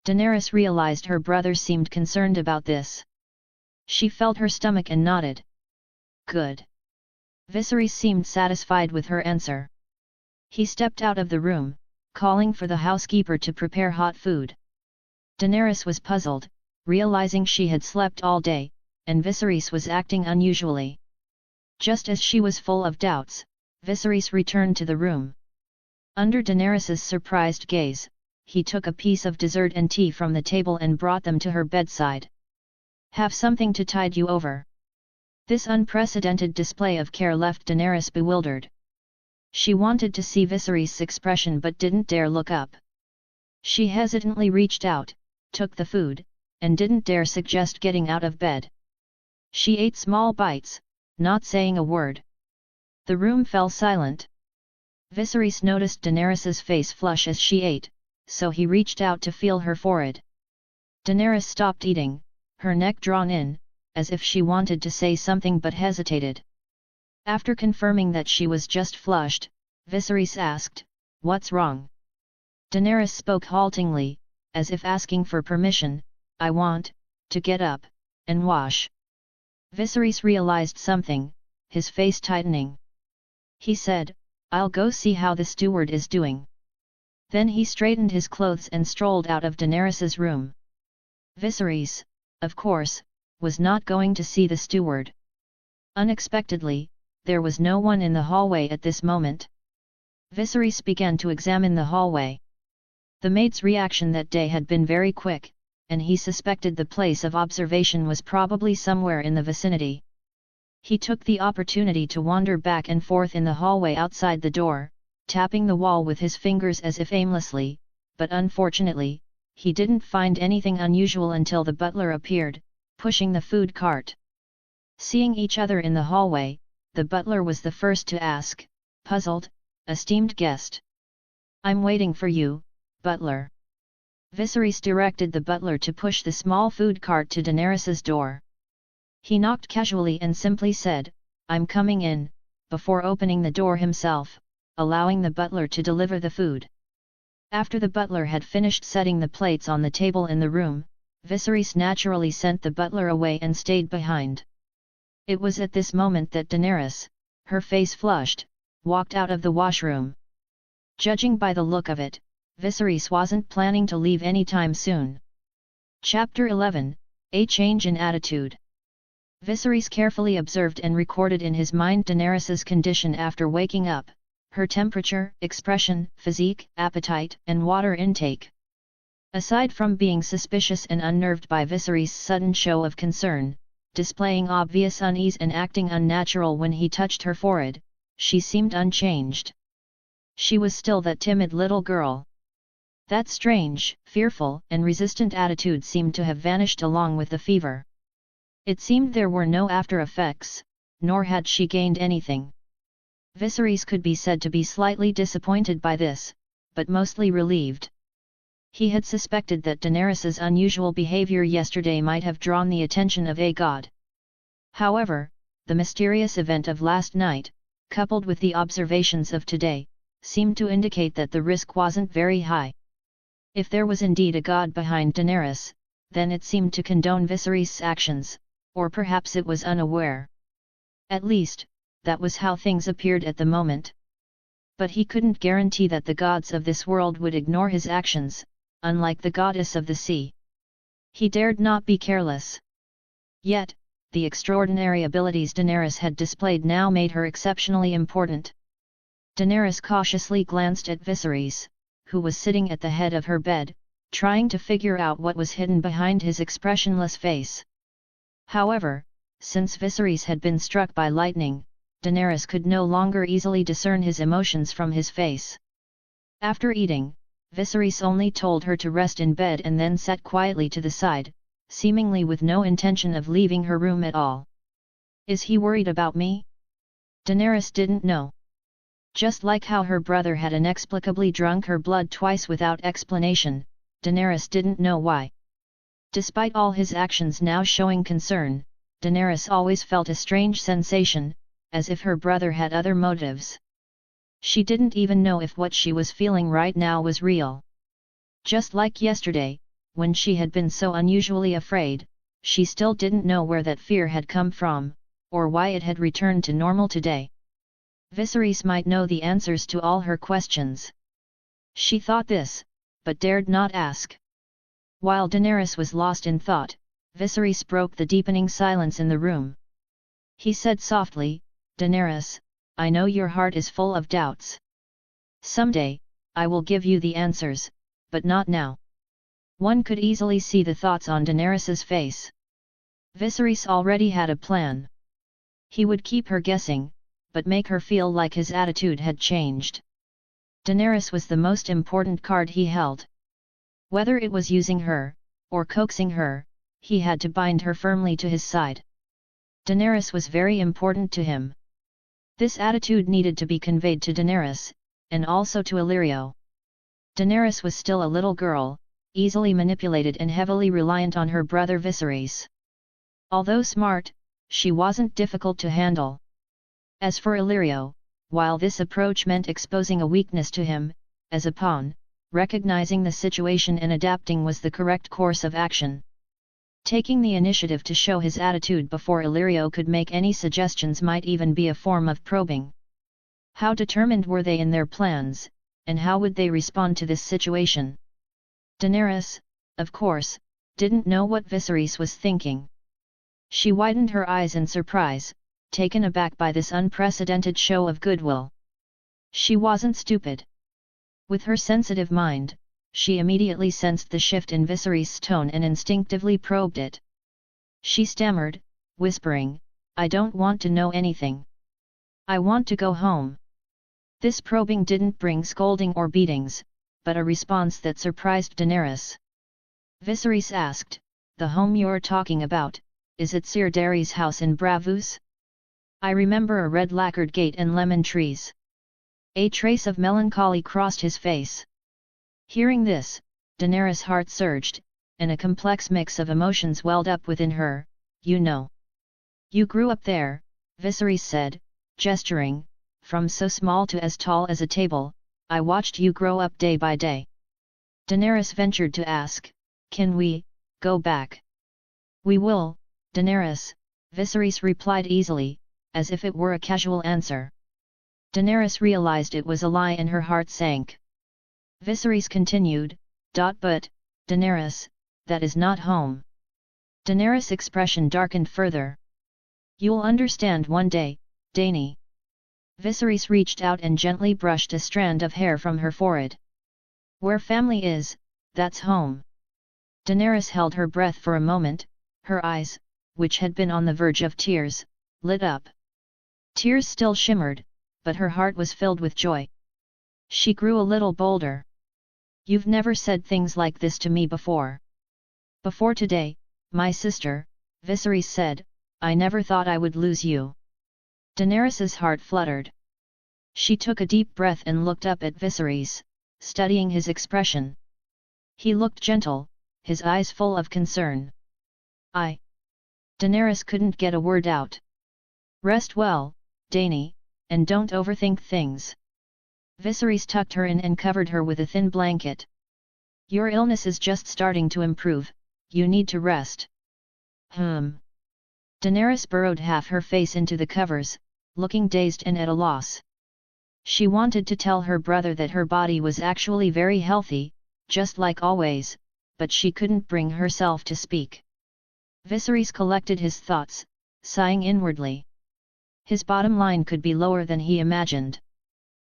Daenerys realized her brother seemed concerned about this. She felt her stomach and nodded. "Good." Viserys seemed satisfied with her answer. He stepped out of the room, calling for the housekeeper to prepare hot food. Daenerys was puzzled, realizing she had slept all day, and Viserys was acting unusually. Just as she was full of doubts, Viserys returned to the room. Under Daenerys's surprised gaze, he took a piece of dessert and tea from the table and brought them to her bedside. "Have something to tide you over." This unprecedented display of care left Daenerys bewildered. She wanted to see Viserys' expression but didn't dare look up. She hesitantly reached out, took the food, and didn't dare suggest getting out of bed. She ate small bites, not saying a word. The room fell silent. Viserys noticed Daenerys's face flush as she ate, so he reached out to feel her forehead. Daenerys stopped eating, her neck drawn in, as if she wanted to say something but hesitated. After confirming that she was just flushed, Viserys asked, "What's wrong?" Daenerys spoke haltingly, as if asking for permission, "I want to get up and wash." Viserys realized something, his face tightening. He said, "I'll go see how the steward is doing." Then he straightened his clothes and strolled out of Daenerys's room. Viserys, of course, was not going to see the steward. Unexpectedly, there was no one in the hallway at this moment. Viserys began to examine the hallway. The maid's reaction that day had been very quick, and he suspected the place of observation was probably somewhere in the vicinity. He took the opportunity to wander back and forth in the hallway outside the door, tapping the wall with his fingers as if aimlessly, but unfortunately, he didn't find anything unusual until the butler appeared, pushing the food cart. Seeing each other in the hallway, the butler was the first to ask, puzzled, "Esteemed guest. I'm waiting for you, butler." Viserys directed the butler to push the small food cart to Daenerys's door. He knocked casually and simply said, "I'm coming in," before opening the door himself, allowing the butler to deliver the food. After the butler had finished setting the plates on the table in the room, Viserys naturally sent the butler away and stayed behind. It was at this moment that Daenerys, her face flushed, walked out of the washroom. Judging by the look of it, Viserys wasn't planning to leave anytime soon. Chapter 11, A Change in Attitude. Viserys carefully observed and recorded in his mind Daenerys's condition after waking up, her temperature, expression, physique, appetite, and water intake. Aside from being suspicious and unnerved by Viserys' sudden show of concern, displaying obvious unease and acting unnatural when he touched her forehead, she seemed unchanged. She was still that timid little girl. That strange, fearful, and resistant attitude seemed to have vanished along with the fever. It seemed there were no after effects, nor had she gained anything. Viserys could be said to be slightly disappointed by this, but mostly relieved. He had suspected that Daenerys's unusual behavior yesterday might have drawn the attention of a god. However, the mysterious event of last night, coupled with the observations of today, seemed to indicate that the risk wasn't very high. If there was indeed a god behind Daenerys, then it seemed to condone Viserys' actions, or perhaps it was unaware. At least, that was how things appeared at the moment. But he couldn't guarantee that the gods of this world would ignore his actions, unlike the goddess of the sea. He dared not be careless. Yet, the extraordinary abilities Daenerys had displayed now made her exceptionally important. Daenerys cautiously glanced at Viserys, who was sitting at the head of her bed, trying to figure out what was hidden behind his expressionless face. However, since Viserys had been struck by lightning, Daenerys could no longer easily discern his emotions from his face. After eating, Viserys only told her to rest in bed and then sat quietly to the side, seemingly with no intention of leaving her room at all. Is he worried about me? Daenerys didn't know. Just like how her brother had inexplicably drunk her blood twice without explanation, Daenerys didn't know why. Despite all his actions now showing concern, Daenerys always felt a strange sensation, as if her brother had other motives. She didn't even know if what she was feeling right now was real. Just like yesterday, when she had been so unusually afraid, she still didn't know where that fear had come from, or why it had returned to normal today. Viserys might know the answers to all her questions. She thought this, but dared not ask. While Daenerys was lost in thought, Viserys broke the deepening silence in the room. He said softly, "Daenerys, I know your heart is full of doubts. Someday, I will give you the answers, but not now." One could easily see the thoughts on Daenerys's face. Viserys already had a plan. He would keep her guessing, but make her feel like his attitude had changed. Daenerys was the most important card he held. Whether it was using her, or coaxing her, he had to bind her firmly to his side. Daenerys was very important to him. This attitude needed to be conveyed to Daenerys, and also to Illyrio. Daenerys was still a little girl, easily manipulated and heavily reliant on her brother Viserys. Although smart, she wasn't difficult to handle. As for Illyrio, while this approach meant exposing a weakness to him, as a pawn, recognizing the situation and adapting was the correct course of action. Taking the initiative to show his attitude before Illyrio could make any suggestions might even be a form of probing. How determined were they in their plans, and how would they respond to this situation? Daenerys, of course, didn't know what Viserys was thinking. She widened her eyes in surprise, taken aback by this unprecedented show of goodwill. She wasn't stupid. With her sensitive mind, she immediately sensed the shift in Viserys' tone and instinctively probed it. She stammered, whispering, "I don't want to know anything. I want to go home." This probing didn't bring scolding or beatings, but a response that surprised Daenerys. Viserys asked, "The home you're talking about, is it Sir Darry's house in Bravos? I remember a red lacquered gate and lemon trees." A trace of melancholy crossed his face. Hearing this, Daenerys' heart surged, and a complex mix of emotions welled up within her. "You know. You grew up there," Viserys said, gesturing, "from so small to as tall as a table. I watched you grow up day by day. Daenerys ventured to ask, "Can we go back?" "We will, Daenerys," Viserys replied easily, as if it were a casual answer. Daenerys realized it was a lie and her heart sank. Viserys continued, "But, Daenerys, that is not home." Daenerys' expression darkened further. "You'll understand one day, Dany." Viserys reached out and gently brushed a strand of hair from her forehead. "Where family is, that's home." Daenerys held her breath for a moment, her eyes, which had been on the verge of tears, lit up. Tears still shimmered, but her heart was filled with joy. She grew a little bolder. "You've never said things like this to me before." "Before today, my sister," Viserys said, "I never thought I would lose you." Daenerys's heart fluttered. She took a deep breath and looked up at Viserys, studying his expression. He looked gentle, his eyes full of concern. Daenerys couldn't get a word out. "Rest well, Dany, and don't overthink things." Viserys tucked her in and covered her with a thin blanket. "Your illness is just starting to improve, you need to rest." Daenerys burrowed half her face into the covers, looking dazed and at a loss. She wanted to tell her brother that her body was actually very healthy, just like always, but she couldn't bring herself to speak. Viserys collected his thoughts, sighing inwardly. His bottom line could be lower than he imagined.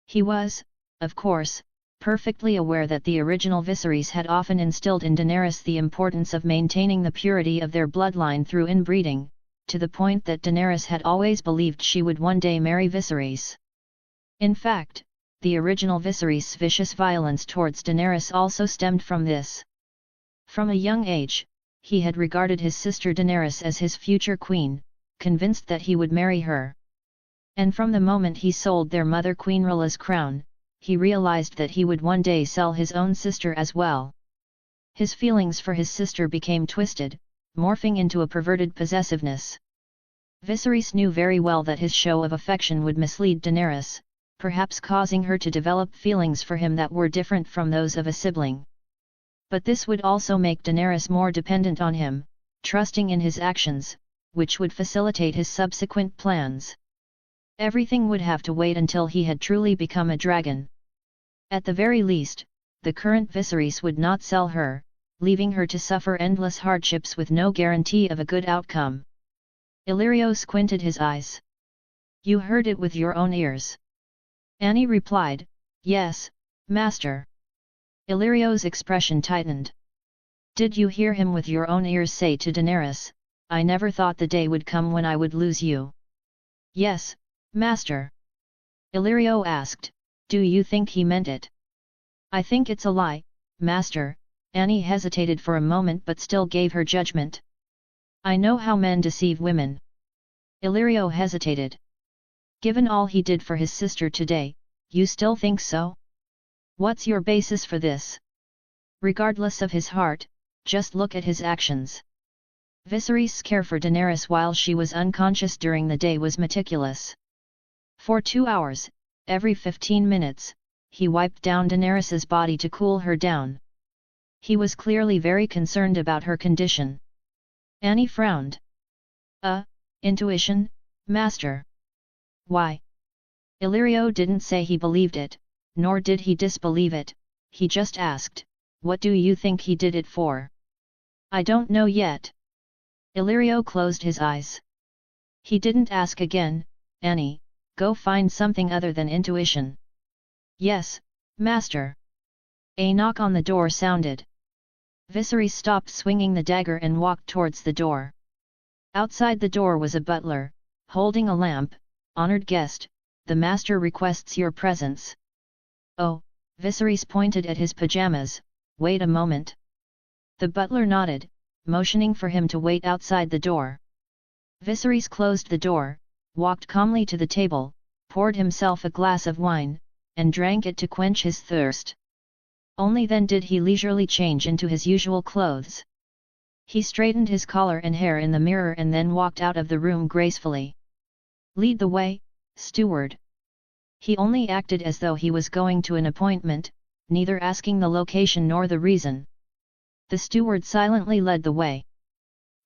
He was, of course, perfectly aware that the original Viserys had often instilled in Daenerys the importance of maintaining the purity of their bloodline through inbreeding, to the point that Daenerys had always believed she would one day marry Viserys. In fact, the original Viserys' vicious violence towards Daenerys also stemmed from this. From a young age, he had regarded his sister Daenerys as his future queen, convinced that he would marry her. And from the moment he sold their mother Queen Rhaella's crown, he realized that he would one day sell his own sister as well. His feelings for his sister became twisted, morphing into a perverted possessiveness. Viserys knew very well that his show of affection would mislead Daenerys, perhaps causing her to develop feelings for him that were different from those of a sibling. But this would also make Daenerys more dependent on him, trusting in his actions, which would facilitate his subsequent plans. Everything would have to wait until he had truly become a dragon. At the very least, the current Viserys would not sell her, leaving her to suffer endless hardships with no guarantee of a good outcome. Illyrio squinted his eyes. "You heard it with your own ears." Annie replied, "Yes, master." Illyrio's expression tightened. "Did you hear him with your own ears say to Daenerys, 'I never thought the day would come when I would lose you'?" "Yes, master." Illyrio asked, "Do you think he meant it?" "I think it's a lie, master." Annie hesitated for a moment but still gave her judgment. "I know how men deceive women." Illyrio hesitated. "Given all he did for his sister today, you still think so? What's your basis for this?" "Regardless of his heart, just look at his actions." Viserys' care for Daenerys while she was unconscious during the day was meticulous. For 2 hours, every 15 minutes, he wiped down Daenerys' body to cool her down. He was clearly very concerned about her condition. Annie frowned. Intuition, master." "Why?" Illyrio didn't say he believed it, nor did he disbelieve it, he just asked, "What do you think he did it for?" "I don't know yet." Illyrio closed his eyes. He didn't ask again, "Annie, go find something other than intuition." "Yes, master." A knock on the door sounded. Viserys stopped swinging the dagger and walked towards the door. Outside the door was a butler, holding a lamp. "Honored guest, the master requests your presence." "Oh," Viserys pointed at his pajamas, "wait a moment." The butler nodded, motioning for him to wait outside the door. Viserys closed the door, walked calmly to the table, poured himself a glass of wine, and drank it to quench his thirst. Only then did he leisurely change into his usual clothes. He straightened his collar and hair in the mirror and then walked out of the room gracefully. "Lead the way, steward." He only acted as though he was going to an appointment, neither asking the location nor the reason. The steward silently led the way.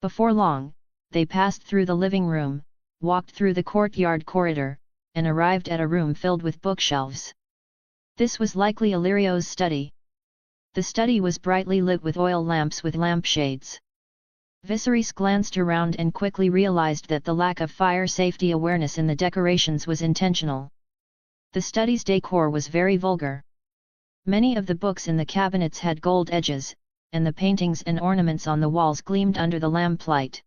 Before long, they passed through the living room, walked through the courtyard corridor, and arrived at a room filled with bookshelves. This was likely Illyrio's study. The study was brightly lit with oil lamps with lampshades. Viserys glanced around and quickly realized that the lack of fire safety awareness in the decorations was intentional. The study's decor was very vulgar. Many of the books in the cabinets had gold edges, and the paintings and ornaments on the walls gleamed under the lamplight.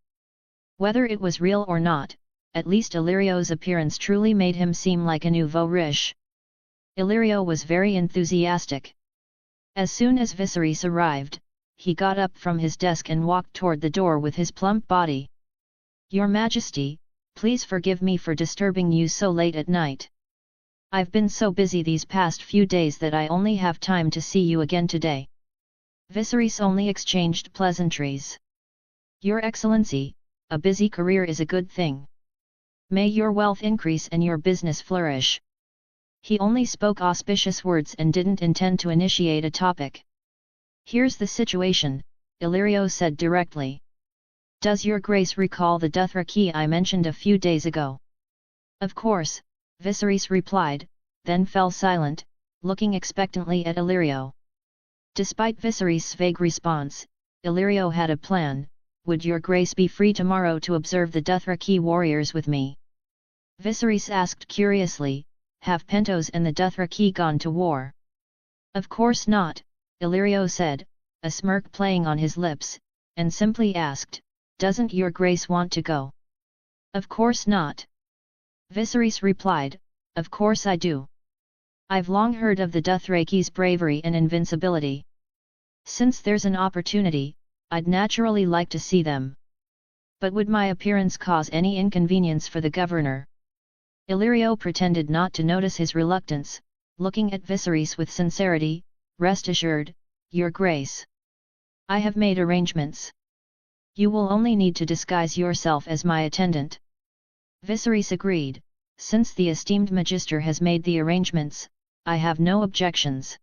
Whether it was real or not, at least Illyrio's appearance truly made him seem like a nouveau riche. Illyrio was very enthusiastic. As soon as Viserys arrived, he got up from his desk and walked toward the door with his plump body. "Your Majesty, please forgive me for disturbing you so late at night. I've been so busy these past few days that I only have time to see you again today." Viserys only exchanged pleasantries. "Your Excellency, a busy career is a good thing. May your wealth increase and your business flourish." He only spoke auspicious words and didn't intend to initiate a topic. "Here's the situation," Illyrio said directly. "Does your grace recall the Dothraki I mentioned a few days ago?" "Of course," Viserys replied, then fell silent, looking expectantly at Illyrio. Despite Viserys' vague response, Illyrio had a plan. "Would your grace be free tomorrow to observe the Dothraki warriors with me?" Viserys asked curiously, "Have Pentos and the Dothraki gone to war?" "Of course not," Illyrio said, a smirk playing on his lips, and simply asked, "Doesn't your grace want to go?" "Of course not." Viserys replied, "Of course I do. I've long heard of the Dothraki's bravery and invincibility. Since there's an opportunity, I'd naturally like to see them. But would my appearance cause any inconvenience for the governor?" Illyrio pretended not to notice his reluctance, looking at Viserys with sincerity. "Rest assured, your grace. I have made arrangements. You will only need to disguise yourself as my attendant." Viserys agreed, "Since the esteemed magister has made the arrangements, I have no objections."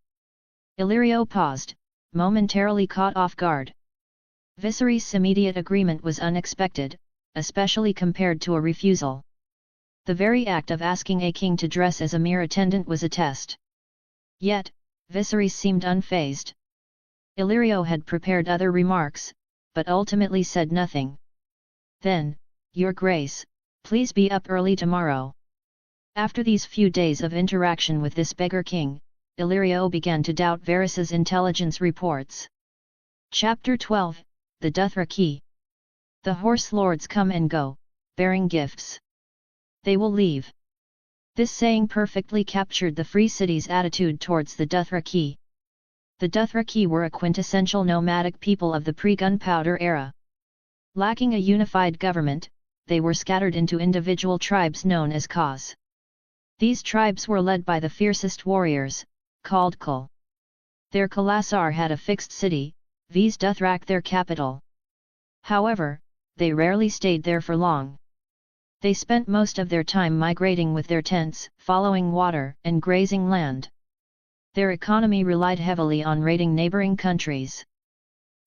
Illyrio paused, momentarily caught off guard. Viserys' immediate agreement was unexpected, especially compared to a refusal. The very act of asking a king to dress as a mere attendant was a test. Yet, Viserys seemed unfazed. Illyrio had prepared other remarks, but ultimately said nothing. Then, "Your grace, please be up early tomorrow." After these few days of interaction with this beggar king, Illyrio began to doubt Varys's intelligence reports. Chapter 12, The Dothraki. The horse lords come and go, bearing gifts. They will leave. This saying perfectly captured the Free City's attitude towards the Dothraki. The Dothraki were a quintessential nomadic people of the pre-gunpowder era. Lacking a unified government, they were scattered into individual tribes known as Khas. These tribes were led by the fiercest warriors, called Khal. Their Khalasar had a fixed city, Vis Dothrak their capital. However, they rarely stayed there for long. They spent most of their time migrating with their tents, following water and grazing land. Their economy relied heavily on raiding neighboring countries.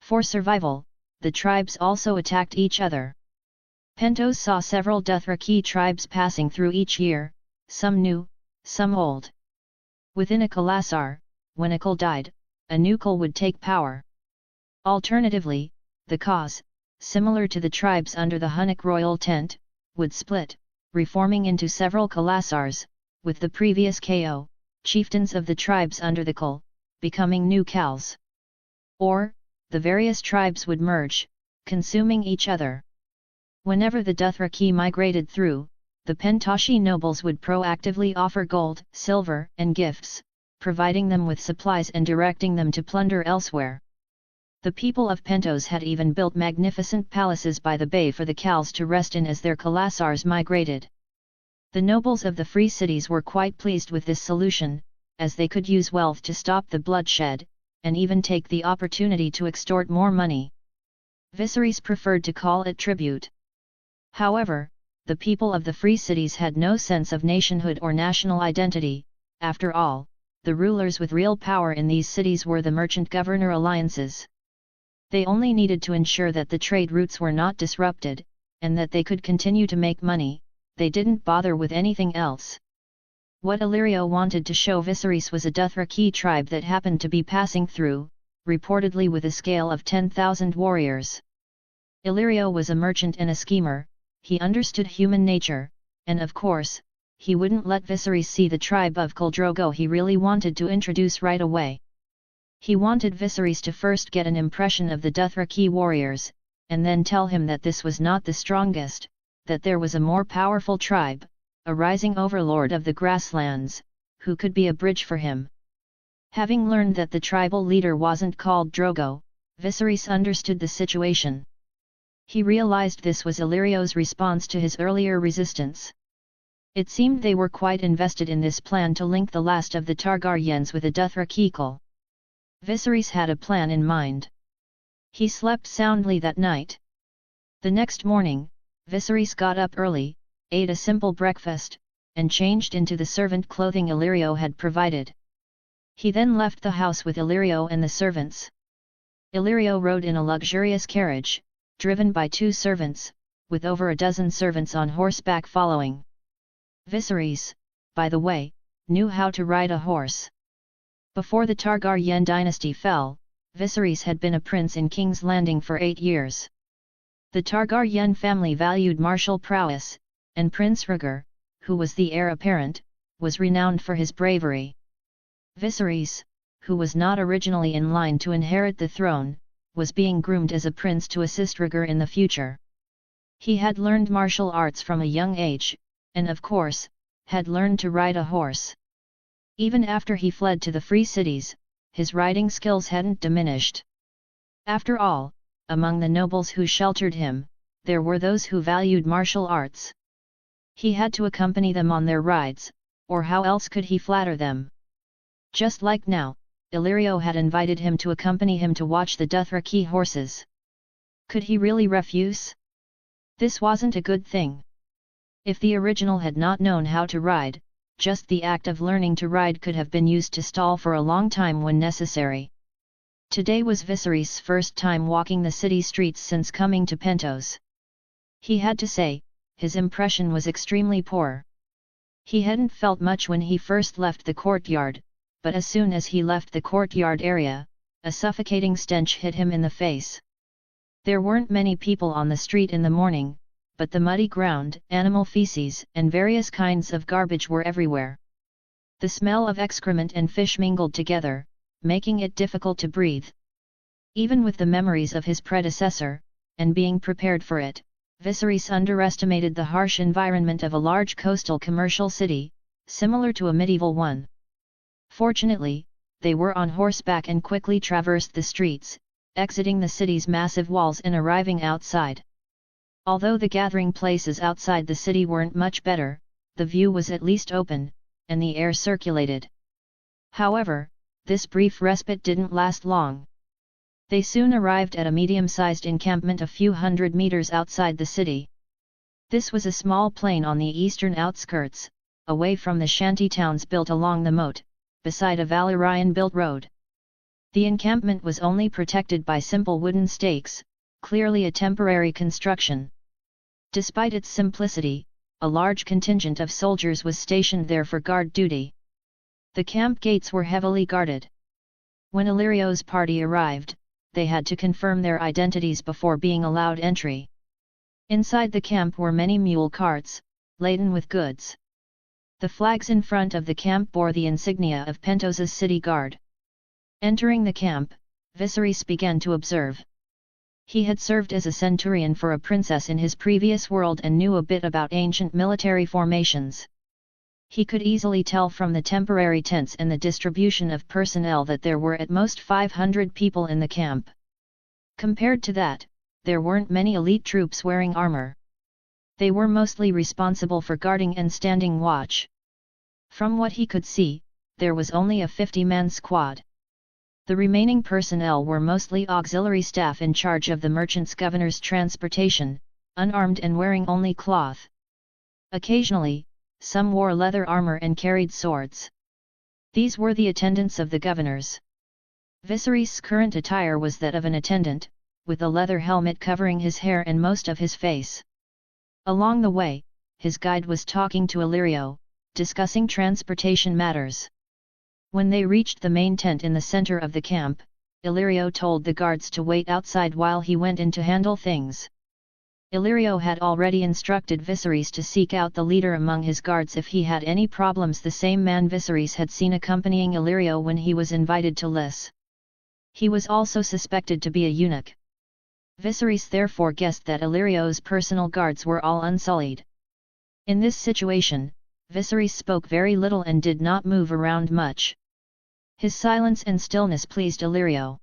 For survival, the tribes also attacked each other. Pentos saw several Dothraki tribes passing through each year, some new, some old. Within a Khalasar, when a Khal died, a new Khal would take power. Alternatively, the Khas, similar to the tribes under the Hunnic royal tent, would split, reforming into several Khalasars, with the previous KO, chieftains of the tribes under the Khal, becoming new Khals. Or, the various tribes would merge, consuming each other. Whenever the Dothraki migrated through, the Pentoshi nobles would proactively offer gold, silver, and gifts, providing them with supplies and directing them to plunder elsewhere. The people of Pentos had even built magnificent palaces by the bay for the Khals to rest in as their Khalasars migrated. The nobles of the free cities were quite pleased with this solution, as they could use wealth to stop the bloodshed, and even take the opportunity to extort more money. Viserys preferred to call it tribute. However, the people of the free cities had no sense of nationhood or national identity. After all, the rulers with real power in these cities were the merchant-governor alliances. They only needed to ensure that the trade routes were not disrupted, and that they could continue to make money. They didn't bother with anything else. What Illyrio wanted to show Viserys was a Dothraki tribe that happened to be passing through, reportedly with a scale of 10,000 warriors. Illyrio was a merchant and a schemer. He understood human nature, and of course, he wouldn't let Viserys see the tribe of Khal Drogo he really wanted to introduce right away. He wanted Viserys to first get an impression of the Dothraki warriors, and then tell him that this was not the strongest, that there was a more powerful tribe, a rising overlord of the grasslands, who could be a bridge for him. Having learned that the tribal leader wasn't called Drogo, Viserys understood the situation. He realized this was Illyrio's response to his earlier resistance. It seemed they were quite invested in this plan to link the last of the Targaryens with a Dothraki cult. Viserys had a plan in mind. He slept soundly that night. The next morning, Viserys got up early, ate a simple breakfast, and changed into the servant clothing Illyrio had provided. He then left the house with Illyrio and the servants. Illyrio rode in a luxurious carriage, driven by 2 servants, with over a dozen servants on horseback following. Viserys, by the way, knew how to ride a horse. Before the Targaryen dynasty fell, Viserys had been a prince in King's Landing for 8 years. The Targaryen family valued martial prowess, and Prince Rhaegar, who was the heir apparent, was renowned for his bravery. Viserys, who was not originally in line to inherit the throne, was being groomed as a prince to assist Rhaegar in the future. He had learned martial arts from a young age, and of course, had learned to ride a horse. Even after he fled to the free cities, his riding skills hadn't diminished. After all, among the nobles who sheltered him, there were those who valued martial arts. He had to accompany them on their rides, or how else could he flatter them? Just like now, Illyrio had invited him to accompany him to watch the Dothraki horses. Could he really refuse? This wasn't a good thing. If the original had not known how to ride, just the act of learning to ride could have been used to stall for a long time when necessary. Today was Viserys' first time walking the city streets since coming to Pentos. He had to say, his impression was extremely poor. He hadn't felt much when he first left the courtyard, but as soon as he left the courtyard area, a suffocating stench hit him in the face. There weren't many people on the street in the morning, but the muddy ground, animal feces, and various kinds of garbage were everywhere. The smell of excrement and fish mingled together, making it difficult to breathe. Even with the memories of his predecessor, and being prepared for it, Viserys underestimated the harsh environment of a large coastal commercial city, similar to a medieval one. Fortunately, they were on horseback and quickly traversed the streets, exiting the city's massive walls and arriving outside. Although the gathering places outside the city weren't much better, the view was at least open, and the air circulated. However, this brief respite didn't last long. They soon arrived at a medium-sized encampment a few hundred meters outside the city. This was a small plain on the eastern outskirts, away from the shanty towns built along the moat, beside a Valyrian-built road. The encampment was only protected by simple wooden stakes, clearly a temporary construction. Despite its simplicity, a large contingent of soldiers was stationed there for guard duty. The camp gates were heavily guarded. When Illyrio's party arrived, they had to confirm their identities before being allowed entry. Inside the camp were many mule carts, laden with goods. The flags in front of the camp bore the insignia of Pentos's city guard. Entering the camp, Viserys began to observe. He had served as a centurion for a princess in his previous world and knew a bit about ancient military formations. He could easily tell from the temporary tents and the distribution of personnel that there were at most 500 people in the camp. Compared to that, there weren't many elite troops wearing armor. They were mostly responsible for guarding and standing watch. From what he could see, there was only a 50-man squad. The remaining personnel were mostly auxiliary staff in charge of the merchant's governor's transportation, unarmed and wearing only cloth. Occasionally, some wore leather armor and carried swords. These were the attendants of the governors. Viserys' current attire was that of an attendant, with a leather helmet covering his hair and most of his face. Along the way, his guide was talking to Illyrio, discussing transportation matters. When they reached the main tent in the center of the camp, Illyrio told the guards to wait outside while he went in to handle things. Illyrio had already instructed Viserys to seek out the leader among his guards if he had any problems, the same man Viserys had seen accompanying Illyrio when he was invited to Lys. He was also suspected to be a eunuch. Viserys therefore guessed that Illyrio's personal guards were all unsullied. In this situation, Viserys spoke very little and did not move around much. His silence and stillness pleased Illyrio.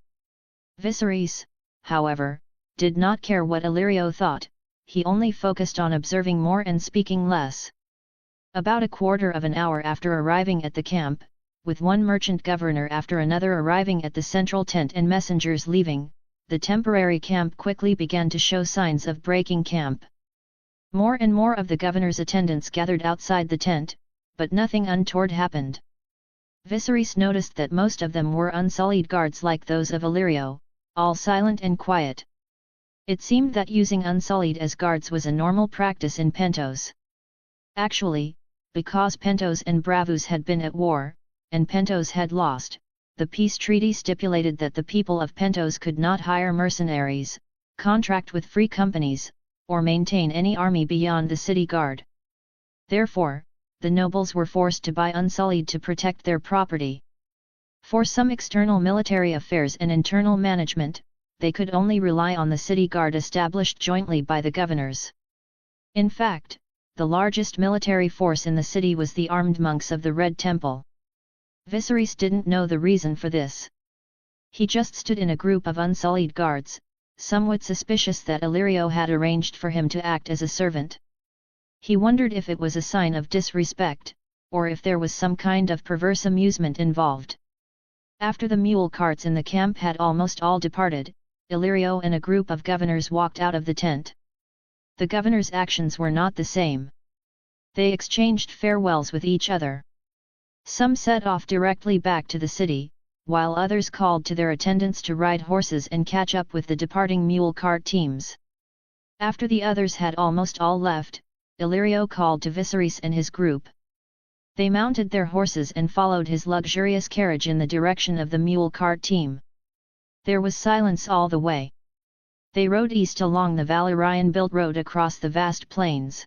Viserys, however, did not care what Illyrio thought, he only focused on observing more and speaking less. About a quarter of an hour after arriving at the camp, with one merchant governor after another arriving at the central tent and messengers leaving, the temporary camp quickly began to show signs of breaking camp. More and more of the governor's attendants gathered outside the tent, but nothing untoward happened. Viserys noticed that most of them were unsullied guards like those of Illyrio, all silent and quiet. It seemed that using unsullied as guards was a normal practice in Pentos. Actually, because Pentos and Bravus had been at war, and Pentos had lost, the peace treaty stipulated that the people of Pentos could not hire mercenaries, contract with free companies, or maintain any army beyond the city guard. Therefore, the nobles were forced to buy unsullied to protect their property. For some external military affairs and internal management, they could only rely on the city guard established jointly by the governors. In fact, the largest military force in the city was the armed monks of the Red Temple. Viserys didn't know the reason for this. He just stood in a group of unsullied guards, somewhat suspicious that Illyrio had arranged for him to act as a servant. He wondered if it was a sign of disrespect, or if there was some kind of perverse amusement involved. After the mule carts in the camp had almost all departed, Illyrio and a group of governors walked out of the tent. The governors' actions were not the same. They exchanged farewells with each other. Some set off directly back to the city, while others called to their attendants to ride horses and catch up with the departing mule cart teams. After the others had almost all left, Illyrio called to Viserys and his group. They mounted their horses and followed his luxurious carriage in the direction of the mule cart team. There was silence all the way. They rode east along the Valyrian-built road across the vast plains.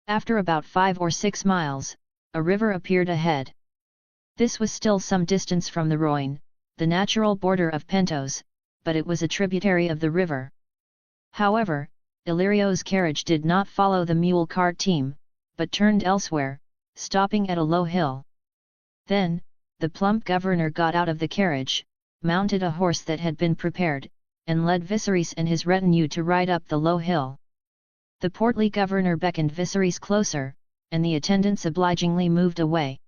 After about 5 or 6 miles, a river appeared ahead. This was still some distance from the Rhoyne, the natural border of Pentos, but it was a tributary of the river. However, Illyrio's carriage did not follow the mule cart team, but turned elsewhere, stopping at a low hill. Then, the plump governor got out of the carriage, mounted a horse that had been prepared, and led Viserys and his retinue to ride up the low hill. The portly governor beckoned Viserys closer, and the attendants obligingly moved away.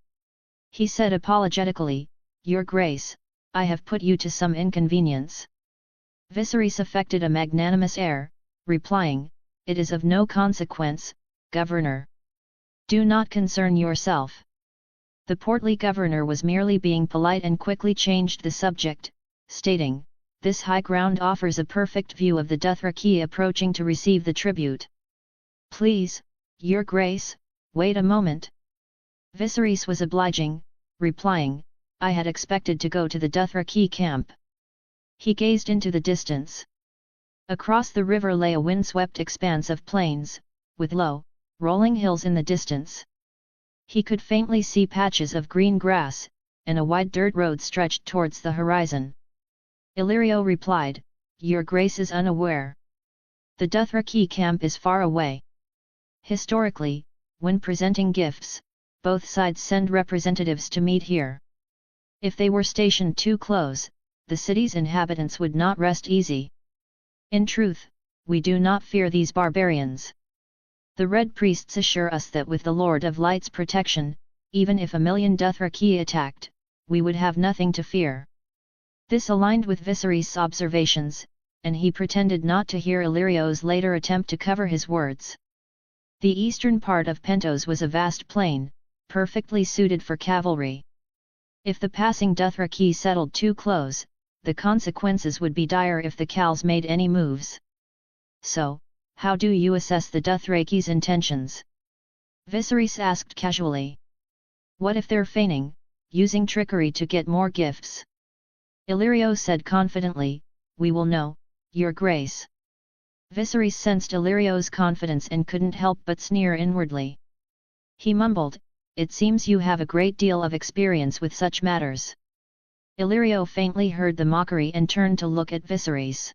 He said apologetically, "Your Grace, I have put you to some inconvenience." Viserys affected a magnanimous air, replying, "It is of no consequence, Governor. Do not concern yourself." The portly governor was merely being polite and quickly changed the subject, stating, "This high ground offers a perfect view of the Dothraki approaching to receive the tribute. Please, Your Grace, wait a moment." Viserys was obliging, replying, "I had expected to go to the Dothraki camp." He gazed into the distance. Across the river lay a windswept expanse of plains, with low, rolling hills in the distance. He could faintly see patches of green grass, and a wide dirt road stretched towards the horizon. Illyrio replied, "Your Grace is unaware. The Dothraki camp is far away. Historically, when presenting gifts, both sides send representatives to meet here. If they were stationed too close, the city's inhabitants would not rest easy. In truth, we do not fear these barbarians. The Red Priests assure us that with the Lord of Light's protection, even if 1,000,000 Dothraki attacked, we would have nothing to fear." This aligned with Viserys' observations, and he pretended not to hear Illyrio's later attempt to cover his words. The eastern part of Pentos was a vast plain, perfectly suited for cavalry. If the passing Dothraki settled too close, the consequences would be dire if the Khals made any moves. So, how do you assess the Dothraki's intentions? Viserys asked casually. What if they're feigning, using trickery to get more gifts? Illyrio said confidently, we will know, Your Grace. Viserys sensed Illyrio's confidence and couldn't help but sneer inwardly. He mumbled, it seems you have a great deal of experience with such matters. Illyrio faintly heard the mockery and turned to look at Viserys.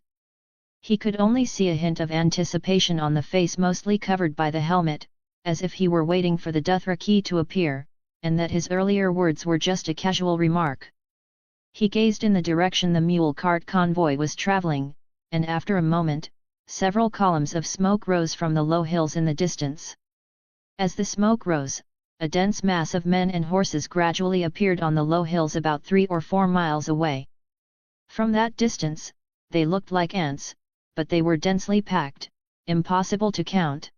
He could only see a hint of anticipation on the face mostly covered by the helmet, as if he were waiting for the Dothraki to appear, and that his earlier words were just a casual remark. He gazed in the direction the mule cart convoy was traveling, and after a moment, several columns of smoke rose from the low hills in the distance. As the smoke rose, a dense mass of men and horses gradually appeared on the low hills about 3 or 4 miles away. From that distance, they looked like ants, but they were densely packed, impossible to count.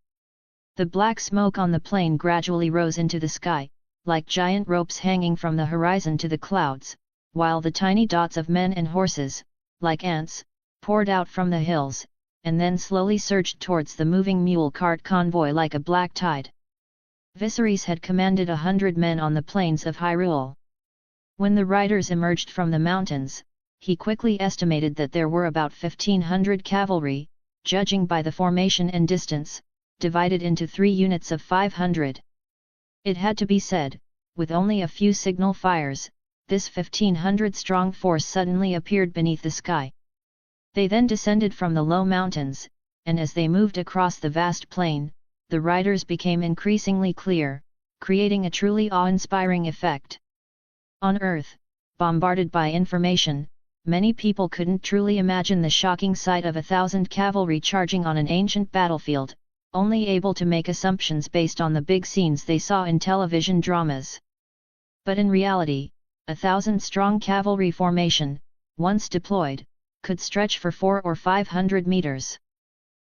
The black smoke on the plain gradually rose into the sky, like giant ropes hanging from the horizon to the clouds, while the tiny dots of men and horses, like ants, poured out from the hills, and then slowly surged towards the moving mule cart convoy like a black tide. Viserys had commanded 100 men on the plains of Hyrule. When the riders emerged from the mountains, he quickly estimated that there were about 1,500 cavalry, judging by the formation and distance, divided into 3 units of 500. It had to be said, with only a few signal fires, this 1,500-strong force suddenly appeared beneath the sky. They then descended from the low mountains, and as they moved across the vast plain, the riders became increasingly clear, creating a truly awe-inspiring effect. On Earth, bombarded by information, many people couldn't truly imagine the shocking sight of 1,000 cavalry charging on an ancient battlefield, only able to make assumptions based on the big scenes they saw in television dramas. But in reality, 1,000-strong cavalry formation, once deployed, could stretch for 400 or 500 meters.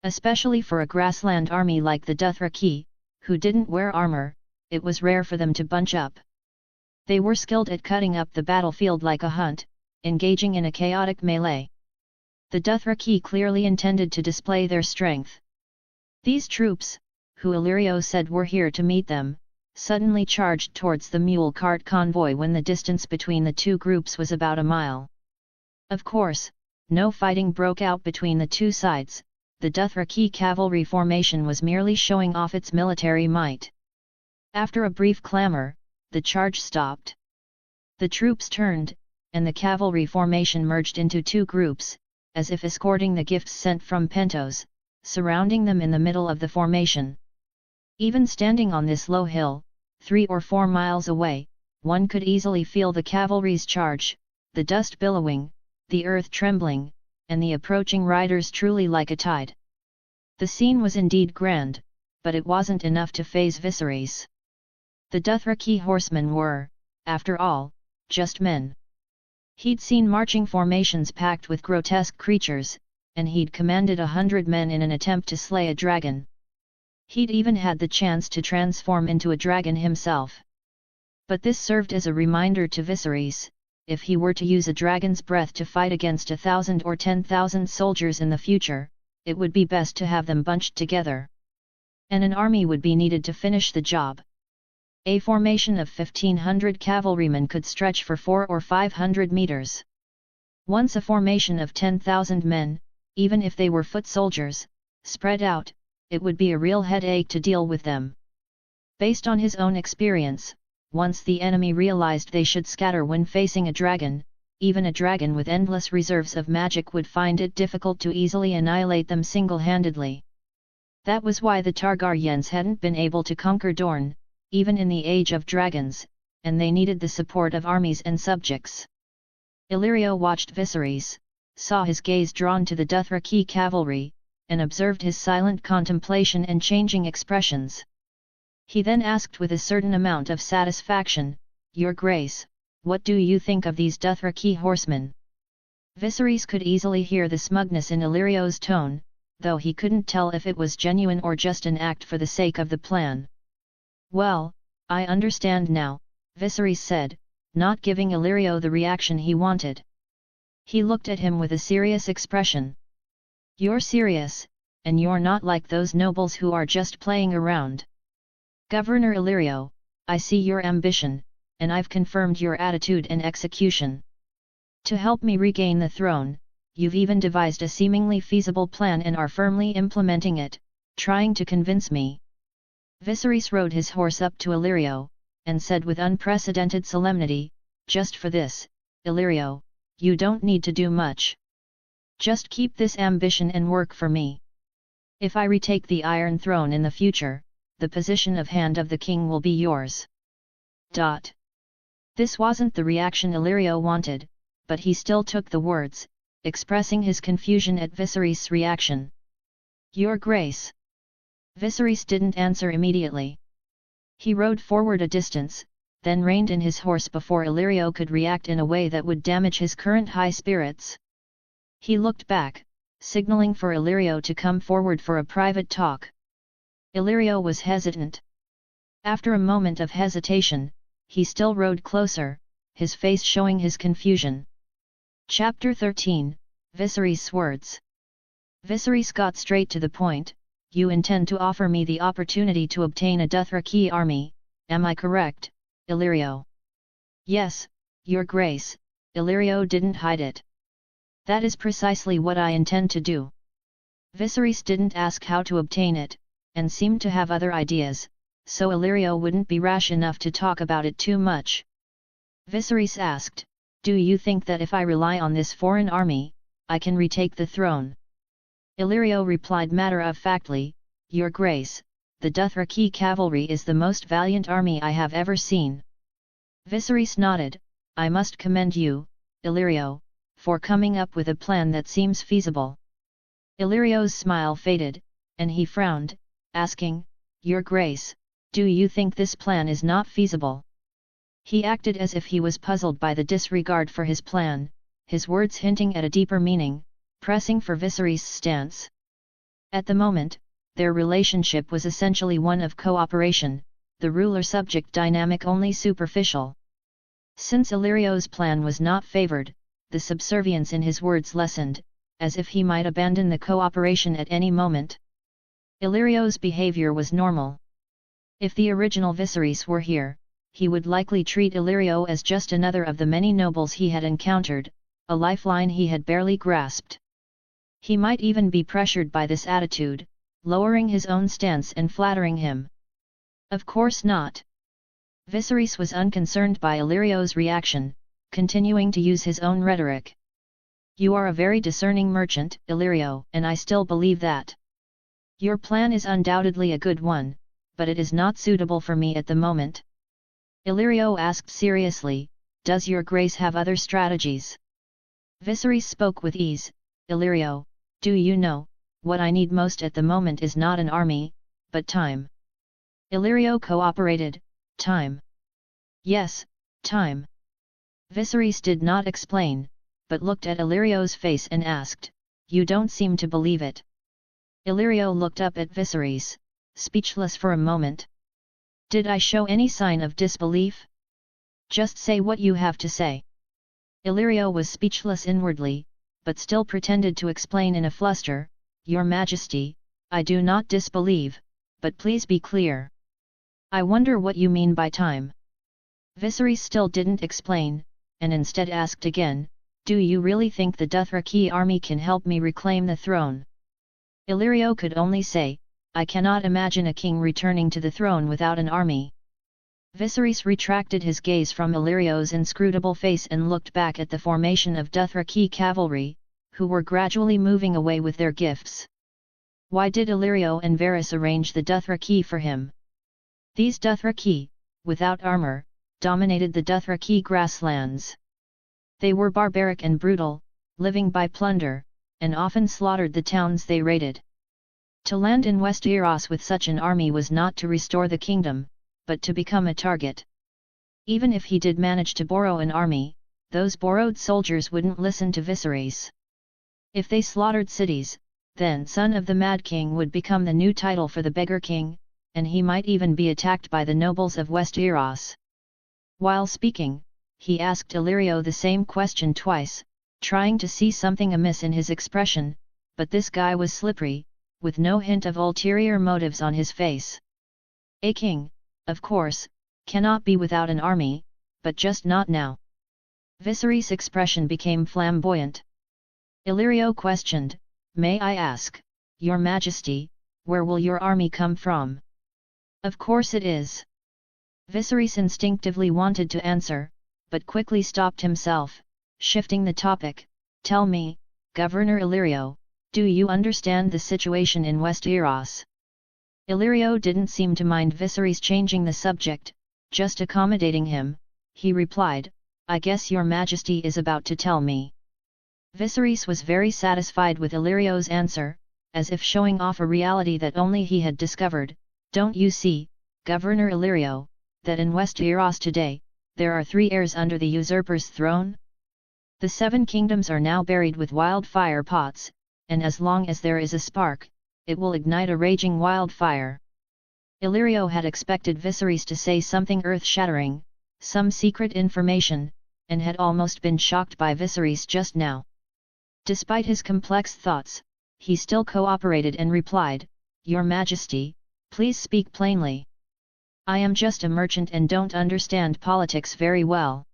Especially for a grassland army like the Dothraki, who didn't wear armor, it was rare for them to bunch up. They were skilled at cutting up the battlefield like a hunt, engaging in a chaotic melee. The Dothraki clearly intended to display their strength. These troops, who Illyrio said were here to meet them, suddenly charged towards the mule cart convoy when the distance between the two groups was about a mile. Of course, no fighting broke out between the two sides. The Dothraki cavalry formation was merely showing off its military might. After a brief clamor, the charge stopped. The troops turned, and the cavalry formation merged into 2 groups, as if escorting the gifts sent from Pentos, surrounding them in the middle of the formation. Even standing on this low hill, 3 or 4 miles away, one could easily feel the cavalry's charge, the dust billowing, the earth trembling, and the approaching riders truly like a tide. The scene was indeed grand, but it wasn't enough to faze Viserys. The Dothraki horsemen were, after all, just men. He'd seen marching formations packed with grotesque creatures, and he'd commanded 100 men in an attempt to slay a dragon. He'd even had the chance to transform into a dragon himself. But this served as a reminder to Viserys, if he were to use a dragon's breath to fight against 1,000 or 10,000 soldiers in the future, it would be best to have them bunched together. And an army would be needed to finish the job. A formation of 1,500 cavalrymen could stretch for 400 or 500 meters. Once a formation of 10,000 men, even if they were foot soldiers, spread out, it would be a real headache to deal with them. Based on his own experience, once the enemy realized they should scatter when facing a dragon, even a dragon with endless reserves of magic would find it difficult to easily annihilate them single-handedly. That was why the Targaryens hadn't been able to conquer Dorne, even in the Age of Dragons, and they needed the support of armies and subjects. Illyrio watched Viserys, saw his gaze drawn to the Dothraki cavalry, and observed his silent contemplation and changing expressions. He then asked with a certain amount of satisfaction, "Your Grace, what do you think of these Dothraki horsemen?" Viserys could easily hear the smugness in Illyrio's tone, though he couldn't tell if it was genuine or just an act for the sake of the plan. "Well, I understand now," Viserys said, not giving Illyrio the reaction he wanted. He looked at him with a serious expression. "You're serious, and you're not like those nobles who are just playing around. Governor Illyrio, I see your ambition, and I've confirmed your attitude and execution. To help me regain the throne, you've even devised a seemingly feasible plan and are firmly implementing it, trying to convince me." Viserys rode his horse up to Illyrio, and said with unprecedented solemnity, "Just for this, Illyrio, you don't need to do much. Just keep this ambition and work for me. If I retake the Iron Throne in the future, the position of Hand of the King will be yours." This wasn't the reaction Illyrio wanted, but he still took the words, expressing his confusion at Viserys' reaction. "Your Grace." Viserys didn't answer immediately. He rode forward a distance, then reined in his horse before Illyrio could react in a way that would damage his current high spirits. He looked back, signaling for Illyrio to come forward for a private talk. Illyrio was hesitant. After a moment of hesitation, he still rode closer, his face showing his confusion. Chapter 13, Viserys' words. Viserys got straight to the point. "You intend to offer me the opportunity to obtain a Dothraki army, am I correct, Illyrio?" "Yes, Your Grace." Illyrio didn't hide it. "That is precisely what I intend to do." Viserys didn't ask how to obtain it, and seemed to have other ideas, so Illyrio wouldn't be rash enough to talk about it too much. Viserys asked, "Do you think that if I rely on this foreign army, I can retake the throne?" Illyrio replied matter-of-factly, "Your Grace, the Dothraki cavalry is the most valiant army I have ever seen." Viserys nodded, "I must commend you, Illyrio, for coming up with a plan that seems feasible." Illyrio's smile faded, and he frowned, asking, "Your Grace, do you think this plan is not feasible?" He acted as if he was puzzled by the disregard for his plan, his words hinting at a deeper meaning, pressing for Viserys' stance. At the moment, their relationship was essentially one of cooperation, the ruler-subject dynamic only superficial. Since Illyrio's plan was not favored, the subservience in his words lessened, as if he might abandon the cooperation at any moment. Illyrio's behavior was normal. If the original Viserys were here, he would likely treat Illyrio as just another of the many nobles he had encountered, a lifeline he had barely grasped. He might even be pressured by this attitude, lowering his own stance and flattering him. Of course not. Viserys was unconcerned by Illyrio's reaction, continuing to use his own rhetoric. "You are a very discerning merchant, Illyrio, and I still believe that. Your plan is undoubtedly a good one, but it is not suitable for me at the moment." Illyrio asked seriously, "Does your Grace have other strategies?" Viserys spoke with ease, "Illyrio, do you know, what I need most at the moment is not an army, but time." Illyrio cooperated, "Time?" "Yes, time." Viserys did not explain, but looked at Illyrio's face and asked, "You don't seem to believe it." Illyrio looked up at Viserys, speechless for a moment. "Did I show any sign of disbelief? Just say what you have to say." Illyrio was speechless inwardly, but still pretended to explain in a fluster, "Your Majesty, I do not disbelieve, but please be clear. I wonder what you mean by time." Viserys still didn't explain, and instead asked again, "Do you really think the Dothraki army can help me reclaim the throne?" Illyrio could only say, "I cannot imagine a king returning to the throne without an army." Viserys retracted his gaze from Illyrio's inscrutable face and looked back at the formation of Dothraki cavalry, who were gradually moving away with their gifts. Why did Illyrio and Varys arrange the Dothraki for him? These Dothraki, without armor, dominated the Dothraki grasslands. They were barbaric and brutal, living by plunder, and often slaughtered the towns they raided. To land in Westeros with such an army was not to restore the kingdom, but to become a target. Even if he did manage to borrow an army, those borrowed soldiers wouldn't listen to Viserys. If they slaughtered cities, then Son of the Mad King would become the new title for the Beggar King, and he might even be attacked by the nobles of Westeros. While speaking, he asked Illyrio the same question twice, trying to see something amiss in his expression, but this guy was slippery, with no hint of ulterior motives on his face. A king, of course, cannot be without an army, but just not now. Viserys' expression became flamboyant. Illyrio questioned, "May I ask, Your Majesty, where will your army come from?" "Of course it is." Viserys instinctively wanted to answer, but quickly stopped himself, shifting the topic. "Tell me, Governor Illyrio, do you understand the situation in Westeros?" Illyrio didn't seem to mind Viserys changing the subject, just accommodating him. He replied, "I guess your Majesty is about to tell me." Viserys was very satisfied with Illyrio's answer, as if showing off a reality that only he had discovered. "Don't you see, Governor Illyrio, that in Westeros today, there are 3 heirs under the usurper's throne? The 7 kingdoms are now buried with wildfire pots, and as long as there is a spark, it will ignite a raging wildfire." Illyrio had expected Viserys to say something earth-shattering, some secret information, and had almost been shocked by Viserys just now. Despite his complex thoughts, he still cooperated and replied, "Your Majesty, please speak plainly. I am just a merchant and don't understand politics very well."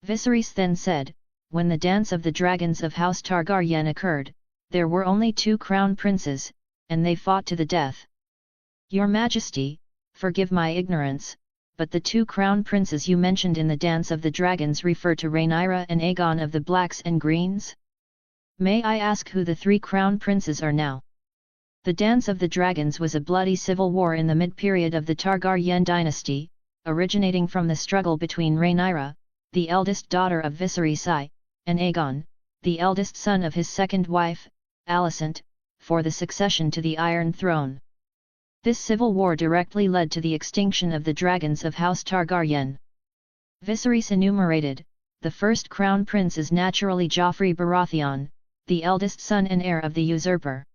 Viserys then said, "When the dance of the dragons of House Targaryen occurred, there were only 2 crown princes, and they fought to the death. Your Majesty, forgive my ignorance, but the 2 crown princes you mentioned in the Dance of the Dragons refer to Rhaenyra and Aegon of the Blacks and Greens? May I ask who the 3 crown princes are now?" The Dance of the Dragons was a bloody civil war in the mid-period of the Targaryen dynasty, originating from the struggle between Rhaenyra, the eldest daughter of Viserys I, and Aegon, the eldest son of his second wife, Alicent, for the succession to the Iron Throne. This civil war directly led to the extinction of the dragons of House Targaryen. Viserys enumerated, "The first crown prince is naturally Joffrey Baratheon, the eldest son and heir of the usurper.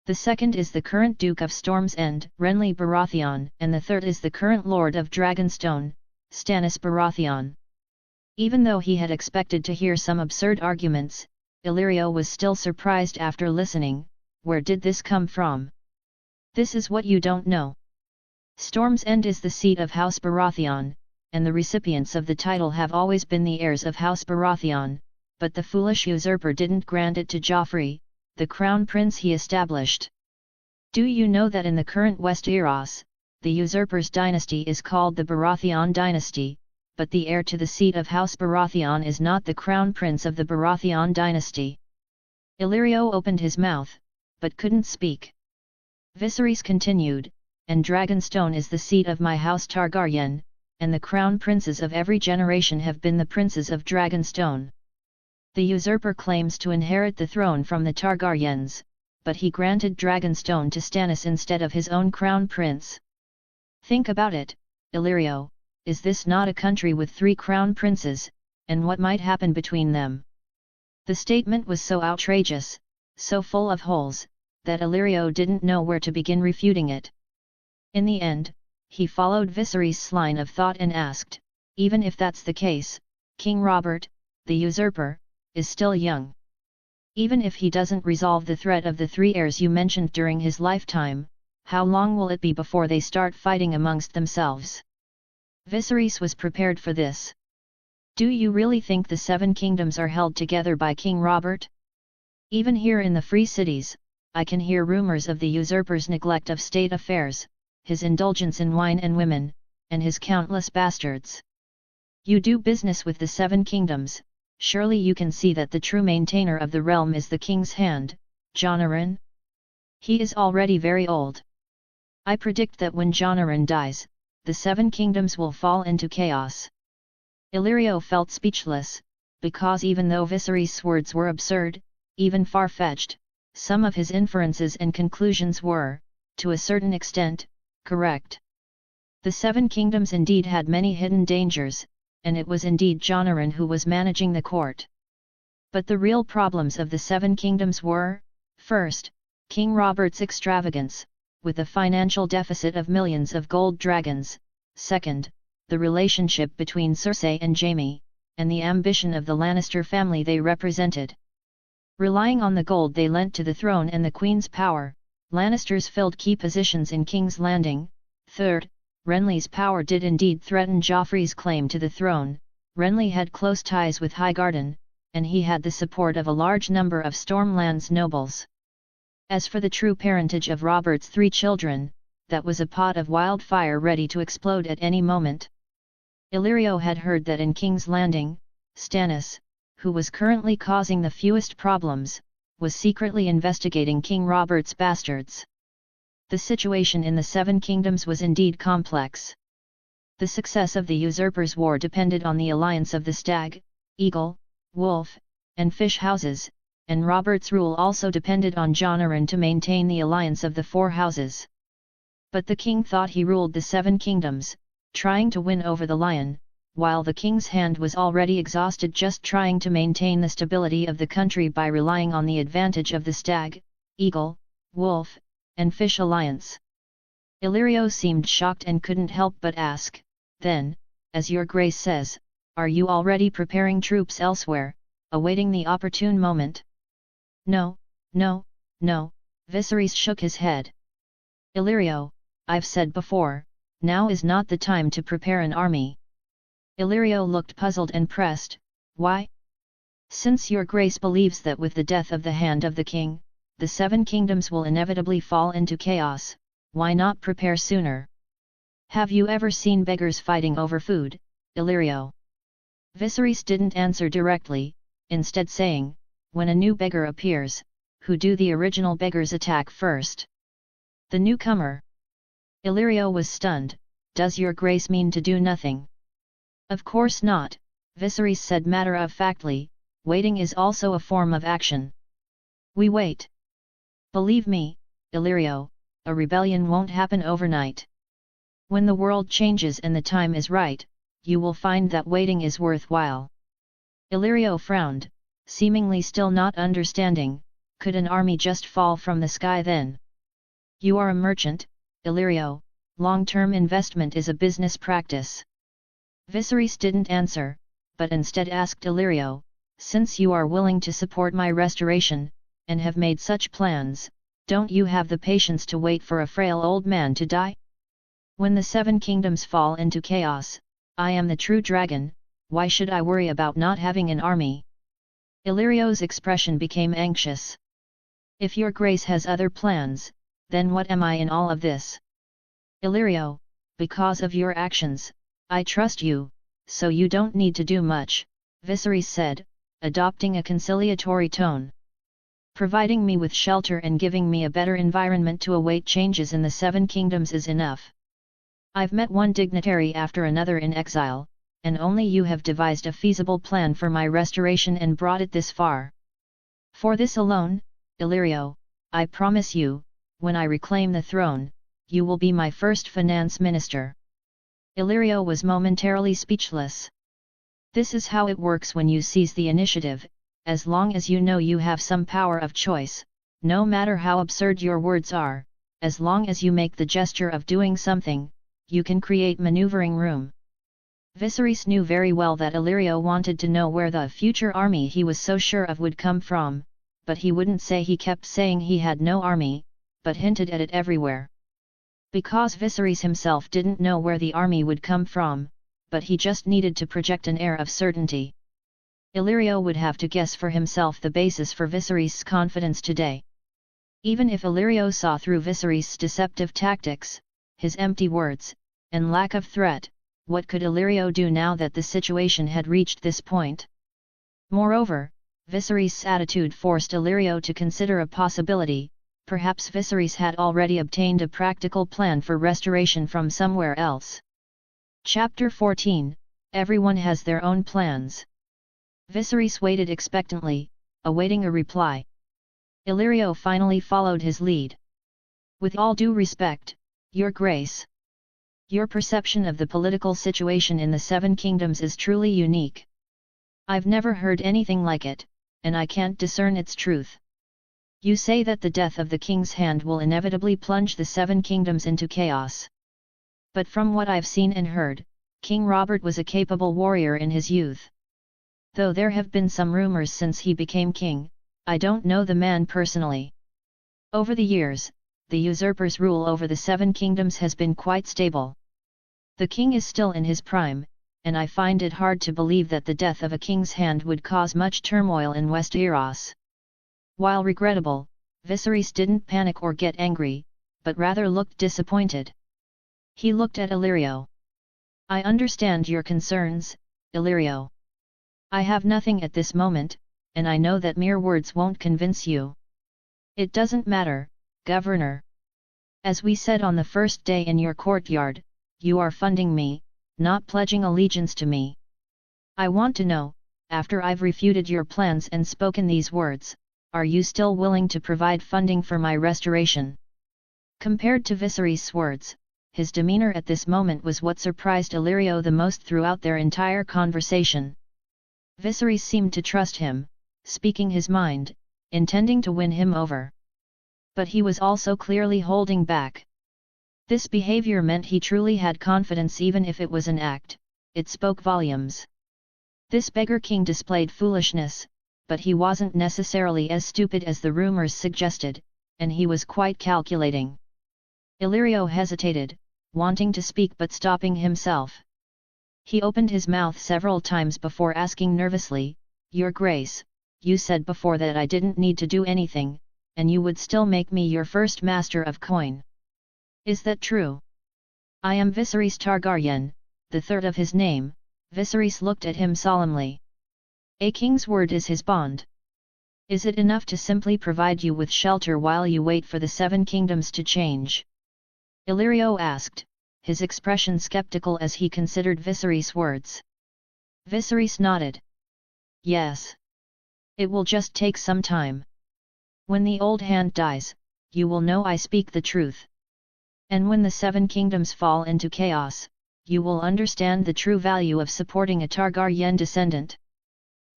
The second is the current Duke of Storm's End, Renly Baratheon, and the third is the current Lord of Dragonstone, Stannis Baratheon." Even though he had expected to hear some absurd arguments, Illyrio was still surprised after listening. Where did this come from? "This is what you don't know. Storm's End is the seat of House Baratheon, and the recipients of the title have always been the heirs of House Baratheon, but the foolish usurper didn't grant it to Joffrey, the crown prince he established. Do you know that in the current Westeros, the usurper's dynasty is called the Baratheon dynasty, but the heir to the seat of House Baratheon is not the crown prince of the Baratheon dynasty?" Illyrio opened his mouth, but couldn't speak. Viserys continued, "And Dragonstone is the seat of my House Targaryen, and the crown princes of every generation have been the princes of Dragonstone. The usurper claims to inherit the throne from the Targaryens, but he granted Dragonstone to Stannis instead of his own crown prince. Think about it, Illyrio, is this not a country with 3 crown princes, and what might happen between them?" The statement was so outrageous, so full of holes, that Illyrio didn't know where to begin refuting it. In the end, he followed Viserys' line of thought and asked, "Even if that's the case, King Robert, the usurper, is still young. Even if he doesn't resolve the threat of the 3 heirs you mentioned during his lifetime, how long will it be before they start fighting amongst themselves?" Viserys was prepared for this. "Do you really think the 7 kingdoms are held together by King Robert? Even here in the Free Cities, I can hear rumors of the usurper's neglect of state affairs, his indulgence in wine and women, and his countless bastards. You do business with the 7 kingdoms, surely you can see that the true maintainer of the realm is the king's hand, Jonaran? He is already very old. I predict that when Jonaran dies, the 7 kingdoms will fall into chaos." Illyrio felt speechless, because even though Viserys' words were absurd, even far-fetched, some of his inferences and conclusions were, to a certain extent, correct. The 7 kingdoms indeed had many hidden dangers, and it was indeed Jonaran who was managing the court. But the real problems of the 7 kingdoms were, first, King Robert's extravagance, with a financial deficit of millions of gold dragons; second, the relationship between Cersei and Jaime; and the ambition of the Lannister family they represented. Relying on the gold they lent to the throne and the Queen's power, Lannisters filled key positions in King's Landing. Third, Renly's power did indeed threaten Joffrey's claim to the throne. Renly had close ties with Highgarden, and he had the support of a large number of Stormland's nobles. As for the true parentage of Robert's 3 children, that was a pot of wildfire ready to explode at any moment. Illyrio had heard that in King's Landing, Stannis, who was currently causing the fewest problems, was secretly investigating King Robert's bastards. The situation in the Seven Kingdoms was indeed complex. The success of the Usurpers' War depended on the alliance of the Stag, Eagle, Wolf, and Fish houses, and Robert's rule also depended on Jon Arryn to maintain the alliance of the 4 houses. But the king thought he ruled the 7 kingdoms, trying to win over the lion, while the king's hand was already exhausted just trying to maintain the stability of the country by relying on the advantage of the Stag, Eagle, Wolf, and Fish alliance. Illyrio seemed shocked and couldn't help but ask, "Then, as your grace says, are you already preparing troops elsewhere, awaiting the opportune moment?" "No, no, no," Viserys shook his head. "Illyrio, I've said before, now is not the time to prepare an army." Illyrio looked puzzled and pressed, "Why?" "Since your grace believes that with the death of the hand of the king, the 7 kingdoms will inevitably fall into chaos, why not prepare sooner? Have you ever seen beggars fighting over food, Illyrio?" Viserys didn't answer directly, instead saying, "When a new beggar appears, who do the original beggars attack first?" "The newcomer." Illyrio was stunned. "Does your grace mean to do nothing?" "Of course not," Viserys said matter-of-factly, "waiting is also a form of action. We wait. Believe me, Illyrio, a rebellion won't happen overnight. When the world changes and the time is right, you will find that waiting is worthwhile." Illyrio frowned, seemingly still not understanding. "Could an army just fall from the sky then?" "You are a merchant, Illyrio, long-term investment is a business practice." Viserys didn't answer, but instead asked Illyrio, "Since you are willing to support my restoration, and have made such plans, don't you have the patience to wait for a frail old man to die? When the 7 kingdoms fall into chaos, I am the true dragon, why should I worry about not having an army?" Illyrio's expression became anxious. "If your grace has other plans, then what am I in all of this?" "Illyrio, because of your actions, I trust you, so you don't need to do much," Viserys said, adopting a conciliatory tone. "Providing me with shelter and giving me a better environment to await changes in the 7 kingdoms is enough. I've met one dignitary after another in exile, and only you have devised a feasible plan for my restoration and brought it this far. For this alone, Illyrio, I promise you, when I reclaim the throne, you will be my first finance minister." Illyrio was momentarily speechless. "This is how it works when you seize the initiative, as long as you know you have some power of choice, no matter how absurd your words are, as long as you make the gesture of doing something, you can create maneuvering room." Viserys knew very well that Illyrio wanted to know where the future army he was so sure of would come from, but he wouldn't say he kept saying he had no army, but hinted at it everywhere. Because Viserys himself didn't know where the army would come from, but he just needed to project an air of certainty. Illyrio would have to guess for himself the basis for Viserys' confidence today. Even if Illyrio saw through Viserys' deceptive tactics, his empty words, and lack of threat, what could Illyrio do now that the situation had reached this point? Moreover, Viserys' attitude forced Illyrio to consider a possibility. Perhaps Viserys had already obtained a practical plan for restoration from somewhere else. Chapter 14, Everyone has their own plans. Viserys waited expectantly, awaiting a reply. Illyrio finally followed his lead. "With all due respect, Your Grace. Your perception of the political situation in the 7 kingdoms is truly unique. I've never heard anything like it, and I can't discern its truth. You say that the death of the king's hand will inevitably plunge the 7 kingdoms into chaos. But from what I've seen and heard, King Robert was a capable warrior in his youth. Though there have been some rumors since he became king, I don't know the man personally. Over the years, the usurper's rule over the 7 kingdoms has been quite stable. The king is still in his prime, and I find it hard to believe that the death of a king's hand would cause much turmoil in Westeros. While regrettable, Viserys didn't panic or get angry, but rather looked disappointed. He looked at Illyrio. I understand your concerns, Illyrio. I have nothing at this moment, and I know that mere words won't convince you. It doesn't matter, Governor. As we said on the first day in your courtyard, you are funding me, not pledging allegiance to me. I want to know, after I've refuted your plans and spoken these words, are you still willing to provide funding for my restoration? Compared to Viserys' words, his demeanor at this moment was what surprised Illyrio the most throughout their entire conversation. Viserys seemed to trust him, speaking his mind, intending to win him over. But he was also clearly holding back. This behavior meant he truly had confidence even if it was an act, it spoke volumes. This beggar king displayed foolishness, but he wasn't necessarily as stupid as the rumors suggested, and he was quite calculating. Illyrio hesitated, wanting to speak but stopping himself. He opened his mouth several times before asking nervously, Your Grace, you said before that I didn't need to do anything, and you would still make me your first master of coin. Is that true? I am Viserys Targaryen, the third of his name. Viserys looked at him solemnly. A king's word is his bond. Is it enough to simply provide you with shelter while you wait for the 7 kingdoms to change? Illyrio asked, his expression skeptical as he considered Viserys' words. Viserys nodded. Yes. It will just take some time. When the old hand dies, you will know I speak the truth. And when the 7 kingdoms fall into chaos, you will understand the true value of supporting a Targaryen descendant.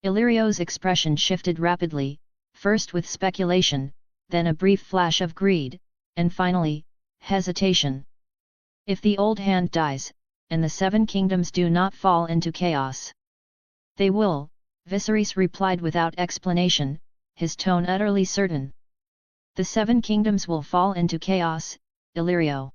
Illyrio's expression shifted rapidly, first with speculation, then a brief flash of greed, and finally, hesitation. If the old hand dies, and the 7 kingdoms do not fall into chaos. They will, Viserys replied without explanation, his tone utterly certain. The 7 kingdoms will fall into chaos, Illyrio.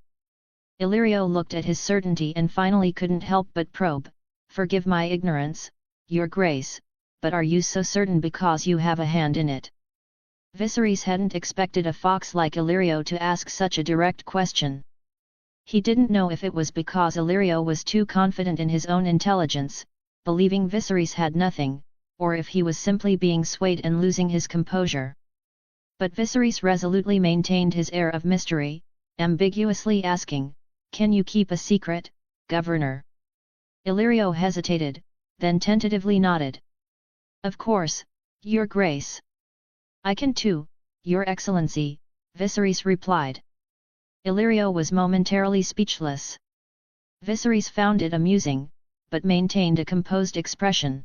Illyrio looked at his certainty and finally couldn't help but probe, Forgive my ignorance, Your Grace, but are you so certain because you have a hand in it? Viserys hadn't expected a fox like Illyrio to ask such a direct question. He didn't know if it was because Illyrio was too confident in his own intelligence, believing Viserys had nothing, or if he was simply being swayed and losing his composure. But Viserys resolutely maintained his air of mystery, ambiguously asking, Can you keep a secret, Governor? Illyrio hesitated, then tentatively nodded. Of course, Your Grace. I can too, Your Excellency, Viserys replied. Illyrio was momentarily speechless. Viserys found it amusing, but maintained a composed expression.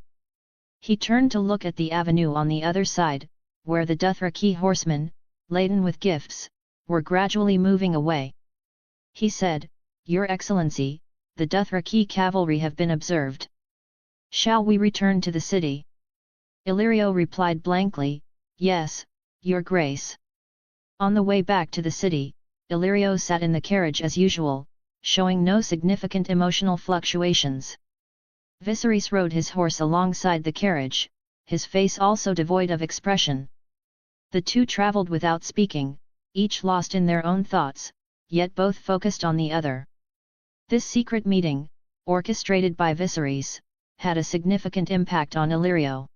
He turned to look at the avenue on the other side, where the Dothraki horsemen, laden with gifts, were gradually moving away. He said, Your Excellency, the Dothraki cavalry have been observed. Shall we return to the city? Illyrio replied blankly, Yes, Your Grace. On the way back to the city, Illyrio sat in the carriage as usual, showing no significant emotional fluctuations. Viserys rode his horse alongside the carriage, his face also devoid of expression. The two travelled without speaking, each lost in their own thoughts, yet both focused on the other. This secret meeting, orchestrated by Viserys, had a significant impact on Illyrio.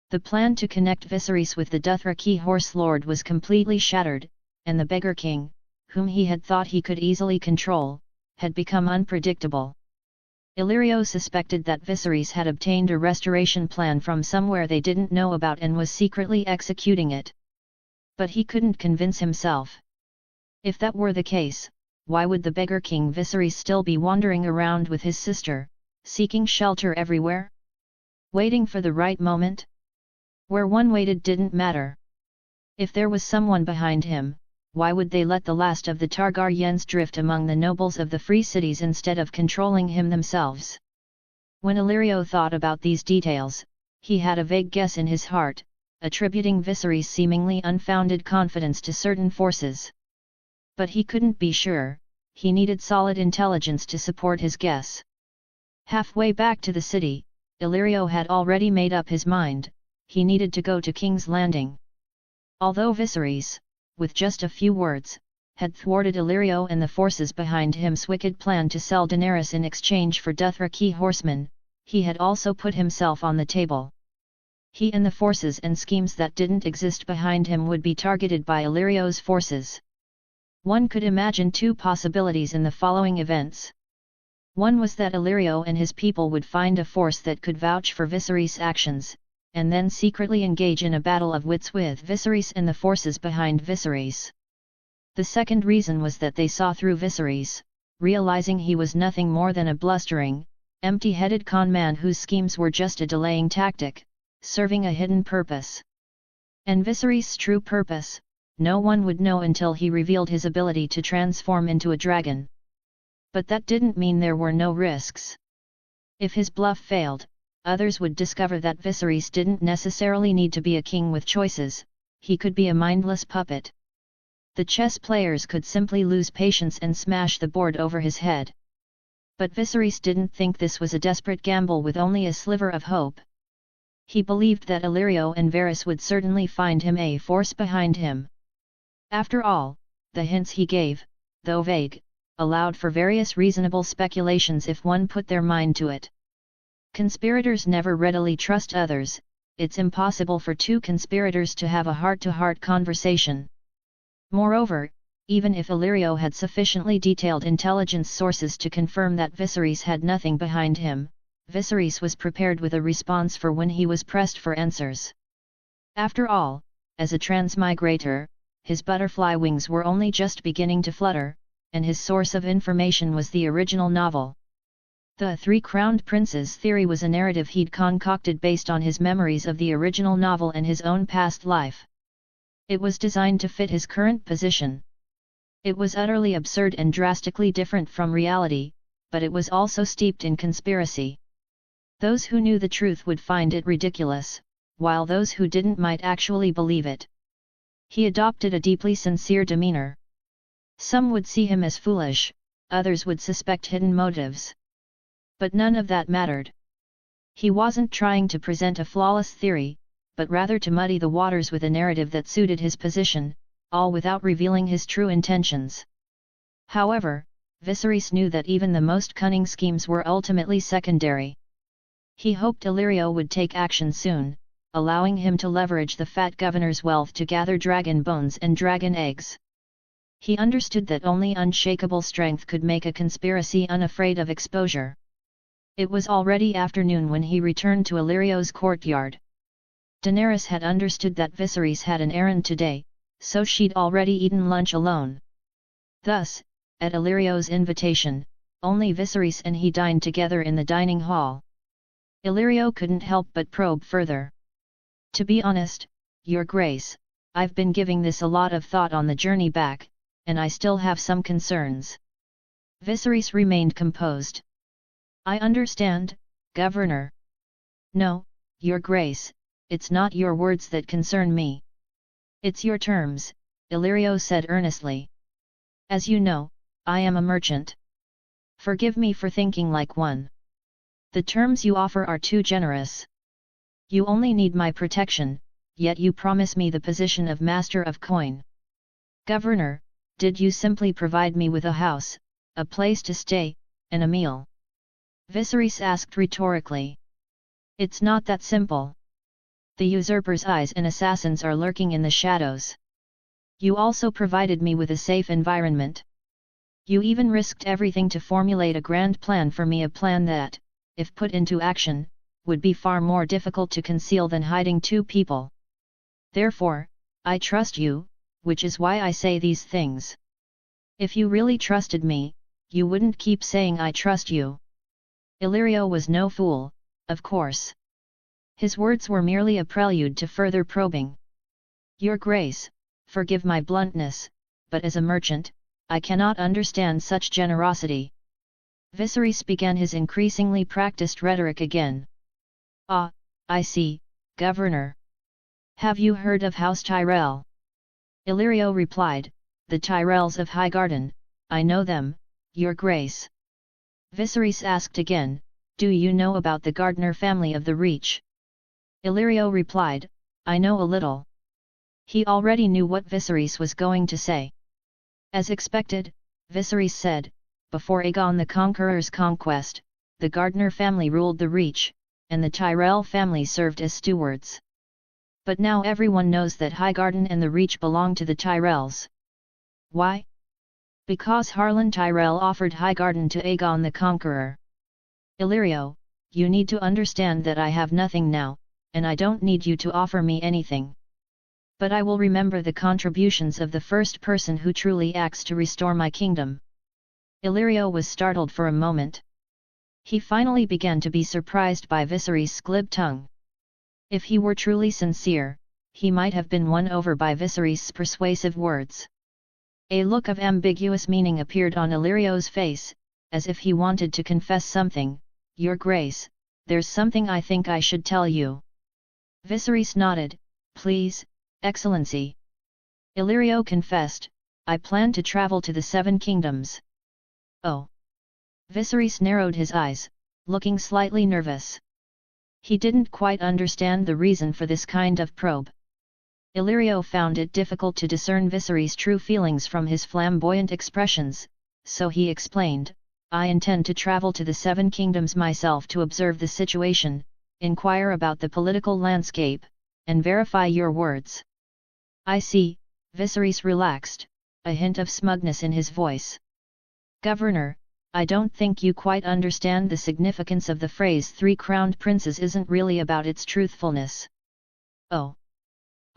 The plan to connect Viserys with the Dothraki horse lord was completely shattered, and the beggar king, whom he had thought he could easily control, had become unpredictable. Illyrio suspected that Viserys had obtained a restoration plan from somewhere they didn't know about and was secretly executing it. But he couldn't convince himself. If that were the case, why would the beggar king Viserys still be wandering around with his sister, seeking shelter everywhere? Waiting for the right moment? Where one waited didn't matter. If there was someone behind him, why would they let the last of the Targaryens drift among the nobles of the free cities instead of controlling him themselves? When Illyrio thought about these details, He had a vague guess in his heart, attributing Viserys' seemingly unfounded confidence to certain forces. But he couldn't be sure, he needed solid intelligence to support his guess. Halfway back to the city, Illyrio had already made up his mind, he needed to go to King's Landing. Although Viserys, with just a few words, had thwarted Illyrio and the forces behind him's wicked plan to sell Daenerys in exchange for Dothraki horsemen, he had also put himself on the table. He and the forces and schemes that didn't exist behind him would be targeted by Illyrio's forces. One could imagine two possibilities in the following events. One was that Illyrio and his people would find a force that could vouch for Viserys' actions, and then secretly engage in a battle of wits with Viserys and the forces behind Viserys. The second reason was that they saw through Viserys, realizing he was nothing more than a blustering, empty-headed con man whose schemes were just a delaying tactic, serving a hidden purpose. And Viserys' true purpose, no one would know until he revealed his ability to transform into a dragon. But that didn't mean there were no risks. If his bluff failed, others would discover that Viserys didn't necessarily need to be a king with choices, he could be a mindless puppet. The chess players could simply lose patience and smash the board over his head. But Viserys didn't think this was a desperate gamble with only a sliver of hope. He believed that Illyrio and Varys would certainly find him a force behind him. After all, the hints he gave, though vague, allowed for various reasonable speculations if one put their mind to it. Conspirators never readily trust others, it's impossible for two conspirators to have a heart-to-heart conversation. Moreover, even if Illyrio had sufficiently detailed intelligence sources to confirm that Viserys had nothing behind him, Viserys was prepared with a response for when he was pressed for answers. After all, as a transmigrator, his butterfly wings were only just beginning to flutter, and his source of information was the original novel. The Three Crowned Princes theory was a narrative he'd concocted based on his memories of the original novel and his own past life. It was designed to fit his current position. It was utterly absurd and drastically different from reality, but it was also steeped in conspiracy. Those who knew the truth would find it ridiculous, while those who didn't might actually believe it. He adopted a deeply sincere demeanor. Some would see him as foolish, others would suspect hidden motives. But none of that mattered. He wasn't trying to present a flawless theory, but rather to muddy the waters with a narrative that suited his position, all without revealing his true intentions. However, Viserys knew that even the most cunning schemes were ultimately secondary. He hoped Illyrio would take action soon, allowing him to leverage the fat governor's wealth to gather dragon bones and dragon eggs. He understood that only unshakable strength could make a conspiracy unafraid of exposure. It was already afternoon when he returned to Illyrio's courtyard. Daenerys had understood that Viserys had an errand today, so she'd already eaten lunch alone. Thus, at Illyrio's invitation, only Viserys and he dined together in the dining hall. Illyrio couldn't help but probe further. To be honest, Your Grace, I've been giving this a lot of thought on the journey back, and I still have some concerns. Viserys remained composed. I understand, Governor. No, Your Grace, it's not your words that concern me. It's your terms, Illyrio said earnestly. As you know, I am a merchant. Forgive me for thinking like one. The terms you offer are too generous. You only need my protection, yet you promise me the position of Master of Coin. Governor, did you simply provide me with a house, a place to stay, and a meal? Viserys asked rhetorically. It's not that simple. The usurper's eyes and assassins are lurking in the shadows. You also provided me with a safe environment. You even risked everything to formulate a grand plan for me, a plan that, if put into action, would be far more difficult to conceal than hiding two people. Therefore, I trust you, which is why I say these things. If you really trusted me, you wouldn't keep saying I trust you. Illyrio was no fool, of course. His words were merely a prelude to further probing. Your Grace, forgive my bluntness, but as a merchant, I cannot understand such generosity. Viserys began his increasingly practiced rhetoric again. Ah, I see, Governor. Have you heard of House Tyrell? Illyrio replied, the Tyrells of Highgarden, I know them, Your Grace. Viserys asked again, do you know about the Gardner family of the Reach? Illyrio replied, I know a little. He already knew what Viserys was going to say. As expected, Viserys said, before Aegon the Conqueror's conquest, the Gardner family ruled the Reach, and the Tyrell family served as stewards. But now everyone knows that Highgarden and the Reach belong to the Tyrells. Why? Because Harlan Tyrell offered Highgarden to Aegon the Conqueror. Illyrio, you need to understand that I have nothing now, and I don't need you to offer me anything. But I will remember the contributions of the first person who truly acts to restore my kingdom. Illyrio was startled for a moment. He finally began to be surprised by Viserys' glib tongue. If he were truly sincere, he might have been won over by Viserys' persuasive words. A look of ambiguous meaning appeared on Illyrio's face, as if he wanted to confess something. Your Grace, there's something I think I should tell you. Viserys nodded, please, Excellency. Illyrio confessed, I plan to travel to the Seven Kingdoms. Oh. Viserys narrowed his eyes, looking slightly nervous. He didn't quite understand the reason for this kind of probe. Illyrio found it difficult to discern Viserys' true feelings from his flamboyant expressions, so he explained, I intend to travel to the Seven Kingdoms myself to observe the situation, inquire about the political landscape, and verify your words. I see, Viserys relaxed, a hint of smugness in his voice. Governor, I don't think you quite understand the significance of the phrase Three Crowned Princes isn't really about its truthfulness. Oh.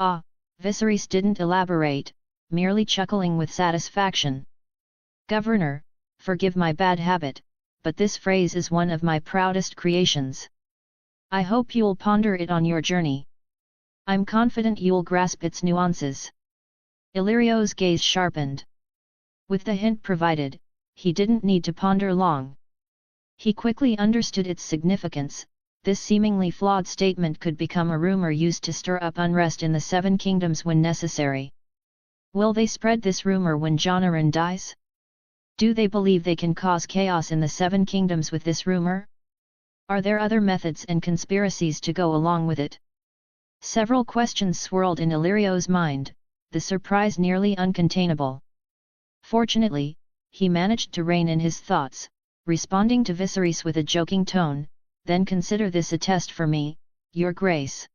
Ah, Viserys didn't elaborate, merely chuckling with satisfaction. Governor, forgive my bad habit, but this phrase is one of my proudest creations. I hope you'll ponder it on your journey. I'm confident you'll grasp its nuances. Illyrio's gaze sharpened. With the hint provided, he didn't need to ponder long. He quickly understood its significance. This seemingly flawed statement could become a rumor used to stir up unrest in the Seven Kingdoms when necessary. Will they spread this rumor when Jon Arryn dies? Do they believe they can cause chaos in the Seven Kingdoms with this rumor? Are there other methods and conspiracies to go along with it? Several questions swirled in Illyrio's mind, the surprise nearly uncontainable. Fortunately, he managed to rein in his thoughts, responding to Viserys with a joking tone, then consider this a test for me, Your Grace.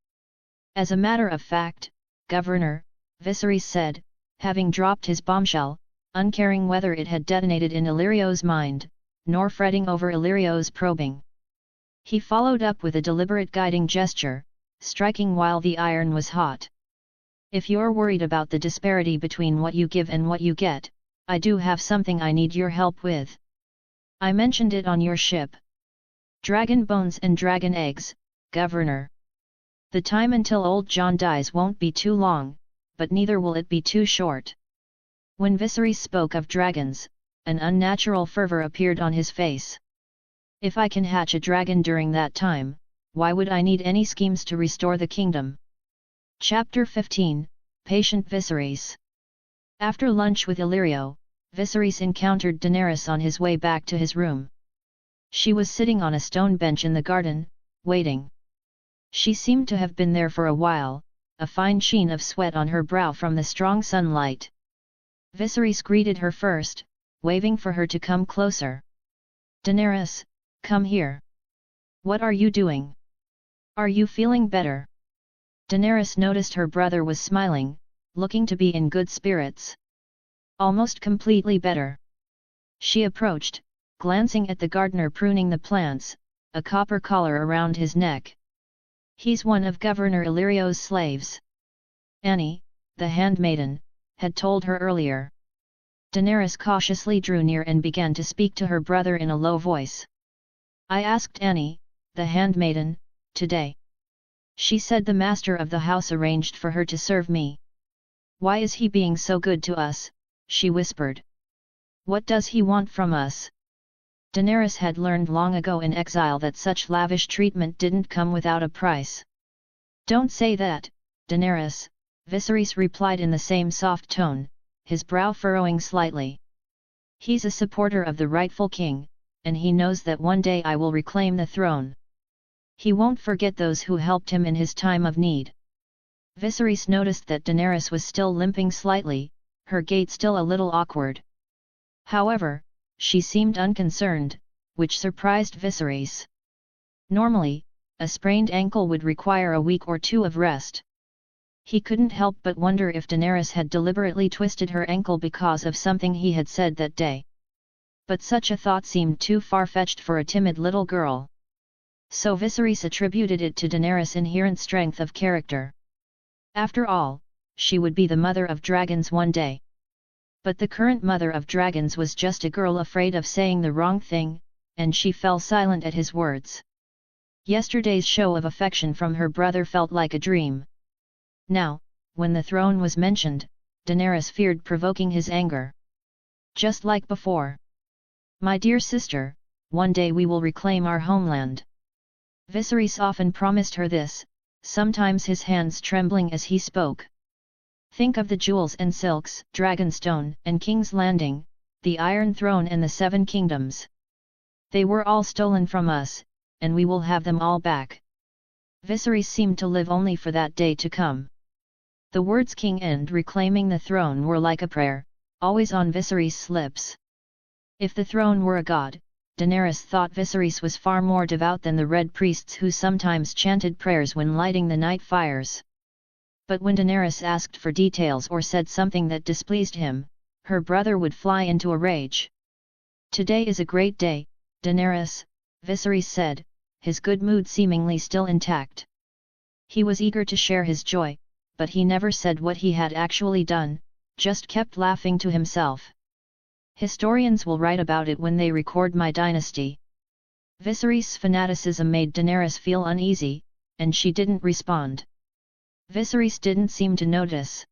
As a matter of fact, Governor, Viserys said, having dropped his bombshell, uncaring whether it had detonated in Illyrio's mind, nor fretting over Illyrio's probing. He followed up with a deliberate guiding gesture, striking while the iron was hot. If you're worried about the disparity between what you give and what you get, I do have something I need your help with. I mentioned it on your ship. Dragon bones and dragon eggs, Governor. The time until old Jon dies won't be too long, but neither will it be too short. When Viserys spoke of dragons, an unnatural fervor appeared on his face. If I can hatch a dragon during that time, why would I need any schemes to restore the kingdom? Chapter 15, Patient Viserys. After lunch with Illyrio, Viserys encountered Daenerys on his way back to his room. She was sitting on a stone bench in the garden, waiting. She seemed to have been there for a while, a fine sheen of sweat on her brow from the strong sunlight. Viserys greeted her first, waving for her to come closer. Daenerys, come here. What are you doing? Are you feeling better? Daenerys noticed her brother was smiling, looking to be in good spirits. Almost completely better. She approached, glancing at the gardener pruning the plants, a copper collar around his neck. He's one of Governor Illyrio's slaves. Annie, the handmaiden, had told her earlier. Daenerys cautiously drew near and began to speak to her brother in a low voice. I asked Annie, the handmaiden, today. She said the master of the house arranged for her to serve me. Why is he being so good to us? She whispered. What does he want from us? Daenerys had learned long ago in exile that such lavish treatment didn't come without a price. "Don't say that, Daenerys," Viserys replied in the same soft tone, his brow furrowing slightly. "He's a supporter of the rightful king, and he knows that one day I will reclaim the throne. He won't forget those who helped him in his time of need." Viserys noticed that Daenerys was still limping slightly, her gait still a little awkward. However, she seemed unconcerned, which surprised Viserys. Normally, a sprained ankle would require a week or two of rest. He couldn't help but wonder if Daenerys had deliberately twisted her ankle because of something he had said that day. But such a thought seemed too far-fetched for a timid little girl. So Viserys attributed it to Daenerys' inherent strength of character. After all, she would be the mother of dragons one day. But the current mother of dragons was just a girl afraid of saying the wrong thing, and she fell silent at his words. Yesterday's show of affection from her brother felt like a dream. Now, when the throne was mentioned, Daenerys feared provoking his anger. Just like before. "My dear sister, one day we will reclaim our homeland." Viserys often promised her this, sometimes his hands trembling as he spoke. "Think of the jewels and silks, Dragonstone and King's Landing, the Iron Throne and the Seven Kingdoms. They were all stolen from us, and we will have them all back." Viserys seemed to live only for that day to come. The words king and reclaiming the throne were like a prayer, always on Viserys' lips. If the throne were a god, Daenerys thought Viserys was far more devout than the red priests who sometimes chanted prayers when lighting the night fires. But when Daenerys asked for details or said something that displeased him, her brother would fly into a rage. "Today is a great day, Daenerys," Viserys said, his good mood seemingly still intact. He was eager to share his joy, but he never said what he had actually done, just kept laughing to himself. "Historians will write about it when they record my dynasty." Viserys' fanaticism made Daenerys feel uneasy, and she didn't respond. Viserys didn't seem to notice.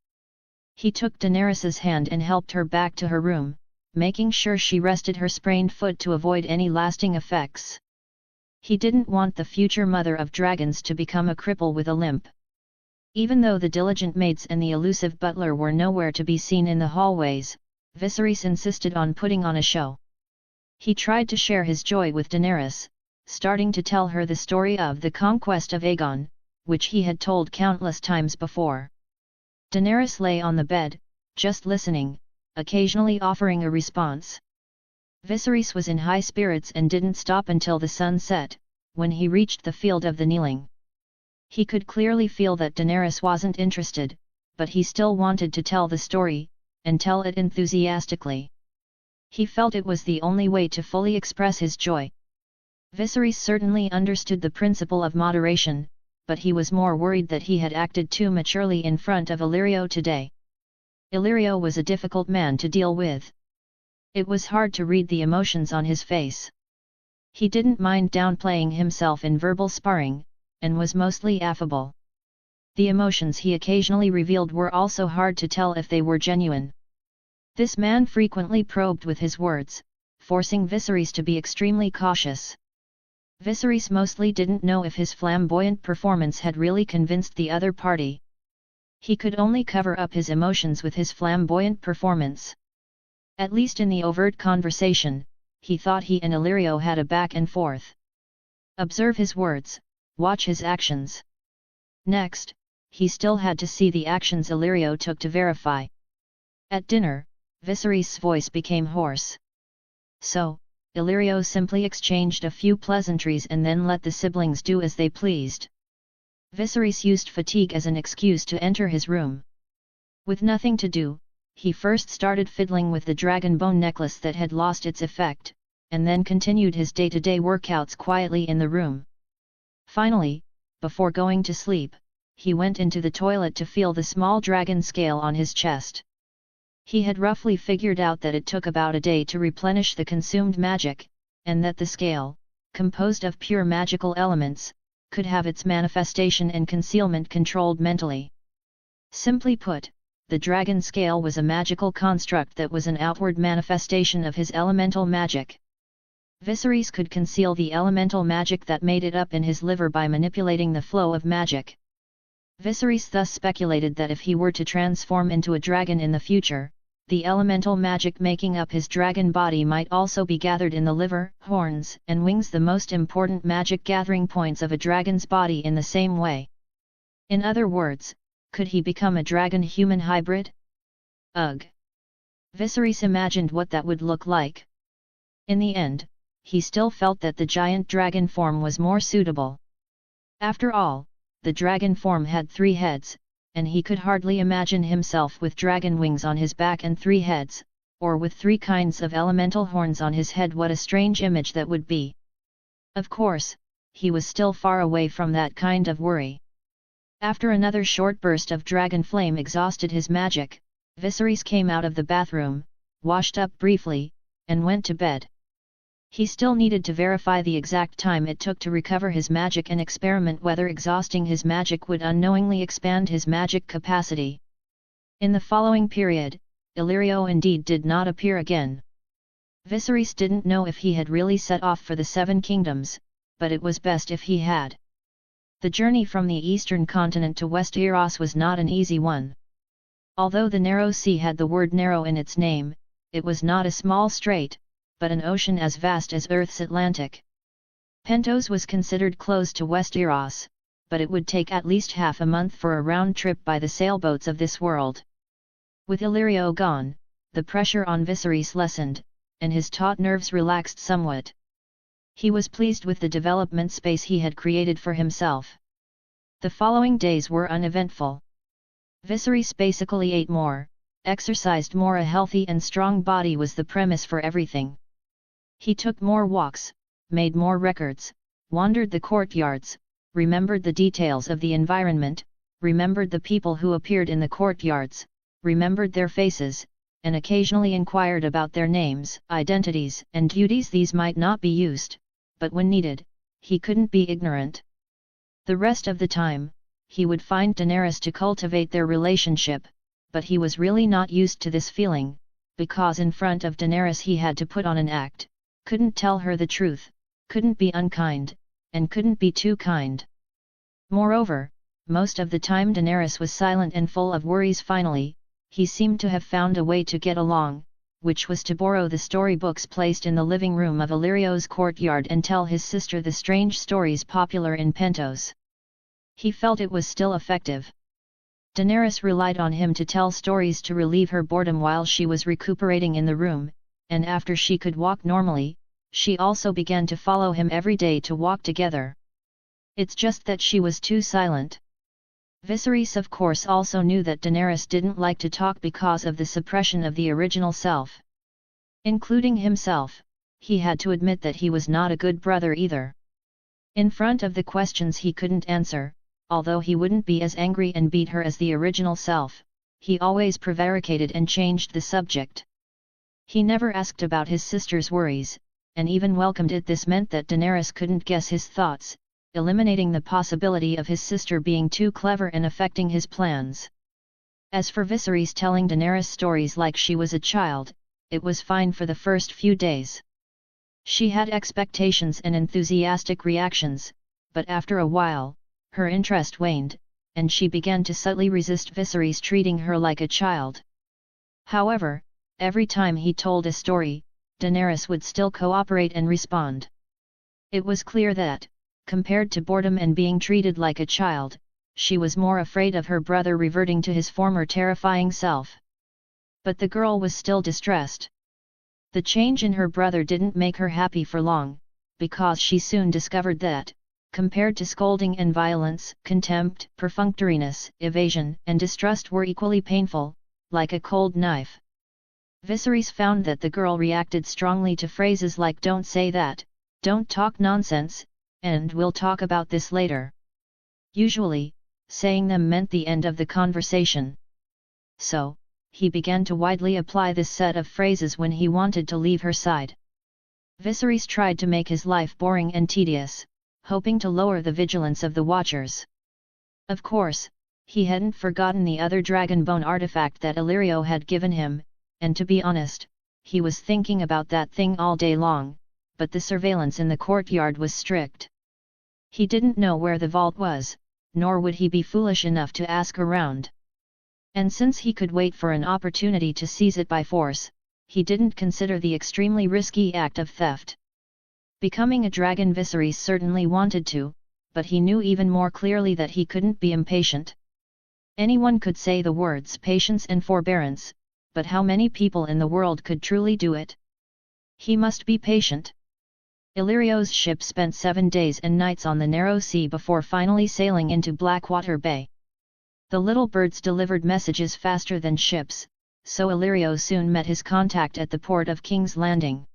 He took Daenerys' hand and helped her back to her room, making sure she rested her sprained foot to avoid any lasting effects. He didn't want the future mother of dragons to become a cripple with a limp. Even though the diligent maids and the elusive butler were nowhere to be seen in the hallways, Viserys insisted on putting on a show. He tried to share his joy with Daenerys, starting to tell her the story of the conquest of Aegon, which he had told countless times before. Daenerys lay on the bed, just listening, occasionally offering a response. Viserys was in high spirits and didn't stop until the sun set, when he reached the field of the kneeling. He could clearly feel that Daenerys wasn't interested, but he still wanted to tell the story, and tell it enthusiastically. He felt it was the only way to fully express his joy. Viserys certainly understood the principle of moderation, but he was more worried that he had acted too maturely in front of Illyrio today. Illyrio was a difficult man to deal with. It was hard to read the emotions on his face. He didn't mind downplaying himself in verbal sparring, and was mostly affable. The emotions he occasionally revealed were also hard to tell if they were genuine. This man frequently probed with his words, forcing Viserys to be extremely cautious. Viserys mostly didn't know if his flamboyant performance had really convinced the other party. He could only cover up his emotions with his flamboyant performance. At least in the overt conversation, he thought he and Illyrio had a back and forth. Observe his words, watch his actions. Next, he still had to see the actions Illyrio took to verify. At dinner, Viserys' voice became hoarse. So, Illyrio simply exchanged a few pleasantries and then let the siblings do as they pleased. Viserys used fatigue as an excuse to enter his room. With nothing to do, he first started fiddling with the dragon bone necklace that had lost its effect, and then continued his day-to-day workouts quietly in the room. Finally, before going to sleep, he went into the toilet to feel the small dragon scale on his chest. He had roughly figured out that it took about a day to replenish the consumed magic, and that the scale, composed of pure magical elements, could have its manifestation and concealment controlled mentally. Simply put, the dragon scale was a magical construct that was an outward manifestation of his elemental magic. Viserys could conceal the elemental magic that made it up in his liver by manipulating the flow of magic. Viserys thus speculated that if he were to transform into a dragon in the future, the elemental magic making up his dragon body might also be gathered in the liver, horns, and wings, the most important magic gathering points of a dragon's body, in the same way. In other words, could he become a dragon-human hybrid? Ugh! Viserys imagined what that would look like. In the end, he still felt that the giant dragon form was more suitable. After all, the dragon form had 3 heads, and he could hardly imagine himself with dragon wings on his back and 3 heads, or with 3 kinds of elemental horns on his head. What a strange image that would be! Of course, he was still far away from that kind of worry. After another short burst of dragon flame exhausted his magic, Viserys came out of the bathroom, washed up briefly, and went to bed. He still needed to verify the exact time it took to recover his magic and experiment whether exhausting his magic would unknowingly expand his magic capacity. In the following period, Illyrio indeed did not appear again. Viserys didn't know if he had really set off for the 7 kingdoms, but it was best if he had. The journey from the eastern continent to Westeros was not an easy one. Although the narrow sea had the word narrow in its name, it was not a small strait, but an ocean as vast as Earth's Atlantic. Pentos was considered close to Westeros, but it would take at least half a month for a round trip by the sailboats of this world. With Illyrio gone, the pressure on Viserys lessened, and his taut nerves relaxed somewhat. He was pleased with the development space he had created for himself. The following days were uneventful. Viserys basically ate more, exercised more. A healthy and strong body was the premise for everything. He took more walks, made more records, wandered the courtyards, remembered the details of the environment, remembered the people who appeared in the courtyards, remembered their faces, and occasionally inquired about their names, identities, and duties. These might not be used, but when needed, he couldn't be ignorant. The rest of the time, he would find Daenerys to cultivate their relationship, but he was really not used to this feeling, because in front of Daenerys he had to put on an act, couldn't tell her the truth, couldn't be unkind, and couldn't be too kind. Moreover, most of the time Daenerys was silent and full of worries. Finally, he seemed to have found a way to get along, which was to borrow the storybooks placed in the living room of Illyrio's courtyard and tell his sister the strange stories popular in Pentos. He felt it was still effective. Daenerys relied on him to tell stories to relieve her boredom while she was recuperating in the room, and after she could walk normally, she also began to follow him every day to walk together. It's just that she was too silent. Viserys of course also knew that Daenerys didn't like to talk because of the suppression of the original self. Including himself, he had to admit that he was not a good brother either. In front of the questions he couldn't answer, although he wouldn't be as angry and beat her as the original self, he always prevaricated and changed the subject. He never asked about his sister's worries, and even welcomed it. This meant that Daenerys couldn't guess his thoughts, eliminating the possibility of his sister being too clever and affecting his plans. As for Viserys telling Daenerys stories like she was a child, it was fine for the first few days. She had expectations and enthusiastic reactions, but after a while, her interest waned, and she began to subtly resist Viserys treating her like a child. However, every time he told a story, Daenerys would still cooperate and respond. It was clear that, compared to boredom and being treated like a child, she was more afraid of her brother reverting to his former terrifying self. But the girl was still distressed. The change in her brother didn't make her happy for long, because she soon discovered that, compared to scolding and violence, contempt, perfunctoriness, evasion, and distrust were equally painful, like a cold knife. Viserys found that the girl reacted strongly to phrases like "don't say that," "don't talk nonsense," and "we'll talk about this later." Usually, saying them meant the end of the conversation. So, he began to widely apply this set of phrases when he wanted to leave her side. Viserys tried to make his life boring and tedious, hoping to lower the vigilance of the Watchers. Of course, he hadn't forgotten the other dragon bone artifact that Illyrio had given him, and to be honest, he was thinking about that thing all day long, but the surveillance in the courtyard was strict. He didn't know where the vault was, nor would he be foolish enough to ask around. And since he could wait for an opportunity to seize it by force, he didn't consider the extremely risky act of theft. Becoming a dragon, Viserys certainly wanted to, but he knew even more clearly that he couldn't be impatient. Anyone could say the words patience and forbearance, but how many people in the world could truly do it? He must be patient. Illyrio's ship spent 7 days and nights on the narrow sea before finally sailing into Blackwater Bay. The little birds delivered messages faster than ships, so Illyrio soon met his contact at the port of King's Landing.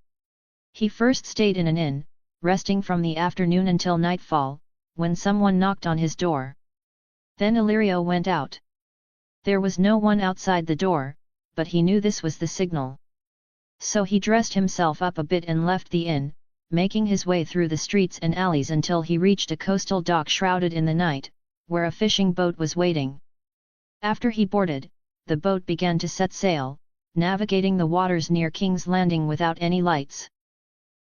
He first stayed in an inn, resting from the afternoon until nightfall, when someone knocked on his door. Then Illyrio went out. There was no one outside the door, but he knew this was the signal. So he dressed himself up a bit and left the inn, making his way through the streets and alleys until he reached a coastal dock shrouded in the night, where a fishing boat was waiting. After he boarded, the boat began to set sail, navigating the waters near King's Landing without any lights.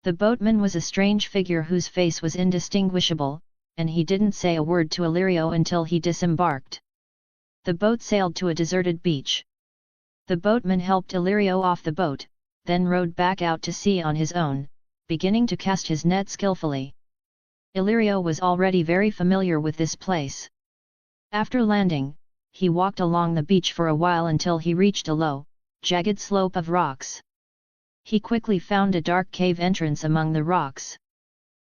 The boatman was a strange figure whose face was indistinguishable, and he didn't say a word to Illyrio until he disembarked. The boat sailed to a deserted beach. The boatman helped Illyrio off the boat, then rowed back out to sea on his own, beginning to cast his net skillfully. Illyrio was already very familiar with this place. After landing, he walked along the beach for a while until he reached a low, jagged slope of rocks. He quickly found a dark cave entrance among the rocks.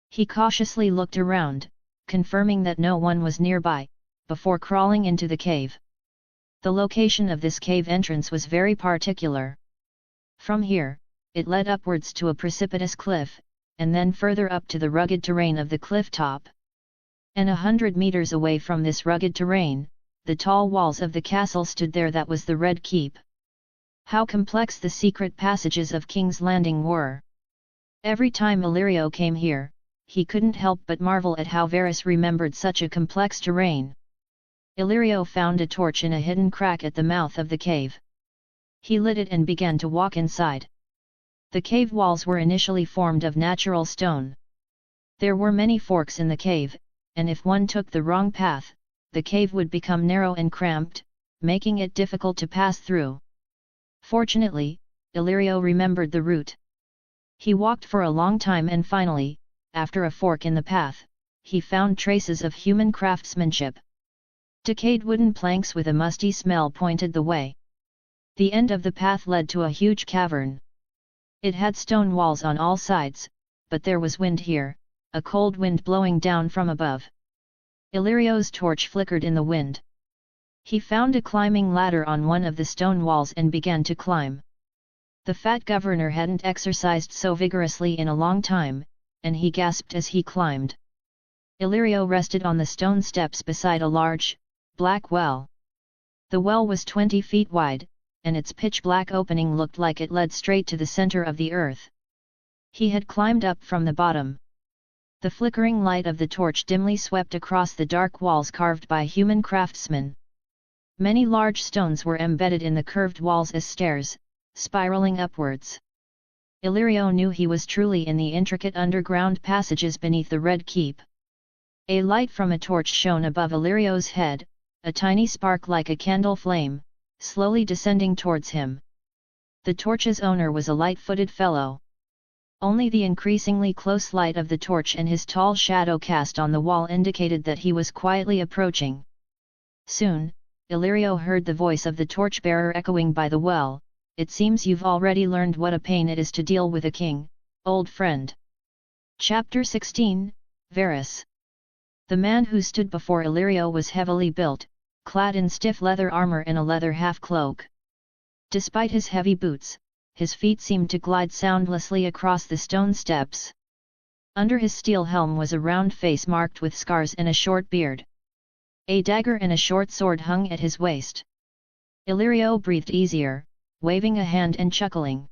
He cautiously looked around, confirming that no one was nearby, before crawling into the cave. The location of this cave entrance was very particular. From here, it led upwards to a precipitous cliff, and then further up to the rugged terrain of the cliff top. And 100 meters away from this rugged terrain, the tall walls of the castle stood there. That was the Red Keep. How complex the secret passages of King's Landing were! Every time Illyrio came here, he couldn't help but marvel at how Varys remembered such a complex terrain. Illyrio found a torch in a hidden crack at the mouth of the cave. He lit it and began to walk inside. The cave walls were initially formed of natural stone. There were many forks in the cave, and if one took the wrong path, the cave would become narrow and cramped, making it difficult to pass through. Fortunately, Illyrio remembered the route. He walked for a long time and finally, after a fork in the path, he found traces of human craftsmanship. Decayed wooden planks with a musty smell pointed the way. The end of the path led to a huge cavern. It had stone walls on all sides, but there was wind here, a cold wind blowing down from above. Illyrio's torch flickered in the wind. He found a climbing ladder on one of the stone walls and began to climb. The fat governor hadn't exercised so vigorously in a long time, and he gasped as he climbed. Illyrio rested on the stone steps beside a large, black well. The well was 20 feet wide, and its pitch-black opening looked like it led straight to the center of the earth. He had climbed up from the bottom. The flickering light of the torch dimly swept across the dark walls carved by human craftsmen. Many large stones were embedded in the curved walls as stairs, spiraling upwards. Illyrio knew he was truly in the intricate underground passages beneath the Red Keep. A light from a torch shone above Illyrio's head, a tiny spark like a candle flame, slowly descending towards him. The torch's owner was a light-footed fellow. Only the increasingly close light of the torch and his tall shadow cast on the wall indicated that he was quietly approaching. Soon, Illyrio heard the voice of the torchbearer echoing by the well. "It seems you've already learned what a pain it is to deal with a king, old friend." Chapter 16, Varys. The man who stood before Illyrio was heavily built, clad in stiff leather armor and a leather half-cloak. Despite his heavy boots, his feet seemed to glide soundlessly across the stone steps. Under his steel helm was a round face marked with scars and a short beard. A dagger and a short sword hung at his waist. Illyrio breathed easier, waving a hand and chuckling.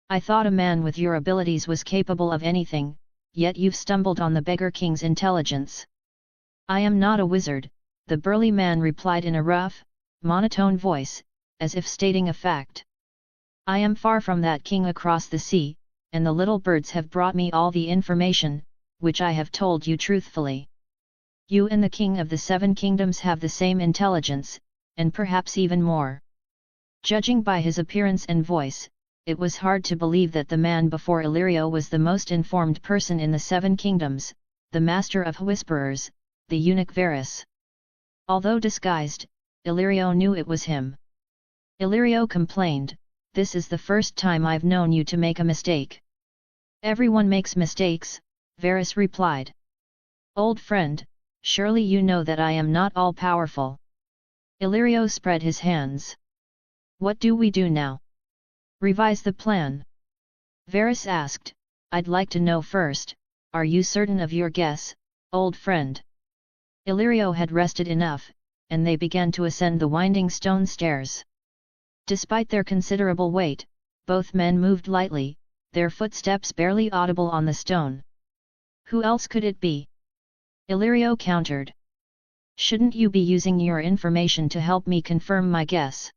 "I thought a man with your abilities was capable of anything, yet you've stumbled on the beggar king's intelligence." "I am not a wizard," the burly man replied in a rough, monotone voice, as if stating a fact. "I am far from that king across the sea, and the little birds have brought me all the information, which I have told you truthfully. You and the king of the 7 kingdoms have the same intelligence, and perhaps even more. Judging by his appearance and voice, it was hard to believe that the man before Illyrio was the most informed person in the 7 kingdoms, the master of whisperers, the eunuch Viserys. Although disguised, Illyrio knew it was him. Illyrio complained, "This is the first time I've known you to make a mistake." "Everyone makes mistakes," Viserys replied. "Old friend, surely you know that I am not all-powerful." Illyrio spread his hands. "What do we do now? Revise the plan?" Viserys asked. "I'd like to know first, are you certain of your guess, old friend?" Illyrio had rested enough, and they began to ascend the winding stone stairs. Despite their considerable weight, both men moved lightly, their footsteps barely audible on the stone. "Who else could it be?" Illyrio countered. "Shouldn't you be using your information to help me confirm my guess?"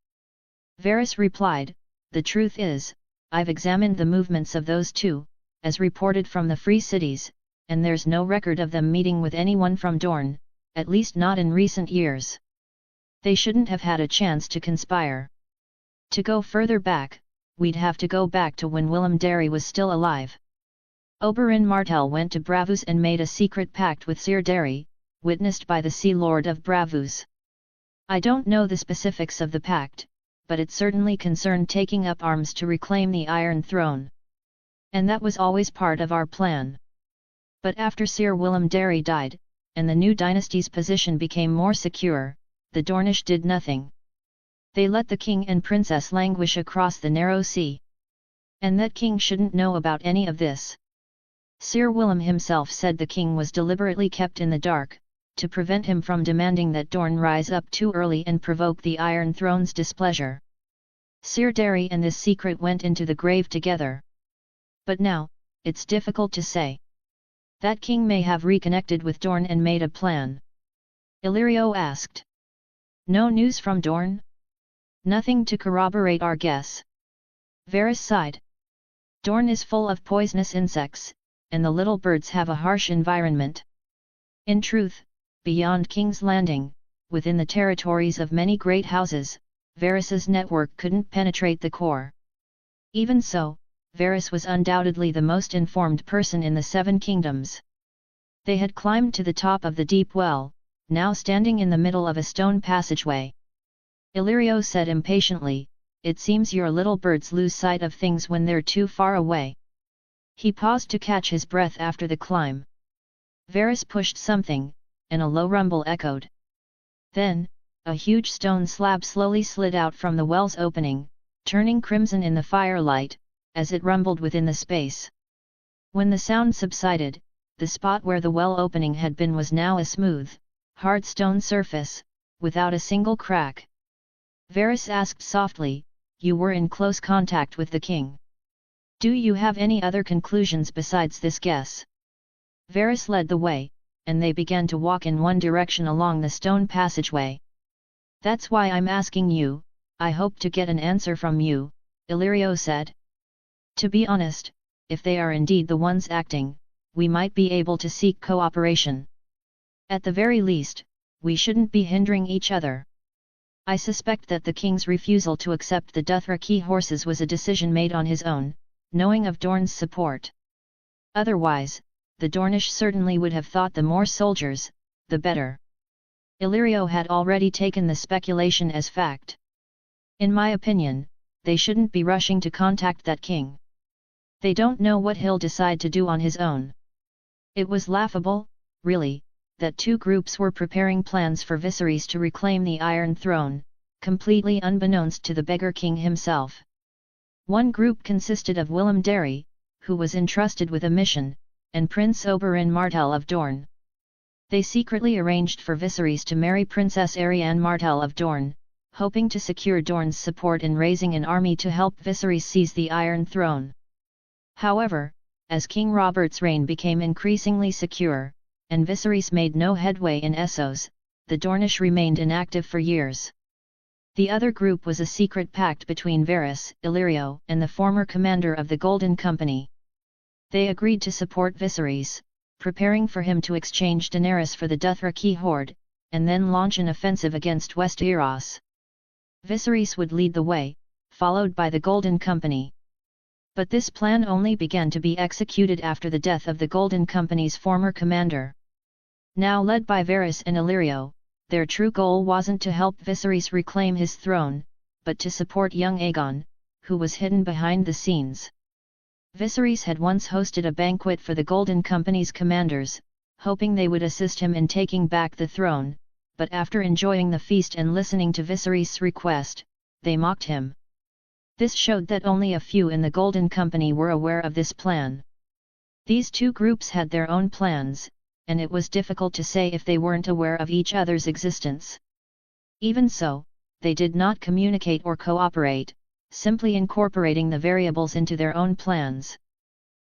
Viserys replied, "The truth is, I've examined the movements of those two, as reported from the free cities, and there's no record of them meeting with anyone from Dorne, at least not in recent years. They shouldn't have had a chance to conspire. To go further back, we'd have to go back to when Willem Darry was still alive. Oberyn Martell went to Bravos and made a secret pact with Ser Darry, witnessed by the Sea Lord of Bravos. I don't know the specifics of the pact, but it certainly concerned taking up arms to reclaim the Iron Throne. And that was always part of our plan. But after Sir Willem Darry died, and the new dynasty's position became more secure, the Dornish did nothing. They let the king and princess languish across the narrow sea. And that king shouldn't know about any of this. Sir Willem himself said the king was deliberately kept in the dark, to prevent him from demanding that Dorne rise up too early and provoke the Iron Throne's displeasure. Ser Darry and this secret went into the grave together. But now, it's difficult to say. That king may have reconnected with Dorne and made a plan." Illyrio asked. "No news from Dorne? Nothing to corroborate our guess." Viserys sighed. "Dorne is full of poisonous insects, and the little birds have a harsh environment. In truth, beyond King's Landing, within the territories of many great houses, Varys's network couldn't penetrate the core. Even so, Viserys was undoubtedly the most informed person in the 7 kingdoms. They had climbed to the top of the deep well, now standing in the middle of a stone passageway. Illyrio said impatiently, "It seems your little birds lose sight of things when they're too far away." He paused to catch his breath after the climb. Viserys pushed something, and a low rumble echoed. Then, a huge stone slab slowly slid out from the well's opening, turning crimson in the firelight, as it rumbled within the space. When the sound subsided, the spot where the well opening had been was now a smooth, hard stone surface, without a single crack. Viserys asked softly, "You were in close contact with the king. Do you have any other conclusions besides this guess?" Viserys led the way, and they began to walk in one direction along the stone passageway. "That's why I'm asking you, I hope to get an answer from you," Illyrio said. "To be honest, if they are indeed the ones acting, we might be able to seek cooperation. At the very least, we shouldn't be hindering each other. I suspect that the king's refusal to accept the Dothraki horses was a decision made on his own, knowing of Dorne's support. Otherwise, the Dornish certainly would have thought the more soldiers, the better." Illyrio had already taken the speculation as fact. "In my opinion, they shouldn't be rushing to contact that king. They don't know what he'll decide to do on his own." It was laughable, really, that two groups were preparing plans for Viserys to reclaim the Iron Throne, completely unbeknownst to the beggar king himself. One group consisted of Willem Darry, who was entrusted with a mission, and Prince Oberyn Martell of Dorne. They secretly arranged for Viserys to marry Princess Arianne Martell of Dorne, hoping to secure Dorne's support in raising an army to help Viserys seize the Iron Throne. However, as King Robert's reign became increasingly secure, and Viserys made no headway in Essos, the Dornish remained inactive for years. The other group was a secret pact between Viserys, Illyrio, and the former commander of the Golden Company. They agreed to support Viserys, preparing for him to exchange Daenerys for the Dothraki horde, and then launch an offensive against Westeros. Viserys would lead the way, followed by the Golden Company. But this plan only began to be executed after the death of the Golden Company's former commander. Now led by Varys and Illyrio, their true goal wasn't to help Viserys reclaim his throne, but to support young Aegon, who was hidden behind the scenes. Viserys had once hosted a banquet for the Golden Company's commanders, hoping they would assist him in taking back the throne, but after enjoying the feast and listening to Viserys' request, they mocked him. This showed that only a few in the Golden Company were aware of this plan. These two groups had their own plans, and it was difficult to say if they weren't aware of each other's existence. Even so, they did not communicate or cooperate, simply incorporating the variables into their own plans.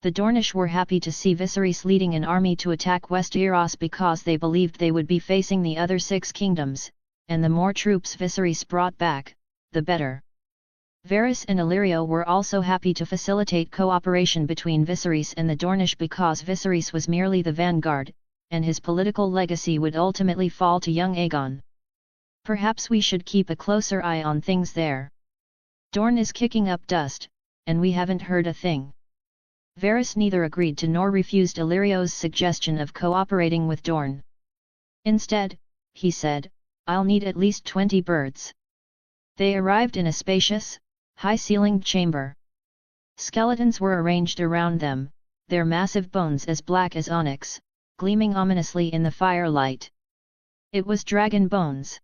The Dornish were happy to see Viserys leading an army to attack Westeros because they believed they would be facing the other 6 kingdoms, and the more troops Viserys brought back, the better. Varys and Illyrio were also happy to facilitate cooperation between Viserys and the Dornish because Viserys was merely the vanguard, and his political legacy would ultimately fall to young Aegon. Perhaps we should keep a closer eye on things there. Dorne is kicking up dust, and we haven't heard a thing. Varys neither agreed to nor refused Illyrio's suggestion of cooperating with Dorne. Instead, he said, "I'll need at least 20 birds." They arrived in a spacious, high-ceilinged chamber. Skeletons were arranged around them, their massive bones as black as onyx, gleaming ominously in the firelight. It was dragon bones.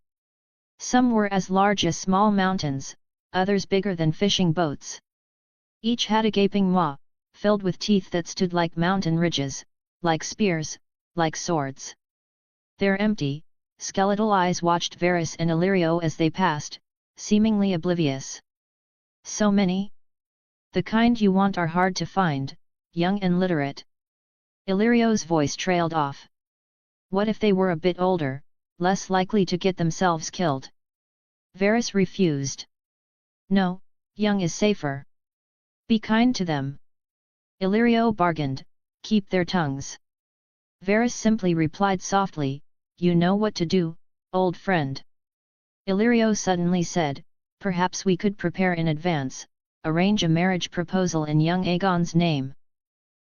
Some were as large as small mountains, others bigger than fishing boats. Each had a gaping maw, filled with teeth that stood like mountain ridges, like spears, like swords. Their empty, skeletal eyes watched Varys and Illyrio as they passed, seemingly oblivious. "So many? The kind you want are hard to find, young and literate." Illyrio's voice trailed off. "What if they were a bit older, less likely to get themselves killed?" Varys refused. "No, young is safer. Be kind to them." Illyrio bargained, "Keep their tongues." Varys simply replied softly, "You know what to do, old friend." Illyrio suddenly said, "Perhaps we could prepare in advance, arrange a marriage proposal in young Aegon's name.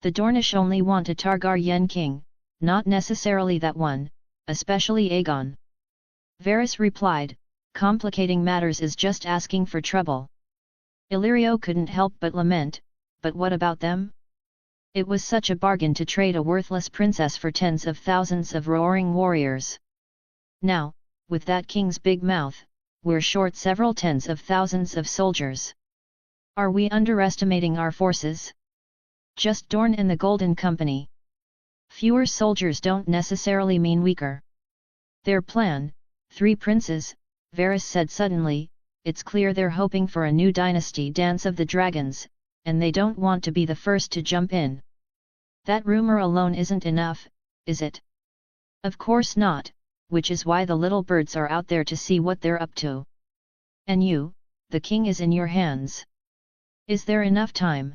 The Dornish only want a Targaryen king, not necessarily that one, especially Aegon." Varys replied, "Complicating matters is just asking for trouble." Illyrio couldn't help but lament, but what about them? It was such a bargain to trade a worthless princess for tens of thousands of roaring warriors. Now, with that king's big mouth, we're short several tens of thousands of soldiers. Are we underestimating our forces? Just Dorne and the Golden Company. Fewer soldiers don't necessarily mean weaker. Their plan, 3 princes, Varys said suddenly, it's clear they're hoping for a new dynasty dance of the dragons, and they don't want to be the first to jump in. That rumor alone isn't enough, is it? Of course not, which is why the little birds are out there to see what they're up to. And you, the king is in your hands. Is there enough time?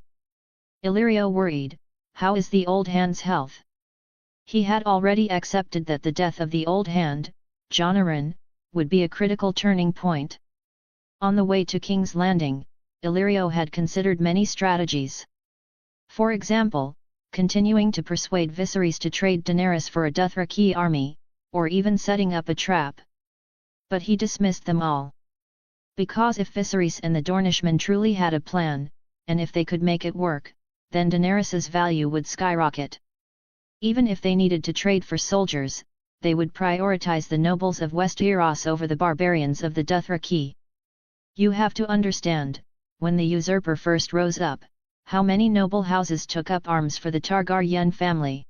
Illyrio worried, how is the old hand's health? He had already accepted that the death of the old hand, Jon Arryn, would be a critical turning point. On the way to King's Landing, Illyrio had considered many strategies. For example, continuing to persuade Viserys to trade Daenerys for a Dothraki army, or even setting up a trap. But he dismissed them all. Because if Viserys and the Dornishmen truly had a plan, and if they could make it work, then Daenerys's value would skyrocket. Even if they needed to trade for soldiers, they would prioritize the nobles of Westeros over the barbarians of the Dothraki. You have to understand, when the usurper first rose up, how many noble houses took up arms for the Targaryen family.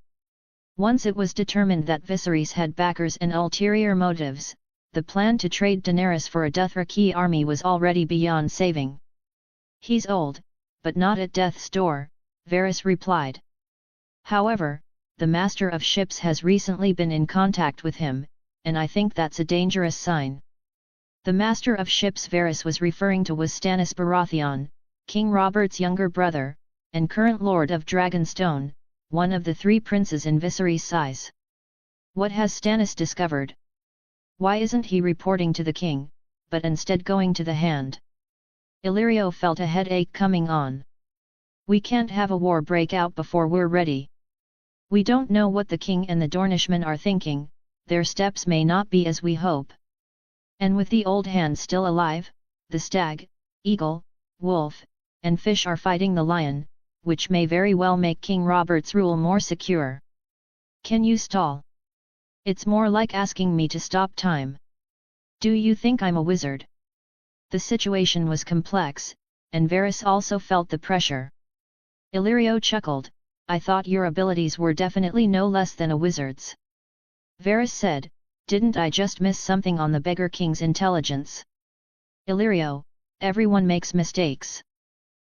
Once it was determined that Viserys had backers and ulterior motives, the plan to trade Daenerys for a Dothraki army was already beyond saving. He's old, but not at death's door, Varys replied. However, the Master of Ships has recently been in contact with him, and I think that's a dangerous sign. The Master of Ships Varys was referring to was Stannis Baratheon, King Robert's younger brother, and current Lord of Dragonstone, one of the 3 princes in Viserys' size. What has Stannis discovered? Why isn't he reporting to the king, but instead going to the Hand? Illyrio felt a headache coming on. We can't have a war break out before we're ready. We don't know what the king and the Dornishmen are thinking, their steps may not be as we hope. And with the Old Hand still alive, the stag, eagle, wolf, and fish are fighting the lion, which may very well make King Robert's rule more secure. Can you stall? It's more like asking me to stop time. Do you think I'm a wizard? The situation was complex, and Varys also felt the pressure. Illyrio chuckled, I thought your abilities were definitely no less than a wizard's. Varys said, didn't I just miss something on the Beggar King's intelligence? Illyrio, everyone makes mistakes.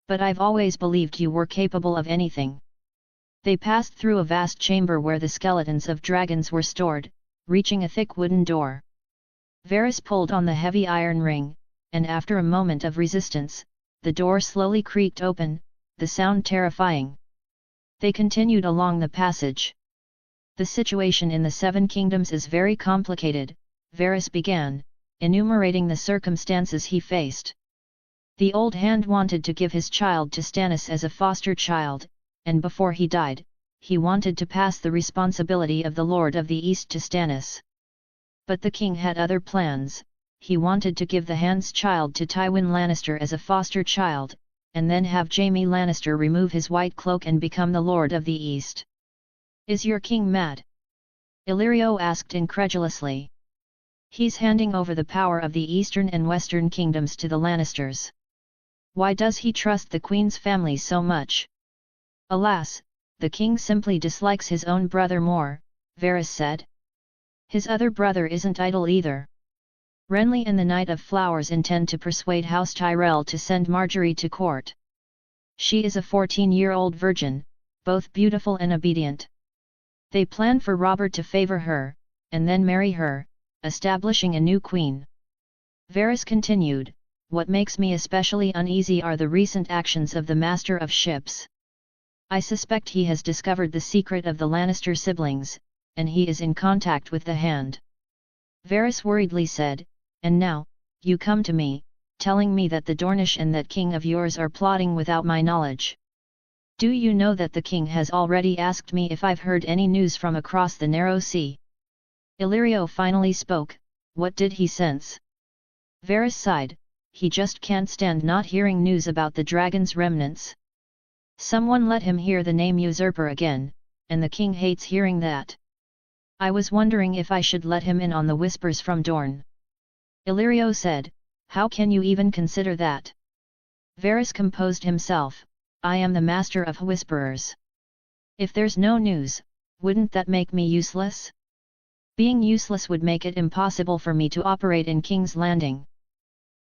But I've always believed you were capable of anything. They passed through a vast chamber where the skeletons of dragons were stored, reaching a thick wooden door. Varys pulled on the heavy iron ring, and after a moment of resistance, the door slowly creaked open, the sound terrifying. They continued along the passage. The situation in the 7 kingdoms is very complicated, Varys began, enumerating the circumstances he faced. The Old Hand wanted to give his child to Stannis as a foster child, and before he died, he wanted to pass the responsibility of the Lord of the East to Stannis. But the king had other plans. He wanted to give the Hand's child to Tywin Lannister as a foster child, and then have Jaime Lannister remove his white cloak and become the Lord of the East. Is your king mad? Illyrio asked incredulously. He's handing over the power of the Eastern and Western kingdoms to the Lannisters. Why does he trust the Queen's family so much? Alas, the king simply dislikes his own brother more, Varys said. His other brother isn't idle either. Renly and the Knight of Flowers intend to persuade House Tyrell to send Margaery to court. She is a 14-year-old virgin, both beautiful and obedient. They plan for Robert to favor her, and then marry her, establishing a new queen. Varys continued, what makes me especially uneasy are the recent actions of the Master of Ships. I suspect he has discovered the secret of the Lannister siblings, and he is in contact with the Hand. Varys worriedly said, and now, you come to me, telling me that the Dornish and that king of yours are plotting without my knowledge. Do you know that the king has already asked me if I've heard any news from across the narrow sea? Illyrio finally spoke, what did he sense? Varys sighed, he just can't stand not hearing news about the dragon's remnants. Someone let him hear the name usurper again, and the king hates hearing that. I was wondering if I should let him in on the whispers from Dorne. Illyrio said, how can you even consider that? Varys composed himself, I am the master of whisperers. If there's no news, wouldn't that make me useless? Being useless would make it impossible for me to operate in King's Landing.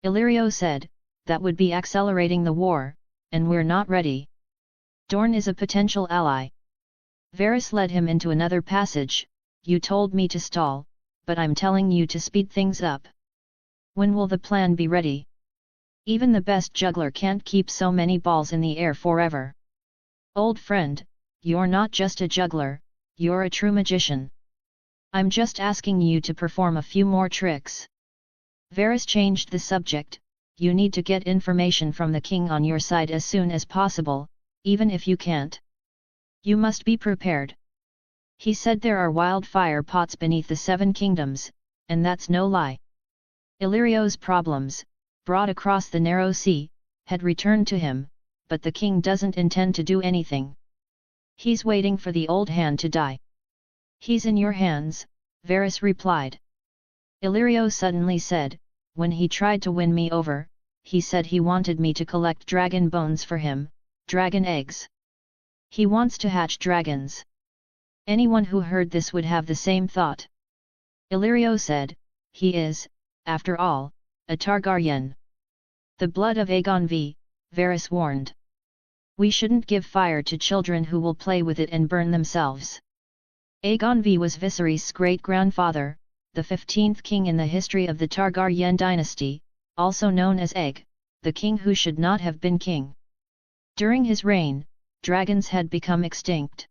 Illyrio said, that would be accelerating the war, and we're not ready. Dorne is a potential ally. Varys led him into another passage, you told me to stall, but I'm telling you to speed things up. When will the plan be ready? Even the best juggler can't keep so many balls in the air forever. Old friend, you're not just a juggler, you're a true magician. I'm just asking you to perform a few more tricks. Varys changed the subject, you need to get information from the king on your side as soon as possible, even if you can't. You must be prepared. He said there are wildfire pots beneath the 7 kingdoms, and that's no lie. Illyrio's problems, brought across the narrow sea, had returned to him, but the king doesn't intend to do anything. He's waiting for the Old Hand to die. He's in your hands, Varys replied. Illyrio suddenly said, when he tried to win me over, he said he wanted me to collect dragon bones for him, dragon eggs. He wants to hatch dragons. Anyone who heard this would have the same thought. Illyrio said, he is, after all, a Targaryen. The blood of Aegon V, Varys warned. We shouldn't give fire to children who will play with it and burn themselves. Aegon V was Viserys' great-grandfather, the 15th king in the history of the Targaryen dynasty, also known as Aeg, the king who should not have been king. During his reign, dragons had become extinct.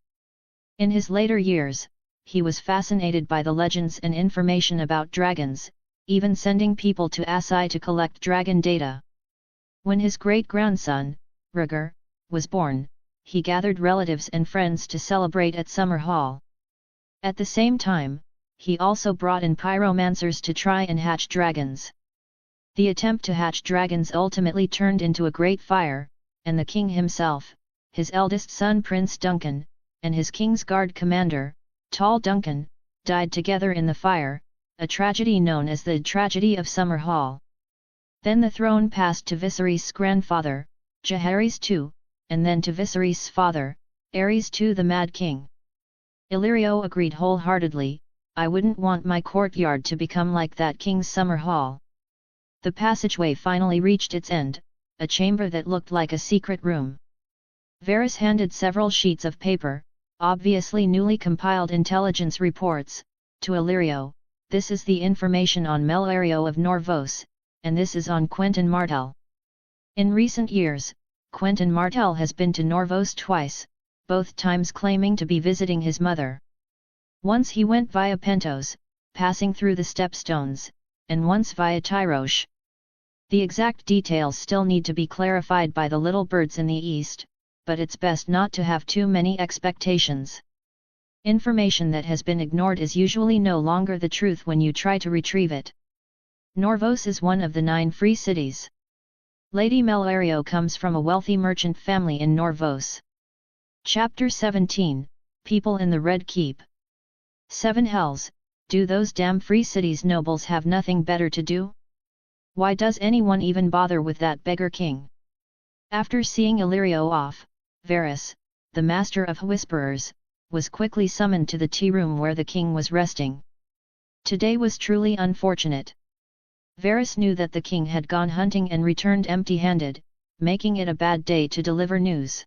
In his later years, he was fascinated by the legends and information about dragons, even sending people to Asai to collect dragon data. When his great-grandson, Rhaegar, was born, he gathered relatives and friends to celebrate at Summer Hall. At the same time, he also brought in pyromancers to try and hatch dragons. The attempt to hatch dragons ultimately turned into a great fire, and the king himself, his eldest son Prince Duncan, and his Kingsguard commander, Tall Duncan, died together in the fire, a tragedy known as the Tragedy of Summer Hall. Then the throne passed to Viserys' grandfather, Jaehaerys II, and then to Viserys' father, Aerys II the Mad King. Illyrio agreed wholeheartedly, "I wouldn't want my courtyard to become like that king's summer hall." The passageway finally reached its end, a chamber that looked like a secret room. Varys handed several sheets of paper, obviously newly compiled intelligence reports, to Illyrio. "This is the information on Melario of Norvos, and this is on Quentyn Martell. In recent years, Quentyn Martell has been to Norvos twice, both times claiming to be visiting his mother. Once he went via Pentos, passing through the stepstones, and once via Tyrosh. The exact details still need to be clarified by the little birds in the east, but it's best not to have too many expectations. Information that has been ignored is usually no longer the truth when you try to retrieve it. Norvos is one of the 9 free cities. Lady Melario comes from a wealthy merchant family in Norvos." Chapter 17, People in the Red Keep. 7 Hells, do those damn free cities nobles have nothing better to do? Why does anyone even bother with that beggar king? After seeing Illyrio off, Varys, the master of whisperers, was quickly summoned to the tea room where the king was resting. Today was truly unfortunate. Varys knew that the king had gone hunting and returned empty-handed, making it a bad day to deliver news.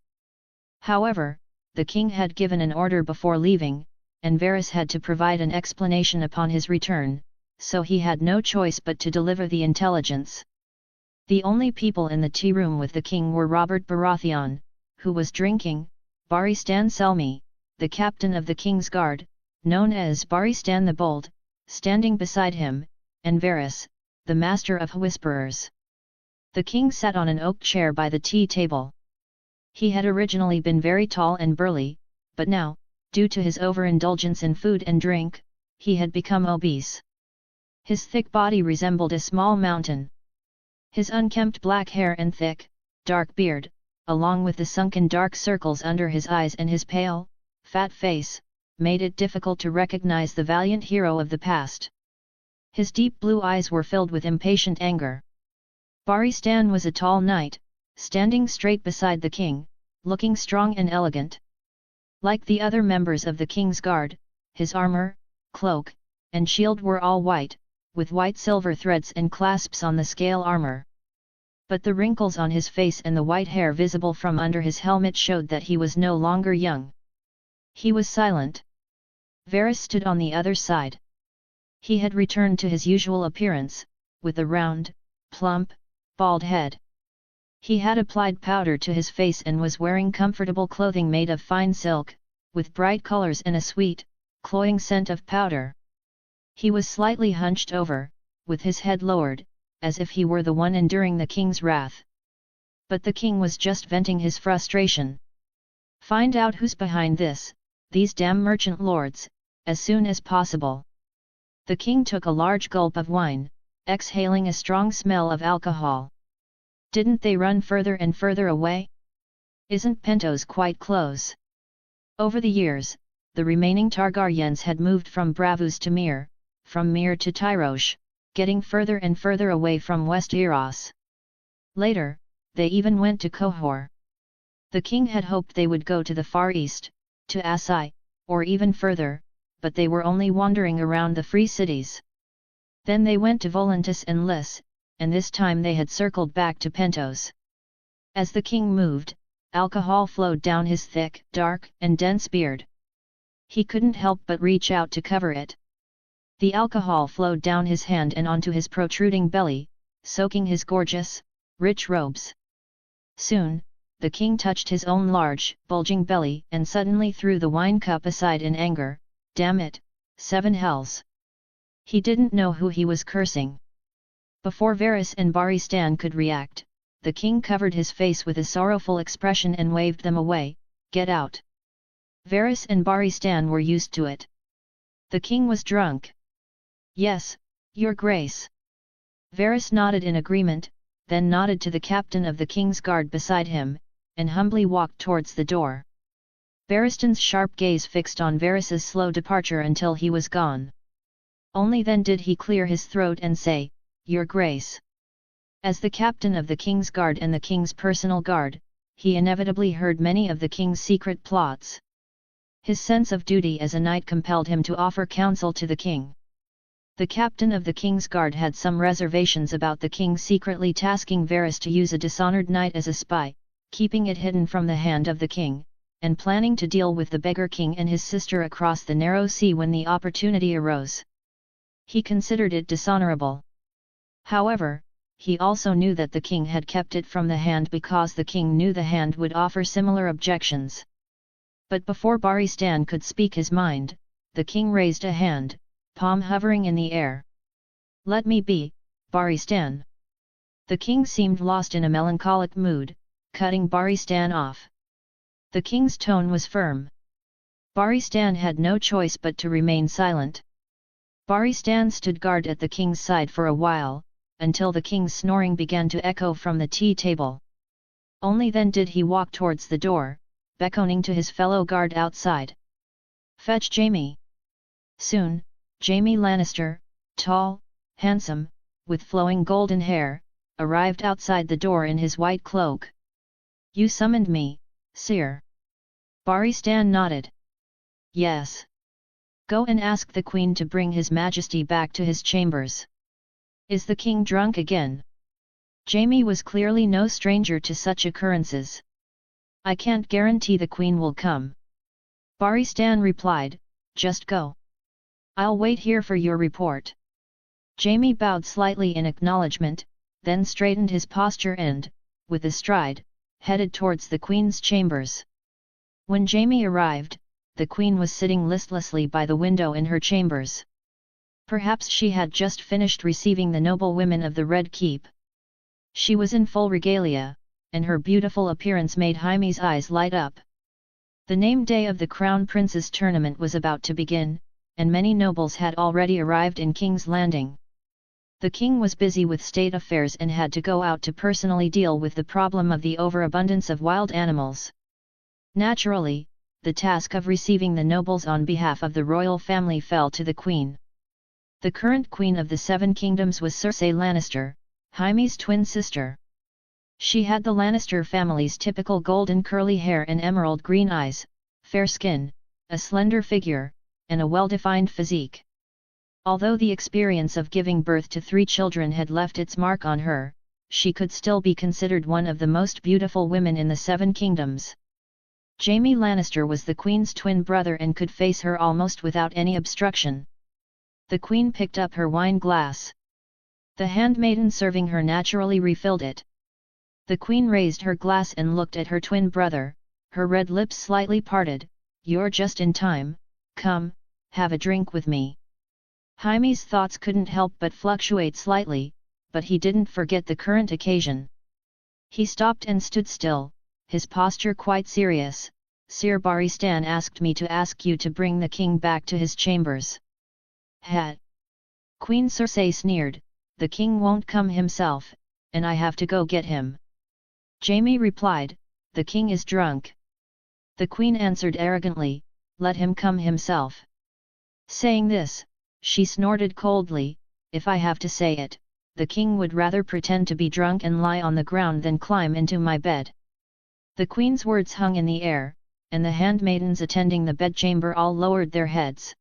However, the king had given an order before leaving, and Varys had to provide an explanation upon his return, so he had no choice but to deliver the intelligence. The only people in the tea room with the king were Robert Baratheon, who was drinking, Barristan Selmy, the captain of the king's guard, known as Barristan the Bold, standing beside him, and Varys, the master of whisperers. The king sat on an oak chair by the tea table. He had originally been very tall and burly, but now, due to his overindulgence in food and drink, he had become obese. His thick body resembled a small mountain. His unkempt black hair and thick, dark beard, along with the sunken dark circles under his eyes and his pale, fat face, made it difficult to recognize the valiant hero of the past. His deep blue eyes were filled with impatient anger. Barristan was a tall knight, standing straight beside the king, looking strong and elegant. Like the other members of the king's guard, his armor, cloak, and shield were all white, with white silver threads and clasps on the scale armor. But the wrinkles on his face and the white hair visible from under his helmet showed that he was no longer young. He was silent. Varys stood on the other side. He had returned to his usual appearance, with a round, plump, bald head. He had applied powder to his face and was wearing comfortable clothing made of fine silk, with bright colors and a sweet, cloying scent of powder. He was slightly hunched over, with his head lowered, as if he were the one enduring the king's wrath. But the king was just venting his frustration. "Find out who's behind this, these damn merchant lords, as soon as possible." The king took a large gulp of wine, exhaling a strong smell of alcohol. "Didn't they run further and further away? Isn't Pentos quite close?" Over the years, the remaining Targaryens had moved from Bravos to Myr, from Myr to Tyrosh, getting further and further away from West Eros. Later, they even went to Qohor. The king had hoped they would go to the Far East, to Asai, or even further, but they were only wandering around the free cities. Then they went to Volantis and Lys, and this time they had circled back to Pentos. As the king moved, alcohol flowed down his thick, dark, and dense beard. He couldn't help but reach out to cover it. The alcohol flowed down his hand and onto his protruding belly, soaking his gorgeous, rich robes. Soon, the king touched his own large, bulging belly and suddenly threw the wine cup aside in anger. Damn it, 7 hells! He didn't know who he was cursing. Before Varys and Barry Stan could react, the king covered his face with a sorrowful expression and waved them away. Get out! Varys and Barry Stan were used to it. The king was drunk. Yes, your grace. Varys nodded in agreement, then nodded to the captain of the king's guard beside him, and humbly walked towards the door. Barristan's sharp gaze fixed on Varys's slow departure until he was gone. Only then did he clear his throat and say, Your Grace. As the captain of the king's guard and the king's personal guard, he inevitably heard many of the king's secret plots. His sense of duty as a knight compelled him to offer counsel to the king. The captain of the king's guard had some reservations about the king secretly tasking Varys to use a dishonored knight as a spy, keeping it hidden from the hand of the king, and planning to deal with the beggar king and his sister across the narrow sea when the opportunity arose. He considered it dishonorable. However, he also knew that the king had kept it from the hand because the king knew the hand would offer similar objections. But before Barry Stan could speak his mind, the king raised a hand, palm hovering in the air. Let me be, Barry Stan. The king seemed lost in a melancholic mood, cutting Barry Stan off. The king's tone was firm. Barry Stan had no choice but to remain silent. Barry Stan stood guard at the king's side for a while, until the king's snoring began to echo from the tea table. Only then did he walk towards the door, beckoning to his fellow guard outside. Fetch Jaime. Soon, Jaime Lannister, tall, handsome, with flowing golden hair, arrived outside the door in his white cloak. You summoned me, sire. Barry Stan nodded. Yes. Go and ask the Queen to bring His Majesty back to his chambers. Is the king drunk again? Jaime was clearly no stranger to such occurrences. I can't guarantee the Queen will come. Barry Stan replied, just go. I'll wait here for your report. Jaime bowed slightly in acknowledgement, then straightened his posture and, with a stride, headed towards the Queen's chambers. When Jaime arrived, the Queen was sitting listlessly by the window in her chambers. Perhaps she had just finished receiving the noble women of the Red Keep. She was in full regalia, and her beautiful appearance made Jaime's eyes light up. The name day of the Crown Prince's tournament was about to begin, and many nobles had already arrived in King's Landing. The king was busy with state affairs and had to go out to personally deal with the problem of the overabundance of wild animals. Naturally, the task of receiving the nobles on behalf of the royal family fell to the Queen. The current Queen of the Seven Kingdoms was Cersei Lannister, Jaime's twin sister. She had the Lannister family's typical golden curly hair and emerald green eyes, fair skin, a slender figure, and a well-defined physique. Although the experience of giving birth to 3 children had left its mark on her, she could still be considered one of the most beautiful women in the Seven Kingdoms. Jaime Lannister was the Queen's twin brother and could face her almost without any obstruction. The Queen picked up her wine glass. The handmaiden serving her naturally refilled it. The Queen raised her glass and looked at her twin brother, her red lips slightly parted. You're just in time, come, have a drink with me. Jaime's thoughts couldn't help but fluctuate slightly, but he didn't forget the current occasion. He stopped and stood still, his posture quite serious. Sir Barry Stan asked me to ask you to bring the king back to his chambers. Had. Queen Cersei sneered, the king won't come himself, and I have to go get him. Jaime replied, the king is drunk. The Queen answered arrogantly, let him come himself. Saying this, she snorted coldly, if I have to say it, the king would rather pretend to be drunk and lie on the ground than climb into my bed. The Queen's words hung in the air, and the handmaidens attending the bedchamber all lowered their heads.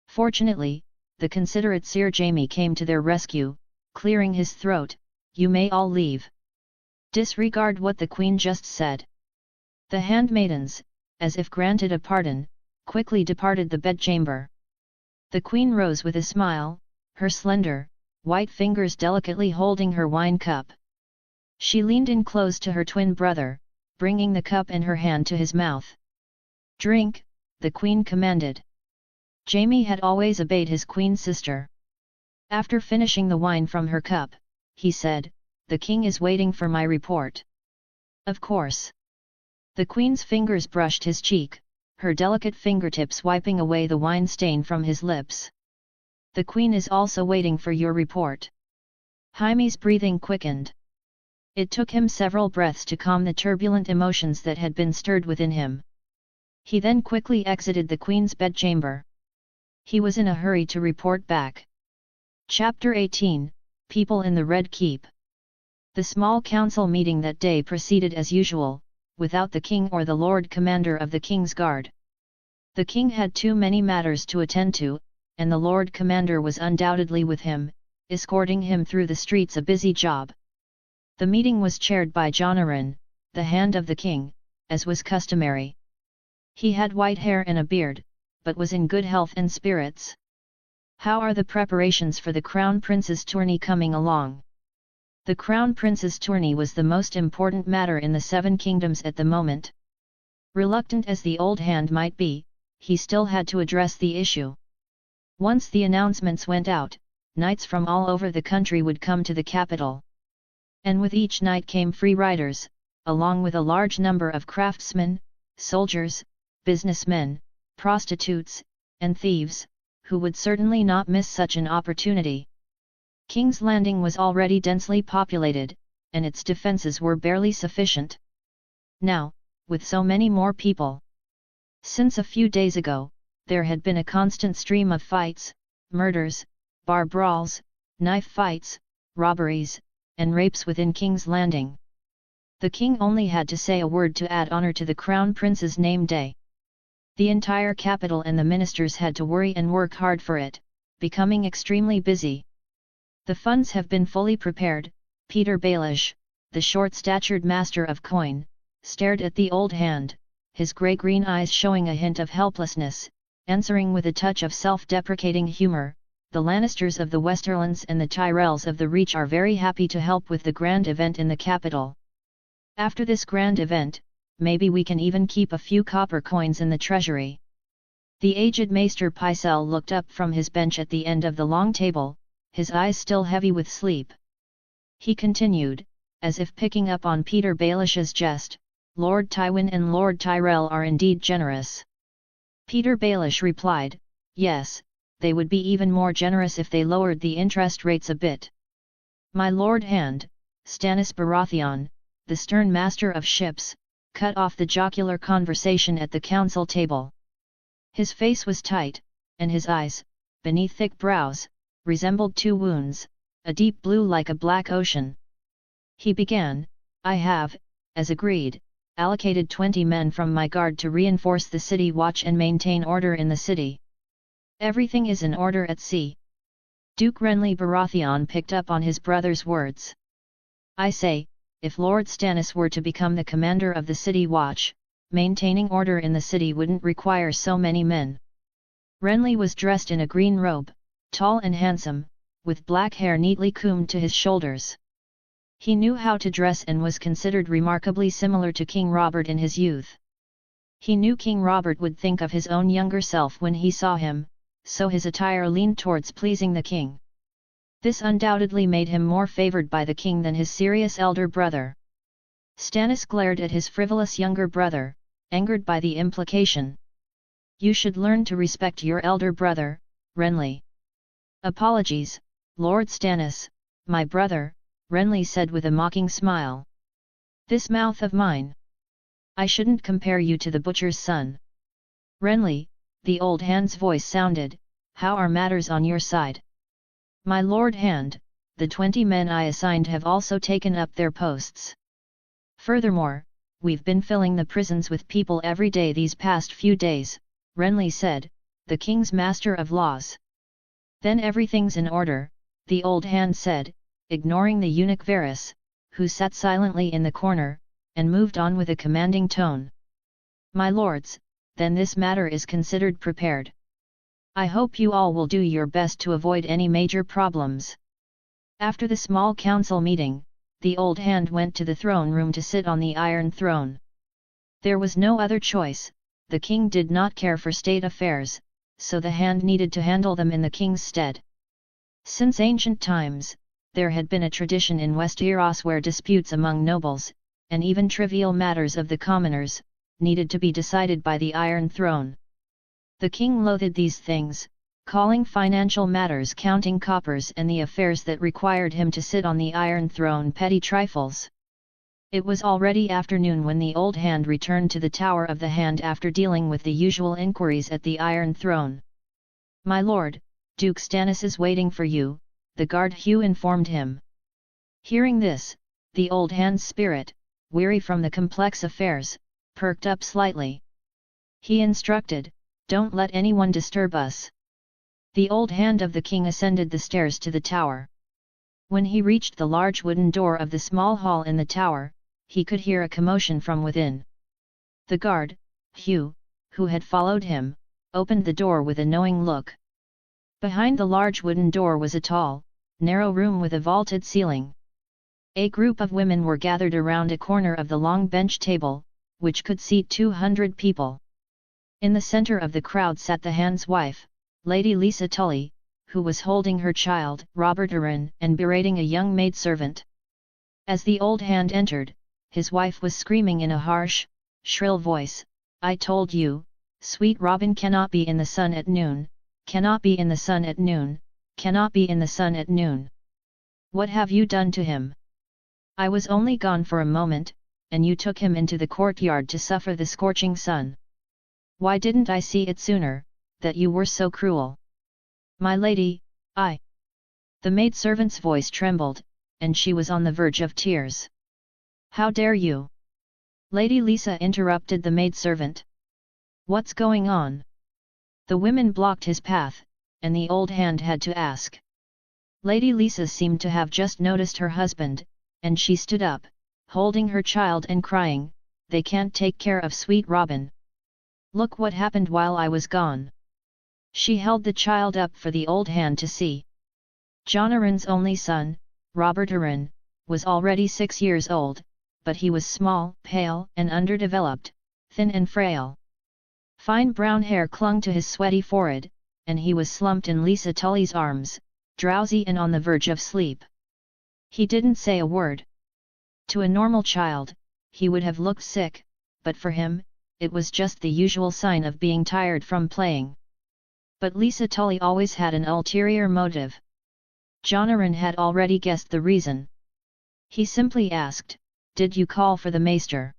Fortunately, the considerate Sir Jaime came to their rescue, clearing his throat, you may all leave. Disregard what the Queen just said. The handmaidens, as if granted a pardon, quickly departed the bedchamber. The Queen rose with a smile, her slender, white fingers delicately holding her wine cup. She leaned in close to her twin brother, bringing the cup in her hand to his mouth. "Drink," the queen commanded. Jaime had always obeyed his queen sister. After finishing the wine from her cup, he said, "The king is waiting for my report." "Of course." The queen's fingers brushed his cheek, her delicate fingertips wiping away the wine stain from his lips. "The queen is also waiting for your report." Jaime's breathing quickened. It took him several breaths to calm the turbulent emotions that had been stirred within him. He then quickly exited the queen's bedchamber. He was in a hurry to report back. Chapter 18, People in the Red Keep. The small council meeting that day proceeded as usual, without the king or the Lord Commander of the King's Guard. The king had too many matters to attend to, and the Lord Commander was undoubtedly with him, escorting him through the streets, a busy job. The meeting was chaired by Jonaran, the hand of the king, as was customary. He had white hair and a beard, but was in good health and spirits. "How are the preparations for the Crown Prince's tourney coming along?" The Crown Prince's tourney was the most important matter in the Seven Kingdoms at the moment. Reluctant as the old hand might be, he still had to address the issue. Once the announcements went out, knights from all over the country would come to the capital. And with each knight came free riders, along with a large number of craftsmen, soldiers, businessmen, prostitutes, and thieves, who would certainly not miss such an opportunity. King's Landing was already densely populated, and its defences were barely sufficient. Now, with so many more people. Since a few days ago, there had been a constant stream of fights, murders, bar brawls, knife fights, robberies, and rapes within King's Landing. The king only had to say a word to add honor to the Crown Prince's name day. The entire capital and the ministers had to worry and work hard for it, becoming extremely busy. "The funds have been fully prepared." Peter Baelish, the short-statured master of coin, stared at the old hand, his grey-green eyes showing a hint of helplessness, answering with a touch of self-deprecating humour, "The Lannisters of the Westerlands and the Tyrells of the Reach are very happy to help with the grand event in the capital. After this grand event, maybe we can even keep a few copper coins in the treasury." The aged Maester Pycelle looked up from his bench at the end of the long table, his eyes still heavy with sleep. He continued, as if picking up on Peter Baelish's jest, "Lord Tywin and Lord Tyrell are indeed generous." Peter Baelish replied, "Yes, they would be even more generous if they lowered the interest rates a bit." My Lord Hand, Stannis Baratheon, the stern master of ships, cut off the jocular conversation at the council table. His face was tight, and his eyes, beneath thick brows, resembled two wounds, a deep blue like a black ocean. He began, "I have, as agreed, allocated 20 men from my guard to reinforce the city watch and maintain order in the city. Everything is in order at sea." Duke Renly Baratheon picked up on his brother's words. "I say, if Lord Stannis were to become the commander of the city watch, maintaining order in the city wouldn't require so many men." Renly was dressed in a green robe, tall and handsome, with black hair neatly combed to his shoulders. He knew how to dress and was considered remarkably similar to King Robert in his youth. He knew King Robert would think of his own younger self when he saw him, so his attire leaned towards pleasing the king. This undoubtedly made him more favoured by the king than his serious elder brother. Stannis glared at his frivolous younger brother, angered by the implication. "You should learn to respect your elder brother, Renly." "Apologies, Lord Stannis, my brother," Renly said with a mocking smile. "This mouth of mine. I shouldn't compare you to the butcher's son." "Renly," the old hand's voice sounded, "how are matters on your side?" "My Lord Hand, the 20 men I assigned have also taken up their posts. Furthermore, we've been filling the prisons with people every day these past few days," Renly said, "the king's master of laws." "Then everything's in order," the old hand said, ignoring the eunuch Varys, who sat silently in the corner, and moved on with a commanding tone. "My lords, then this matter is considered prepared. I hope you all will do your best to avoid any major problems." After the small council meeting, the old hand went to the throne room to sit on the Iron Throne. There was no other choice. The king did not care for state affairs, so the hand needed to handle them in the king's stead. Since ancient times, there had been a tradition in Westeros where disputes among nobles, and even trivial matters of the commoners, needed to be decided by the Iron Throne. The king loathed these things, calling financial matters counting coppers and the affairs that required him to sit on the Iron Throne petty trifles. It was already afternoon when the old hand returned to the Tower of the Hand after dealing with the usual inquiries at the Iron Throne. "My lord, Duke Stannis is waiting for you," the guard Hugh informed him. Hearing this, the old hand's spirit, weary from the complex affairs, perked up slightly. He instructed, "Don't let anyone disturb us." The old hand of the king ascended the stairs to the tower. When he reached the large wooden door of the small hall in the tower, he could hear a commotion from within. The guard, Hugh, who had followed him, opened the door with a knowing look. Behind the large wooden door was a tall, narrow room with a vaulted ceiling. A group of women were gathered around a corner of the long bench table, which could seat 200 people. In the center of the crowd sat the hand's wife, Lady Lisa Tully, who was holding her child, Robert Arryn, and berating a young maidservant. As the old hand entered, his wife was screaming in a harsh, shrill voice, "I told you, sweet Robin cannot be in the sun at noon, cannot be in the sun at noon, cannot be in the sun at noon. What have you done to him? I was only gone for a moment, and you took him into the courtyard to suffer the scorching sun. Why didn't I see it sooner, that you were so cruel? My lady, I..." The maidservant's voice trembled, and she was on the verge of tears. "How dare you?" Lady Lisa interrupted the maidservant. "What's going on?" The women blocked his path, and the old hand had to ask. Lady Lisa seemed to have just noticed her husband, and she stood up, holding her child and crying, "They can't take care of sweet Robin. Look what happened while I was gone." She held the child up for the old hand to see. Jon Arryn's only son, Robert Arryn, was already 6 years old, but he was small, pale and underdeveloped, thin and frail. Fine brown hair clung to his sweaty forehead, and he was slumped in Lisa Tully's arms, drowsy and on the verge of sleep. He didn't say a word. To a normal child, he would have looked sick, but for him, it was just the usual sign of being tired from playing. But Lisa Tully always had an ulterior motive. Jon Arryn had already guessed the reason. He simply asked, "Did you call for the maester?"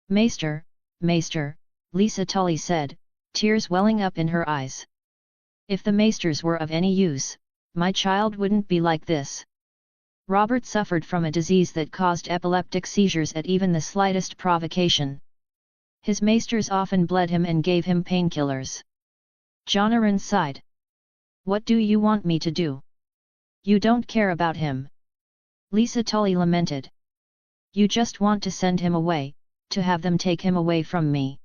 "Maester, maester," Lisa Tully said, tears welling up in her eyes. "If the maesters were of any use, my child wouldn't be like this." Robert suffered from a disease that caused epileptic seizures at even the slightest provocation. His maesters often bled him and gave him painkillers. Jon Arryn sighed. "What do you want me to do? You don't care about him." Lisa Tully lamented. "You just want to send him away, to have them take him away from me."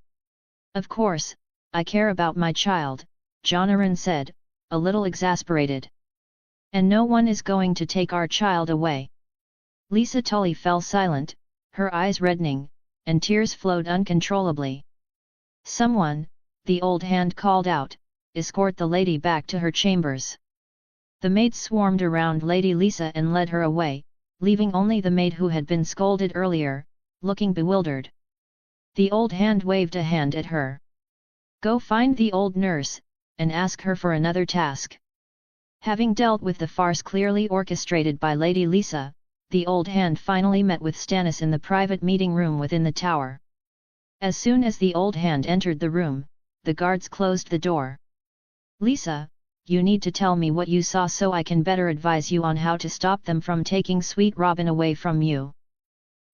"Of course, I care about my child," Jon Arryn said, a little exasperated. "And no one is going to take our child away." Lisa Tully fell silent, her eyes reddening, and tears flowed uncontrollably. "Someone," the old hand called out, "escort the lady back to her chambers." The maids swarmed around Lady Lisa and led her away, leaving only the maid who had been scolded earlier, looking bewildered. The old hand waved a hand at her. "Go find the old nurse, and ask her for another task." Having dealt with the farce clearly orchestrated by Lady Lisa, the old hand finally met with Stannis in the private meeting room within the tower. As soon as the old hand entered the room, the guards closed the door. "Lisa, you need to tell me what you saw so I can better advise you on how to stop them from taking sweet Robin away from you."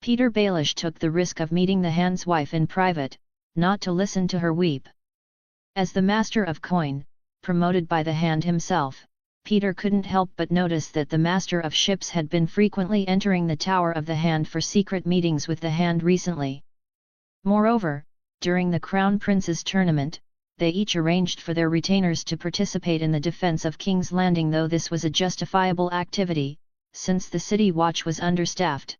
Peter Baelish took the risk of meeting the hand's wife in private, not to listen to her weep. As the master of coin, promoted by the hand himself, Peter couldn't help but notice that the master of ships had been frequently entering the Tower of the Hand for secret meetings with the hand recently. Moreover, during the Crown Prince's tournament, they each arranged for their retainers to participate in the defense of King's Landing, though this was a justifiable activity, since the city watch was understaffed.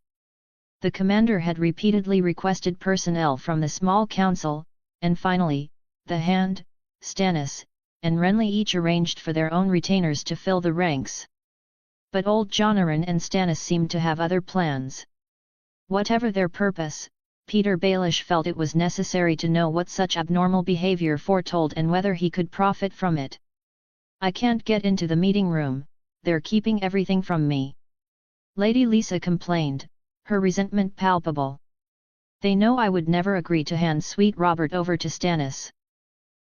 The commander had repeatedly requested personnel from the small council, and finally, the Hand, Stannis, and Renly each arranged for their own retainers to fill the ranks. But old Jonaran and Stannis seemed to have other plans. Whatever their purpose, Peter Baelish felt it was necessary to know what such abnormal behavior foretold and whether he could profit from it. "I can't get into the meeting room, they're keeping everything from me," Lady Lisa complained, her resentment palpable. "They know I would never agree to hand sweet Robert over to Stannis.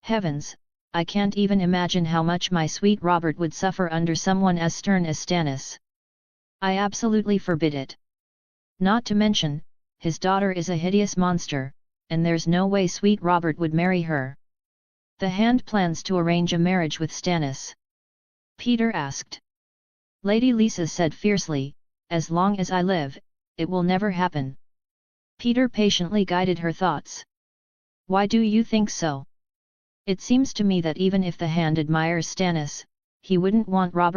Heavens, I can't even imagine how much my sweet Robert would suffer under someone as stern as Stannis. I absolutely forbid it. Not to mention, his daughter is a hideous monster, and there's no way sweet Robert would marry her." "The Hand plans to arrange a marriage with Stannis?" Peter asked. Lady Lisa said fiercely, "As long as I live, it will never happen." Peter patiently guided her thoughts. "Why do you think so? It seems to me that even if the Hand admires Stannis, he wouldn't want Robert